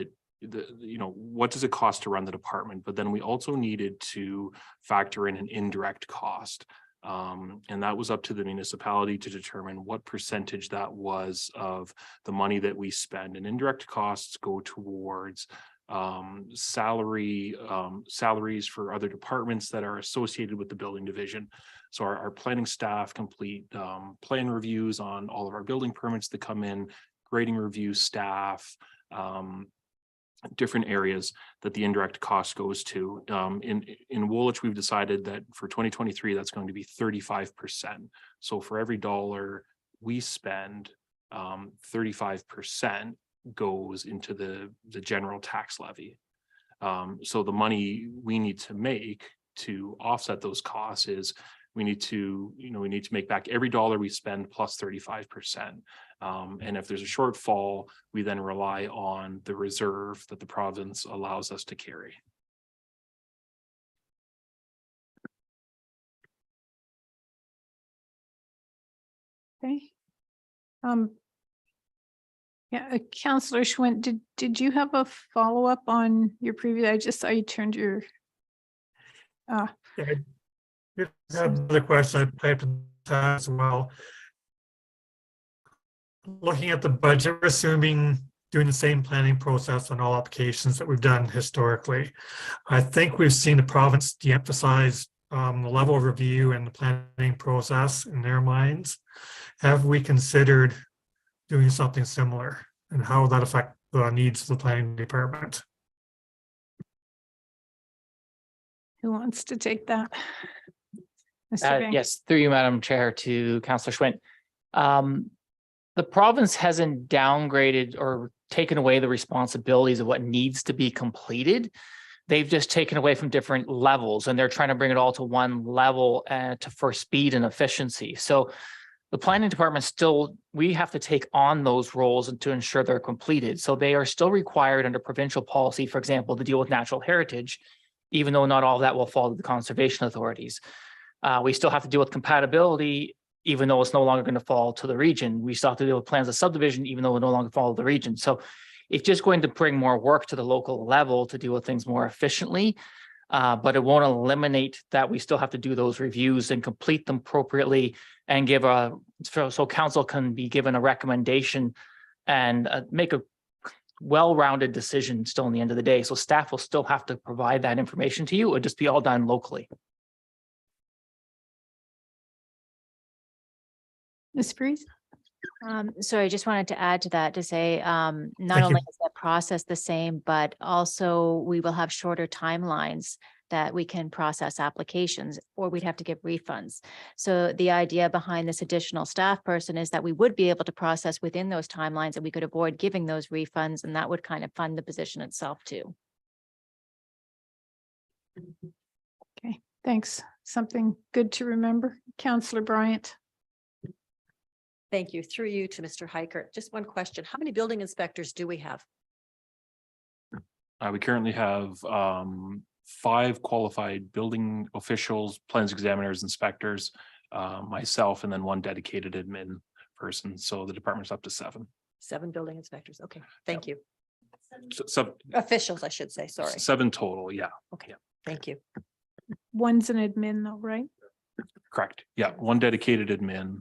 you know, what does it cost to run the department? But then we also needed to factor in an indirect cost. And that was up to the municipality to determine what percentage that was of the money that we spend. And indirect costs go towards salaries for other departments that are associated with the building division. So our planning staff complete plan reviews on all of our building permits that come in, grading review staff, different areas that the indirect cost goes to. In Woolwich, we've decided that for 2023, that's going to be 35%. So for every dollar we spend, 35% goes into the general tax levy. So the money we need to make to offset those costs is we need to make back every dollar we spend plus 35%. And if there's a shortfall, we then rely on the reserve that the province allows us to carry. Okay. Yeah, Councillor Schwint, did you have a follow-up on your previous? I just saw you turned your. Yeah, I did have another question I typed in as well. Looking at the budget, we're assuming doing the same planning process on all applications that we've done historically. I think we've seen the province de-emphasize the level of review and the planning process in their minds. Have we considered doing something similar, and how will that affect the needs of the planning department? Who wants to take that? Mr. Van- Yes, through you, Madam Chair, to Councillor Schwint. The province hasn't downgraded or taken away the responsibilities of what needs to be completed. They've just taken away from different levels, and they're trying to bring it all to one level for speed and efficiency. So the planning department still, we have to take on those roles and to ensure they're completed. So they are still required under provincial policy, for example, to deal with natural heritage, even though not all of that will fall to the conservation authorities. We still have to deal with compatibility, even though it's no longer going to fall to the region. We still have to deal with plans of subdivision, even though it no longer fall to the region. So it's just going to bring more work to the local level to deal with things more efficiently. But it won't eliminate that we still have to do those reviews and complete them appropriately and give so council can be given a recommendation and make a well-rounded decision still in the end of the day. So staff will still have to provide that information to you. It would just be all done locally. Ms. Freeze? Sorry, I just wanted to add to that to say, not only is that process the same, but also we will have shorter timelines that we can process applications, or we'd have to give refunds. So the idea behind this additional staff person is that we would be able to process within those timelines, and we could avoid giving those refunds, and that would kind of fund the position itself too. Okay, thanks. Something good to remember. Councillor Bryant. Thank you. Through you to Mr. Hiker. Just one question. How many building inspectors do we have? We currently have 5 qualified building officials, plans examiners, inspectors, myself, and then 1 dedicated admin person. So the department's up to 7. 7 building inspectors. Okay, thank you. So Officials, I should say, sorry. 7 total, yeah. Okay, thank you. One's an admin though, right? Correct. Yeah, 1 dedicated admin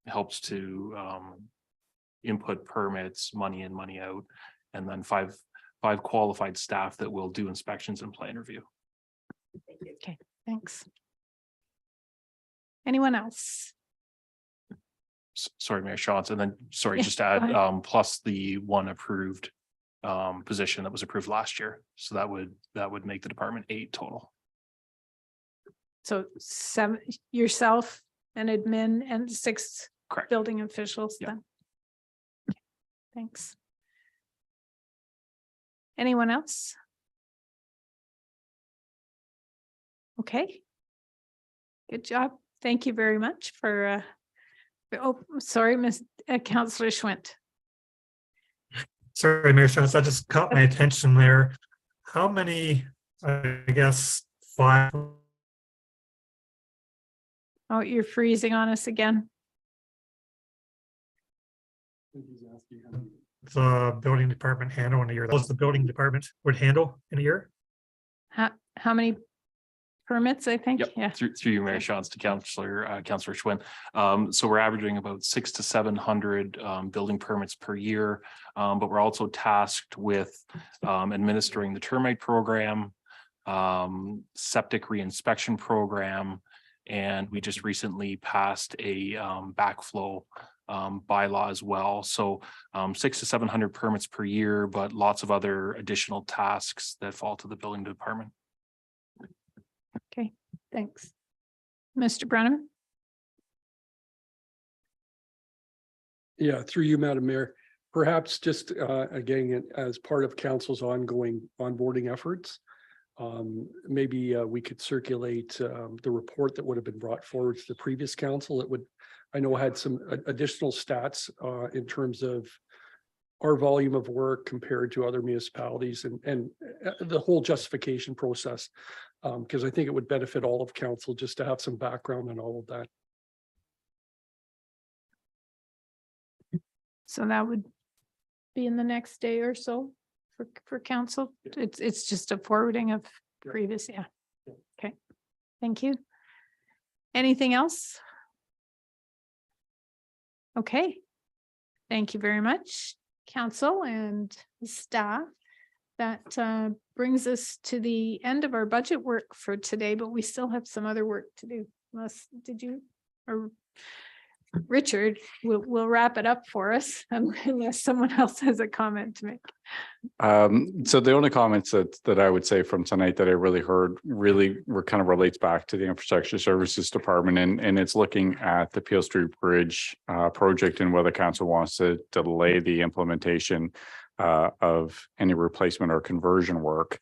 helps to input permits, money in, money out, and then 5 qualified staff that will do inspections and plan review. Okay, thanks. Anyone else? Sorry, Mayor Schatz, and then, sorry, Yeah, just to add, go ahead. plus the 1 approved position that was approved last year. So that would make the department 8 total. So 7, yourself, an admin, and 6 Correct. building officials Yeah. then. Okay, thanks. Anyone else? Okay. Good job. Thank you very much for, oh, sorry, Councillor Schwint. Sorry, Mayor Shantz, that just caught my attention there. How many, I guess, 5 Oh, you're freezing on us again. the building department handle in a year? That was the building department would handle in a year? How many permits, I think? Yep, Yeah. through you, Mayor Shantz, to Councillor Schwinn. So we're averaging about 600 to 700 building permits per year. But we're also tasked with administering the termite program, septic reinspection program, and we just recently passed a backflow bylaw as well. So 600 to 700 permits per year, but lots of other additional tasks that fall to the building department. Okay, thanks. Mr. Brennan? Yeah, through you, Madam Mayor, perhaps just again, as part of council's ongoing onboarding efforts, maybe we could circulate the report that would have been brought forward to the previous council. It would, I know, had some additional stats in terms of our volume of work compared to other municipalities and the whole justification process. Because I think it would benefit all of council just to have some background on all of that. So that would be in the next day or so for council. It's just a forwarding of previous, yeah. Okay, thank you. Anything else? Okay, thank you very much, council and staff. That brings us to the end of our budget work for today, but we still have some other work to do. Unless, did you, or Richard will wrap it up for us unless someone else has a comment to make. So the only comments that I would say from tonight that I really heard were kind of relates back to the infrastructure services department, and it's looking at the Peel Street Bridge project and whether council wants to delay the implementation of any replacement or conversion work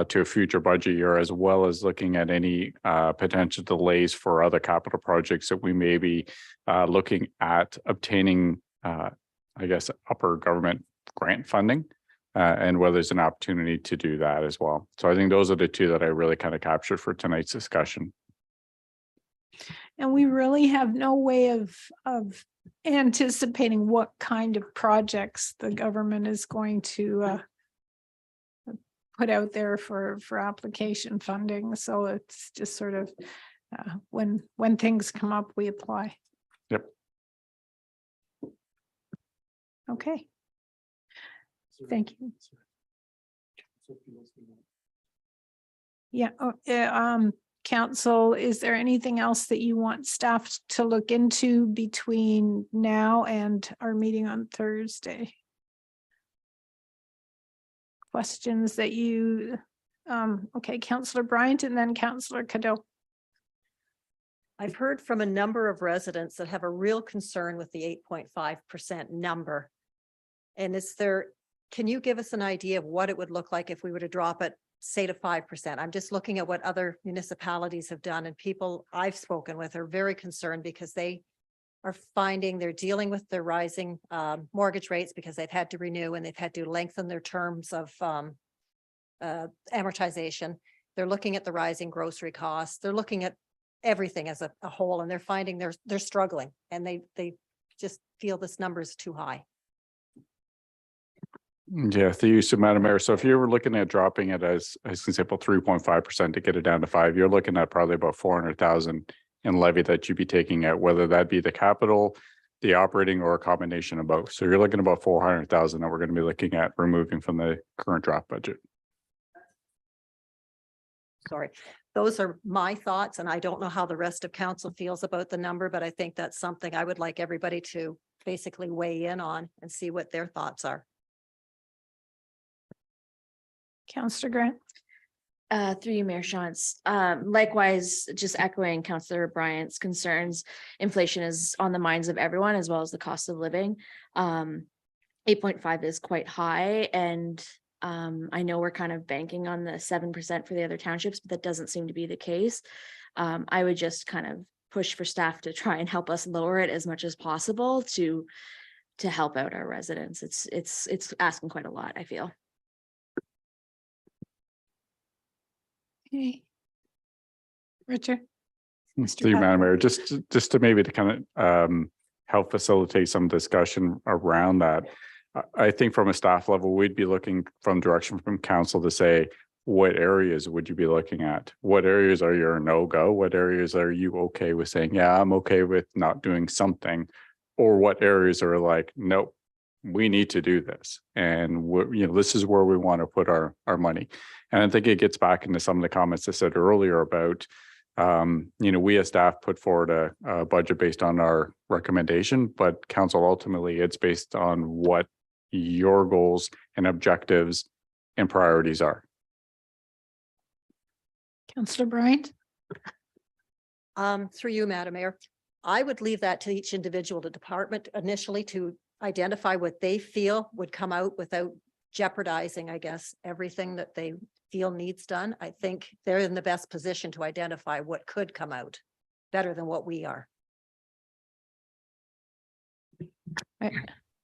to a future budget year, as well as looking at any potential delays for other capital projects that we may be looking at obtaining, I guess, upper government grant funding, and whether there's an opportunity to do that as well. So I think those are the two that I really kind of captured for tonight's discussion. And we really have no way of anticipating what kind of projects the government is going to put out there for application funding. So it's just sort of when things come up, we apply. Yep. Okay. Thank you. Yeah. Council, is there anything else that you want staff to look into between now and our meeting on Thursday? Questions that you, okay, Councillor Bryant and then Councillor Cadeau. I've heard from a number of residents that have a real concern with the 8.5% number. And can you give us an idea of what it would look like if we were to drop it, say, to 5%? I'm just looking at what other municipalities have done, and people I've spoken with are very concerned because they are finding they're dealing with their rising mortgage rates because they've had to renew and they've had to lengthen their terms of amortization. They're looking at the rising grocery costs. They're looking at everything as a whole, and they're finding they're struggling, and they just feel this number is too high. Yeah, the use of Madam Mayor. So if you were looking at dropping it as an example, 3.5% to get it down to 5, you're looking at probably about 400,000 in levy that you'd be taking out, whether that be the capital, the operating, or a combination of both. So you're looking about 400,000 that we're going to be looking at removing from the current draft budget. Sorry, those are my thoughts, and I don't know how the rest of council feels about the number, but I think that's something I would like everybody to basically weigh in on and see what their thoughts are. Councillor Grant. Through you, Mayor Shantz. Likewise, just echoing Councillor Bryant's concerns, inflation is on the minds of everyone, as well as the cost of living. 8.5 is quite high, and I know we're kind of banking on the 7% for the other townships, but that doesn't seem to be the case. I would just kind of push for staff to try and help us lower it as much as possible to to help out our residents. It's asking quite a lot, I feel. Okay. Richard? Mr. Through you, Madam Pepper? Mayor, just to maybe to kind of help facilitate some discussion around that. I think from a staff level, we'd be looking from direction from council to say, what areas would you be looking at? What areas are your no-go? What areas are you okay with saying, yeah, I'm okay with not doing something? Or what areas are like, nope, we need to do this. And this is where we want to put our money. And I think it gets back into some of the comments I said earlier about, we as staff put forward a budget based on our recommendation, but council ultimately it's based on what your goals and objectives and priorities are. Councillor Bryant? Through you, Madam Mayor, I would leave that to each individual department initially to identify what they feel would come out without jeopardizing, I guess, everything that they feel needs done. I think they're in the best position to identify what could come out better than what we are.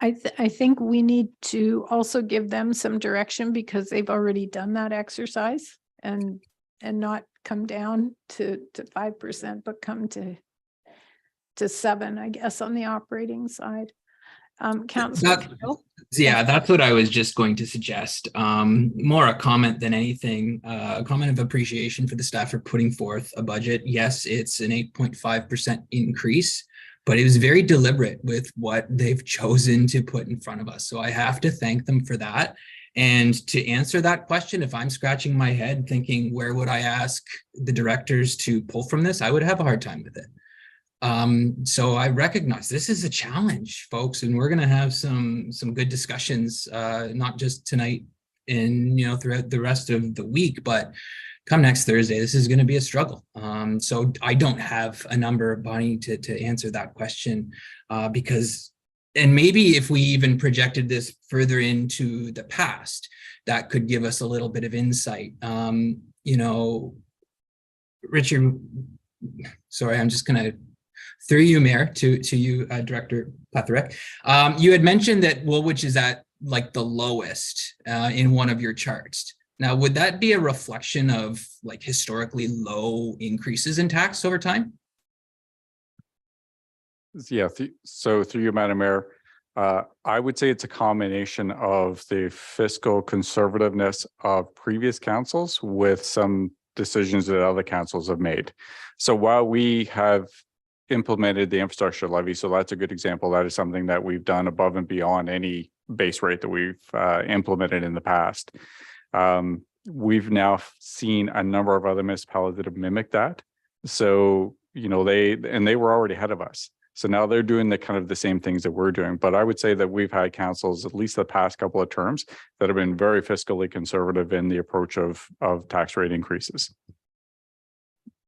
I think we need to also give them some direction because they've already done that exercise and not come down to 5%, but come to 7, I guess, on the operating side. Councillor Kittle? Yeah, that's what I was just going to suggest. More a comment than anything, a comment of appreciation for the staff for putting forth a budget. Yes, it's an 8.5% increase, but it was very deliberate with what they've chosen to put in front of us. So I have to thank them for that. And to answer that question, if I'm scratching my head thinking, where would I ask the directors to pull from this? I would have a hard time with it. So I recognize this is a challenge, folks, and we're going to have some good discussions, not just tonight and, throughout the rest of the week, but come next Thursday, this is going to be a struggle. So I don't have a number, Bonnie, to answer that question, because, and maybe if we even projected this further into the past, that could give us a little bit of insight. Richard, sorry, I'm just going to, through you, Mayor, to you, Director Petherick. You had mentioned that Woolwich is at like the lowest in one of your charts. Now, would that be a reflection of like historically low increases in tax over time? Yeah, so through you, Madam Mayor, I would say it's a combination of the fiscal conservativeness of previous councils with some decisions that other councils have made. So while we have implemented the infrastructure levy, so that's a good example. That is something that we've done above and beyond any base rate that we've implemented in the past. We've now seen a number of other municipalities that have mimicked that. So, they were already ahead of us. So now they're doing the same things that we're doing. But I would say that we've had councils, at least the past couple of terms, that have been very fiscally conservative in the approach of tax rate increases.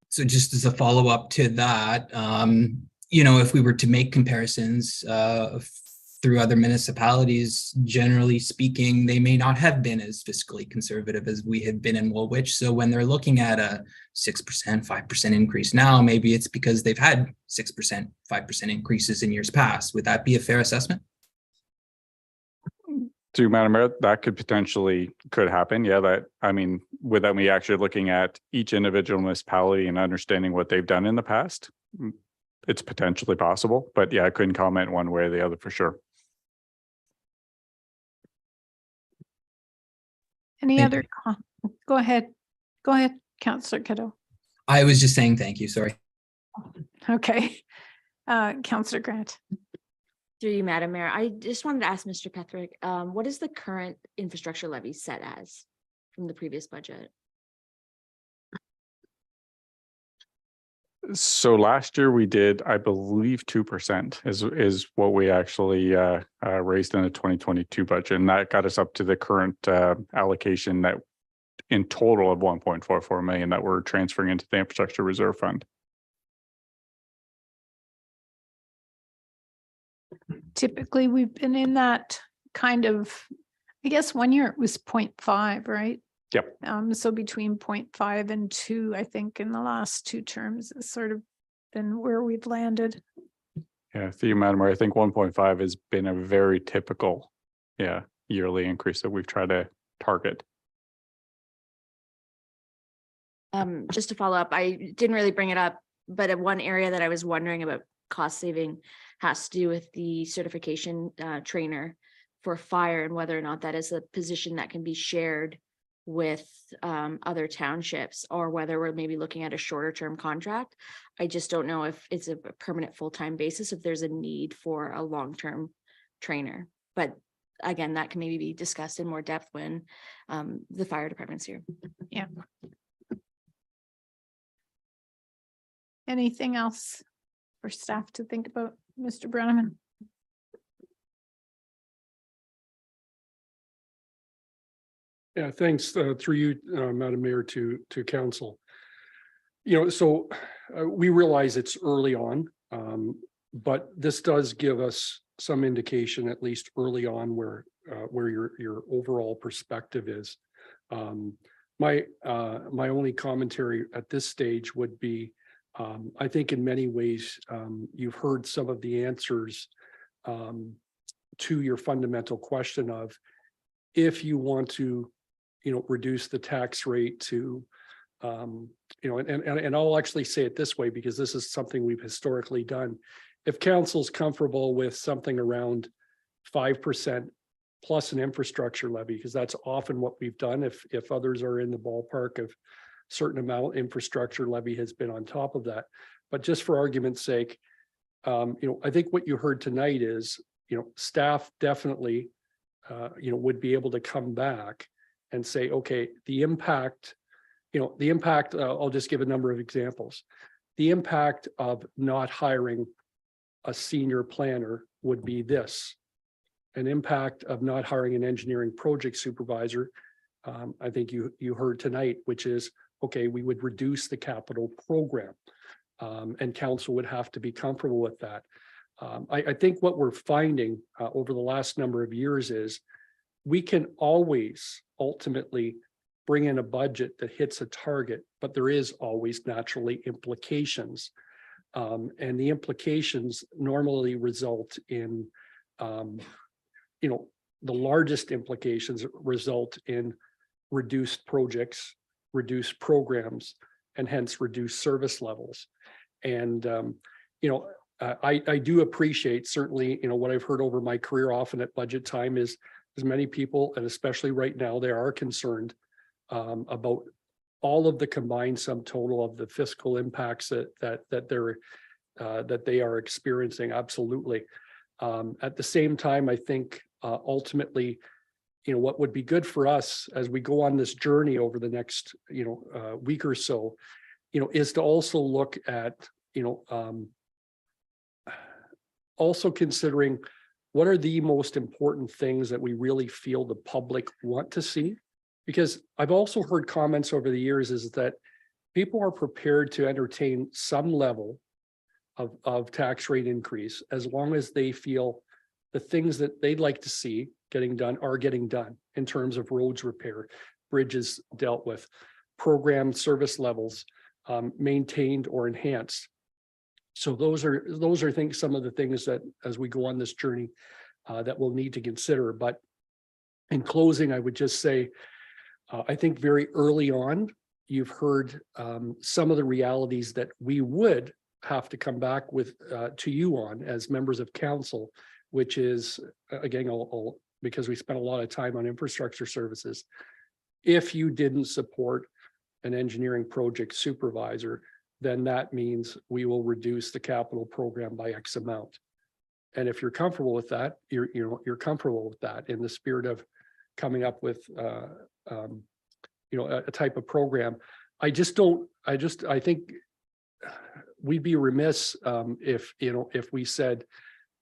So just as a follow-up to that, if we were to make comparisons through other municipalities, generally speaking, they may not have been as fiscally conservative as we have been in Woolwich. So when they're looking at a 6%, 5% increase now, maybe it's because they've had 6%, 5% increases in years past. Would that be a fair assessment? To Madam Mayor, that could happen. Yeah, without me actually looking at each individual municipality and understanding what they've done in the past, it's potentially possible. But yeah, I couldn't comment one way or the other for sure. Any other? Go ahead, Councillor Kittle. I was just saying thank you. Sorry. Okay, Councillor Grant. Through you, Madam Mayor, I just wanted to ask Mr. Petherick, what is the current infrastructure levy set as from the previous budget? So last year we did, I believe, 2% is what we actually raised in the 2022 budget, and that got us up to the current allocation that in total of 1.44 million that we're transferring into the infrastructure reserve fund. Typically, we've been in that kind of, I guess 1 year it was 0.5, right? Yep. So between 0.5 and 2, I think in the last 2 terms has sort of been where we've landed. Yeah, through you, Madam Mayor, I think 1.5 has been a very typical, yearly increase that we've tried to target. Just to follow up, I didn't really bring it up, but one area that I was wondering about cost saving has to do with the certification trainer for fire and whether or not that is a position that can be shared with other townships, or whether we're maybe looking at a shorter term contract. I just don't know if it's a permanent full-time basis, if there's a need for a long-term trainer. But again, that can maybe be discussed in more depth when the fire department's here. Yeah. Anything else for staff to think about, Mr. Brenneman? Yeah, thanks, through you, Madam Mayor, to council. You know, so we realize it's early on, but this does give us some indication, at least early on, where your overall perspective is. My only commentary at this stage would be, I think in many ways, you've heard some of the answers to your fundamental question of, if you want to, reduce the tax rate to, and I'll actually say it this way, because this is something we've historically done. If council's comfortable with something around 5% plus an infrastructure levy, because that's often what we've done. If others are in the ballpark of certain amount, infrastructure levy has been on top of that. But just for argument's sake, I think what you heard tonight is, staff definitely, would be able to come back and say, okay, the impact, I'll just give a number of examples. The impact of not hiring a senior planner would be this. An impact of not hiring an engineering project supervisor, I think you heard tonight, which is, okay, we would reduce the capital program, and council would have to be comfortable with that. I think what we're finding over the last number of years is we can always ultimately bring in a budget that hits a target, but there is always naturally implications. And the implications normally result in, the largest implications result in reduced projects, reduced programs, and hence reduced service levels. And, I do appreciate certainly, what I've heard over my career often at budget time is many people, and especially right now, they are concerned about all of the combined sum total of the fiscal impacts that they are experiencing. Absolutely. At the same time, I think ultimately, what would be good for us as we go on this journey over the next, week or so, is to also look at, also considering what are the most important things that we really feel the public want to see? Because I've also heard comments over the years is that people are prepared to entertain some level of tax rate increase as long as they feel the things that they'd like to see getting done are getting done in terms of roads repair, bridges dealt with, program service levels maintained or enhanced. So those are some of the things that as we go on this journey that we'll need to consider. But in closing, I would just say, I think very early on, you've heard some of the realities that we would have to come back with to you on as members of council, which is, again, because we spent a lot of time on infrastructure services. If you didn't support an engineering project supervisor, then that means we will reduce the capital program by X amount. And if you're comfortable with that, you're comfortable with that in the spirit of coming up with a type of program. I think we'd be remiss if we said,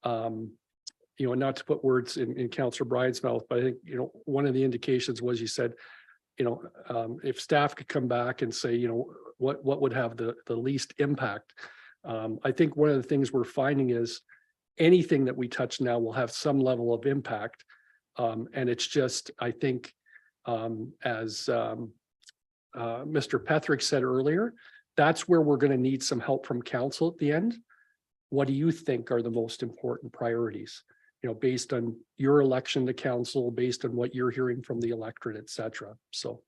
not to put words in Councillor Bryan's mouth, but I think, one of the indications was you said, if staff could come back and say, what would have the least impact. I think one of the things we're finding is anything that we touch now will have some level of impact. And it's just, I think, as Mr. Petherick said earlier, that's where we're going to need some help from council at the end. what do you think are the most important priorities? Based on your election to council, based on what you're hearing from the electorate, et cetera. So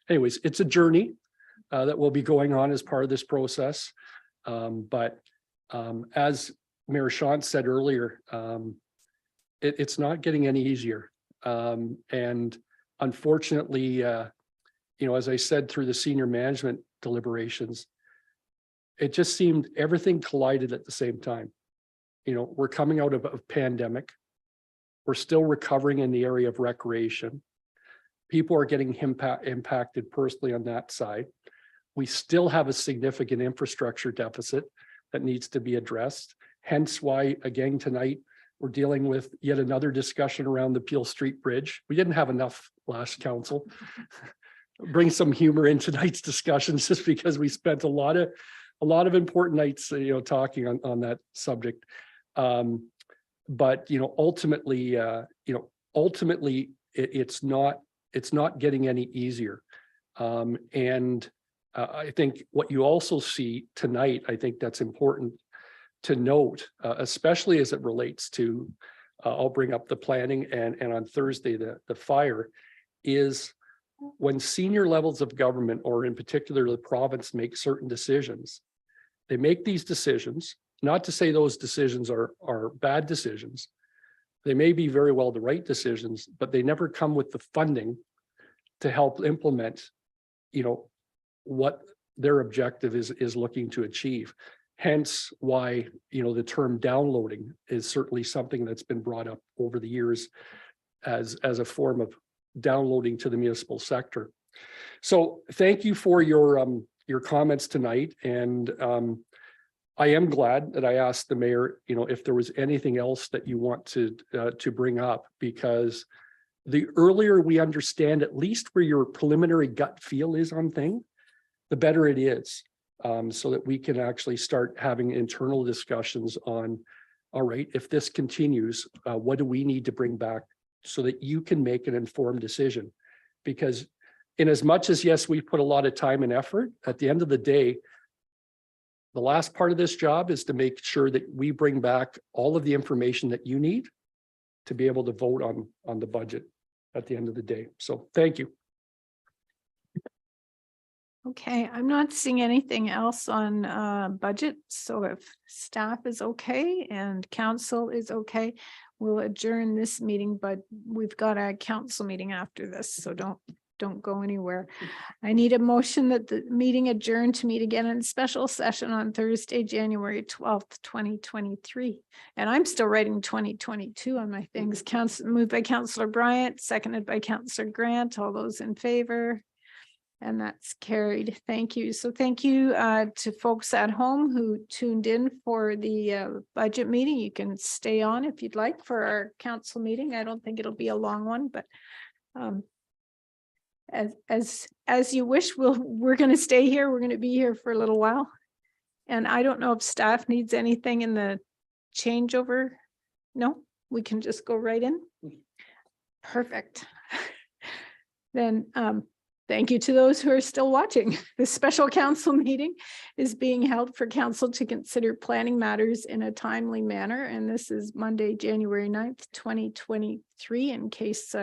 anyways, it's a journey that will be going on as part of this process. But as Mayor Shantz said earlier, it's not getting any easier. And unfortunately, as I said, through the senior management deliberations, it just seemed everything collided at the same time. We're coming out of a pandemic. We're still recovering in the area of recreation. People are getting impacted personally on that side. We still have a significant infrastructure deficit that needs to be addressed. Hence why, again, tonight, we're dealing with yet another discussion around the Peel Street Bridge. We didn't have enough last council. Bring some humor in tonight's discussions just because we spent a lot of important nights, talking on that subject. But ultimately, it's not getting any easier. And I think what you also see tonight, I think that's important to note, especially as it relates to, I'll bring up the planning and on Thursday, the fire, is when senior levels of government, or in particular the province, make certain decisions. They make these decisions, not to say those decisions are bad decisions. They may be very well the right decisions, but they never come with the funding to help implement, what their objective is looking to achieve. Hence why, the term downloading is certainly something that's been brought up over the years as a form of downloading to the municipal sector. So thank you for your comments tonight. And I am glad that I asked the mayor, if there was anything else that you want to bring up, because the earlier we understand at least where your preliminary gut feel is on things, the better it is, so that we can actually start having internal discussions on, all right, if this continues, what do we need to bring back so that you can make an informed decision? Because in as much as, yes, we put a lot of time and effort, at the end of the day, the last part of this job is to make sure that we bring back all of the information that you need to be able to vote on the budget at the end of the day. So thank you. Okay, I'm not seeing anything else on budget. So if staff is okay and council is okay, we'll adjourn this meeting, but we've got a council meeting after this, so don't go anywhere. I need a motion that the meeting adjourn to meet again in special session on Thursday, January 12th, 2023. And I'm still writing 2022 on my things. Moved by Councillor Bryant, seconded by Councillor Grant. All those in favor? And that's carried. Thank you. So thank you to folks at home who tuned in for the budget meeting. You can stay on if you'd like for our council meeting. I don't think it'll be a long one, but as you wish, we're going to stay here. We're going to be here for a little while. And I don't know if staff needs anything in the changeover. No, we can just go right in. Perfect. Then thank you to those who are still watching. The special council meeting is being held for council to consider planning matters in a timely manner. And this is Monday, January 9th, 2023, in case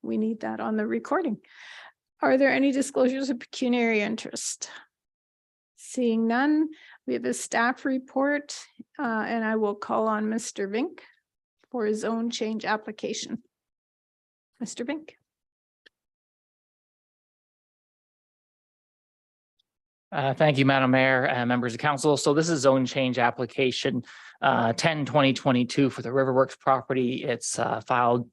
we need that on the recording. Are there any disclosures of pecuniary interest? Seeing none, we have a staff report and I will call on Mr. Vink for his zone change application. Mr. Vink. Thank you, Madam Mayor and members of council. So this is zone change application 10/2022 for the Riverworks property. It's filed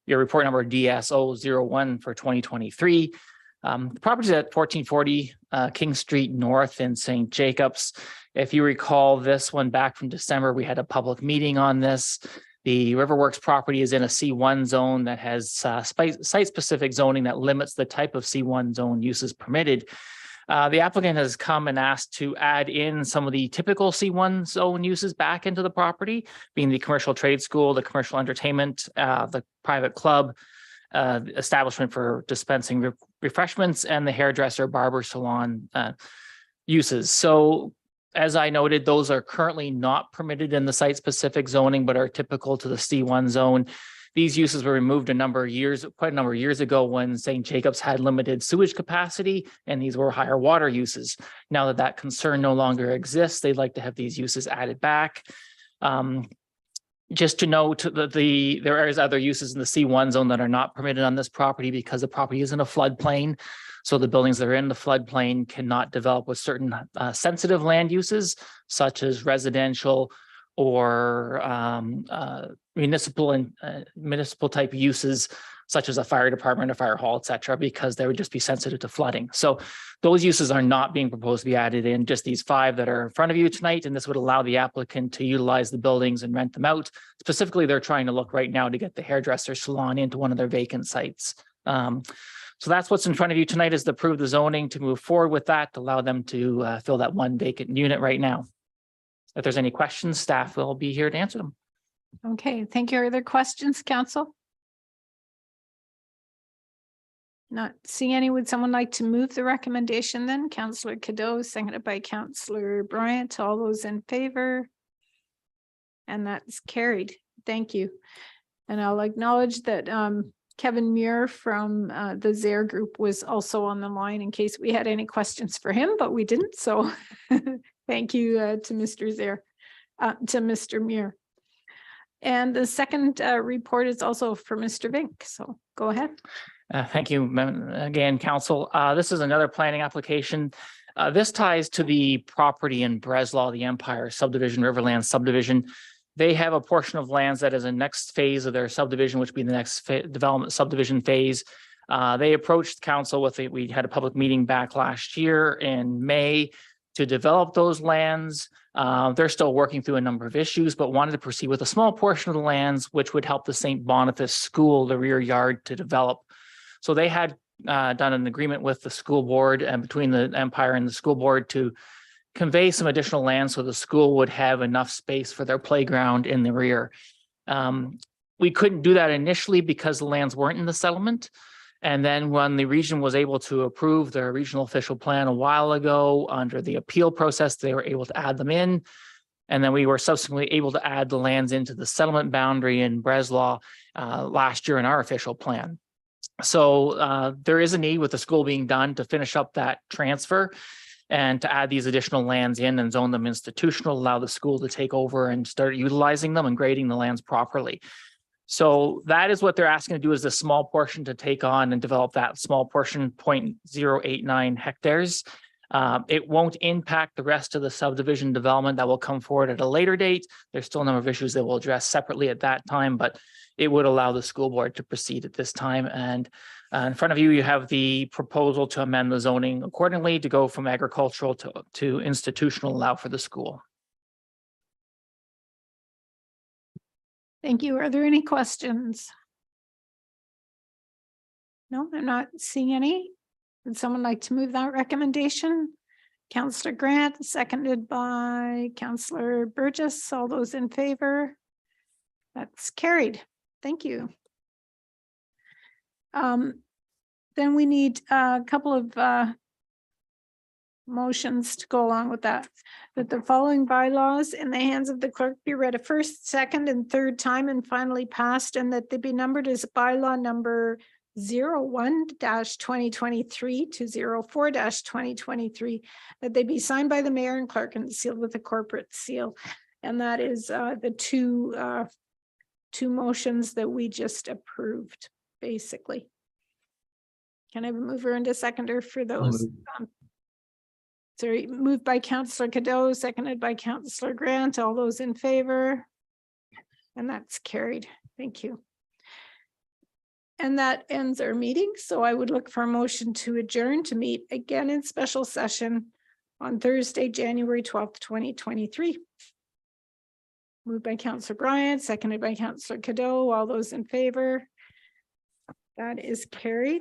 your report number DSO01 for 2023. The property is at 1440 King Street North in St. Jacobs. If you recall this one back from December, we had a public meeting on this. The Riverworks property is in a C1 zone that has site-specific zoning that limits the type of C1 zone uses permitted. The applicant has come and asked to add in some of the typical C1 zone uses back into the property, being the commercial trade school, the commercial entertainment, the private club, establishment for dispensing refreshments, and the hairdresser, barber salon uses. So As I noted, those are currently not permitted in the site-specific zoning, but are typical to the C1 zone. These uses were removed quite a number of years ago when St. Jacobs had limited sewage capacity, and these were higher water uses. Now that that concern no longer exists, they'd like to have these uses added back. Just to note that there is other uses in the C1 zone that are not permitted on this property because the property is in a floodplain. So the buildings that are in the floodplain cannot develop with certain sensitive land uses, such as residential or municipal type uses, such as a fire department, a fire hall, et cetera, because they would just be sensitive to flooding. So those uses are not being proposed to be added in, just these 5 that are in front of you tonight. And this would allow the applicant to utilize the buildings and rent them out. Specifically, they're trying to look right now to get the hairdresser salon into one of their vacant sites. So that's what's in front of you tonight, is to approve the zoning to move forward with that, to allow them to fill that 1 vacant unit right now. If there's any questions, staff will be here to answer them. Okay, thank you. Are there questions, council? Not seeing any. Would someone like to move the recommendation then? Councillor Cadeau, seconded by Councillor Bryant. All those in favor? And that's carried. Thank you. And I'll acknowledge that Kevin Muir from the ZARE group was also on the line in case we had any questions for him, but we didn't. So thank you to Mr. ZARE, to Mr. Muir. And the second report is also for Mr. Vink. So go ahead. Thank you again, council. This is another planning application. This ties to the property in Breslau, the Empire subdivision, Riverland subdivision. They have a portion of lands that is a next phase of their subdivision, which would be the next development subdivision phase. They approached council with it. We had a public meeting back last year in May to develop those lands. They're still working through a number of issues, but wanted to proceed with a small portion of the lands, which would help the St. Boniface School, the rear yard, to develop. So they had done an agreement with the school board and between the Empire and the school board to convey some additional land so the school would have enough space for their playground in the rear. We couldn't do that initially because the lands weren't in the settlement. And then when the region was able to approve their regional official plan a while ago under the appeal process, they were able to add them in. And then we were subsequently able to add the lands into the settlement boundary in Breslau last year in our official plan. So there is a need with the school being done to finish up that transfer and to add these additional lands in and zone them institutional, allow the school to take over and start utilizing them and grading the lands properly. So that is what they're asking to do, is a small portion to take on and develop that small portion, 0.089 hectares. It won't impact the rest of the subdivision development that will come forward at a later date. There's still a number of issues that we'll address separately at that time, but it would allow the school board to proceed at this time. And in front of you, you have the proposal to amend the zoning accordingly to go from agricultural to institutional, allow for the school. Thank you. Are there any questions? No, I'm not seeing any. Would someone like to move that recommendation? Councillor Grant, seconded by Councillor Burgess. All those in favor? That's carried. Thank you. Then we need a couple of motions to go along with that. That the following bylaws in the hands of the clerk be read a first, second, and third time and finally passed, and that they be numbered as bylaw number 01-2023 to 04-2023, that they be signed by the mayor and clerk and sealed with a corporate seal. And that is the two motions that we just approved, basically. Can I have a mover and a seconder for those? Sorry, moved by Councillor Cadeau, seconded by Councillor Grant. All those in favor? And that's carried. Thank you. And that ends our meeting. So I would look for a motion to adjourn to meet again in special session on Thursday, January 12th, 2023. Moved by Councillor Bryant, seconded by Councillor Cadeau. All those in favor? That is carried.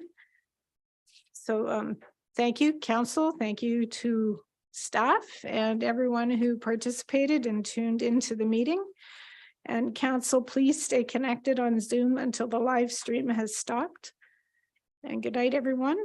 So thank you, council. Thank you to staff and everyone who participated and tuned into the meeting. And council, please stay connected on Zoom until the live stream has stopped. And good night, everyone.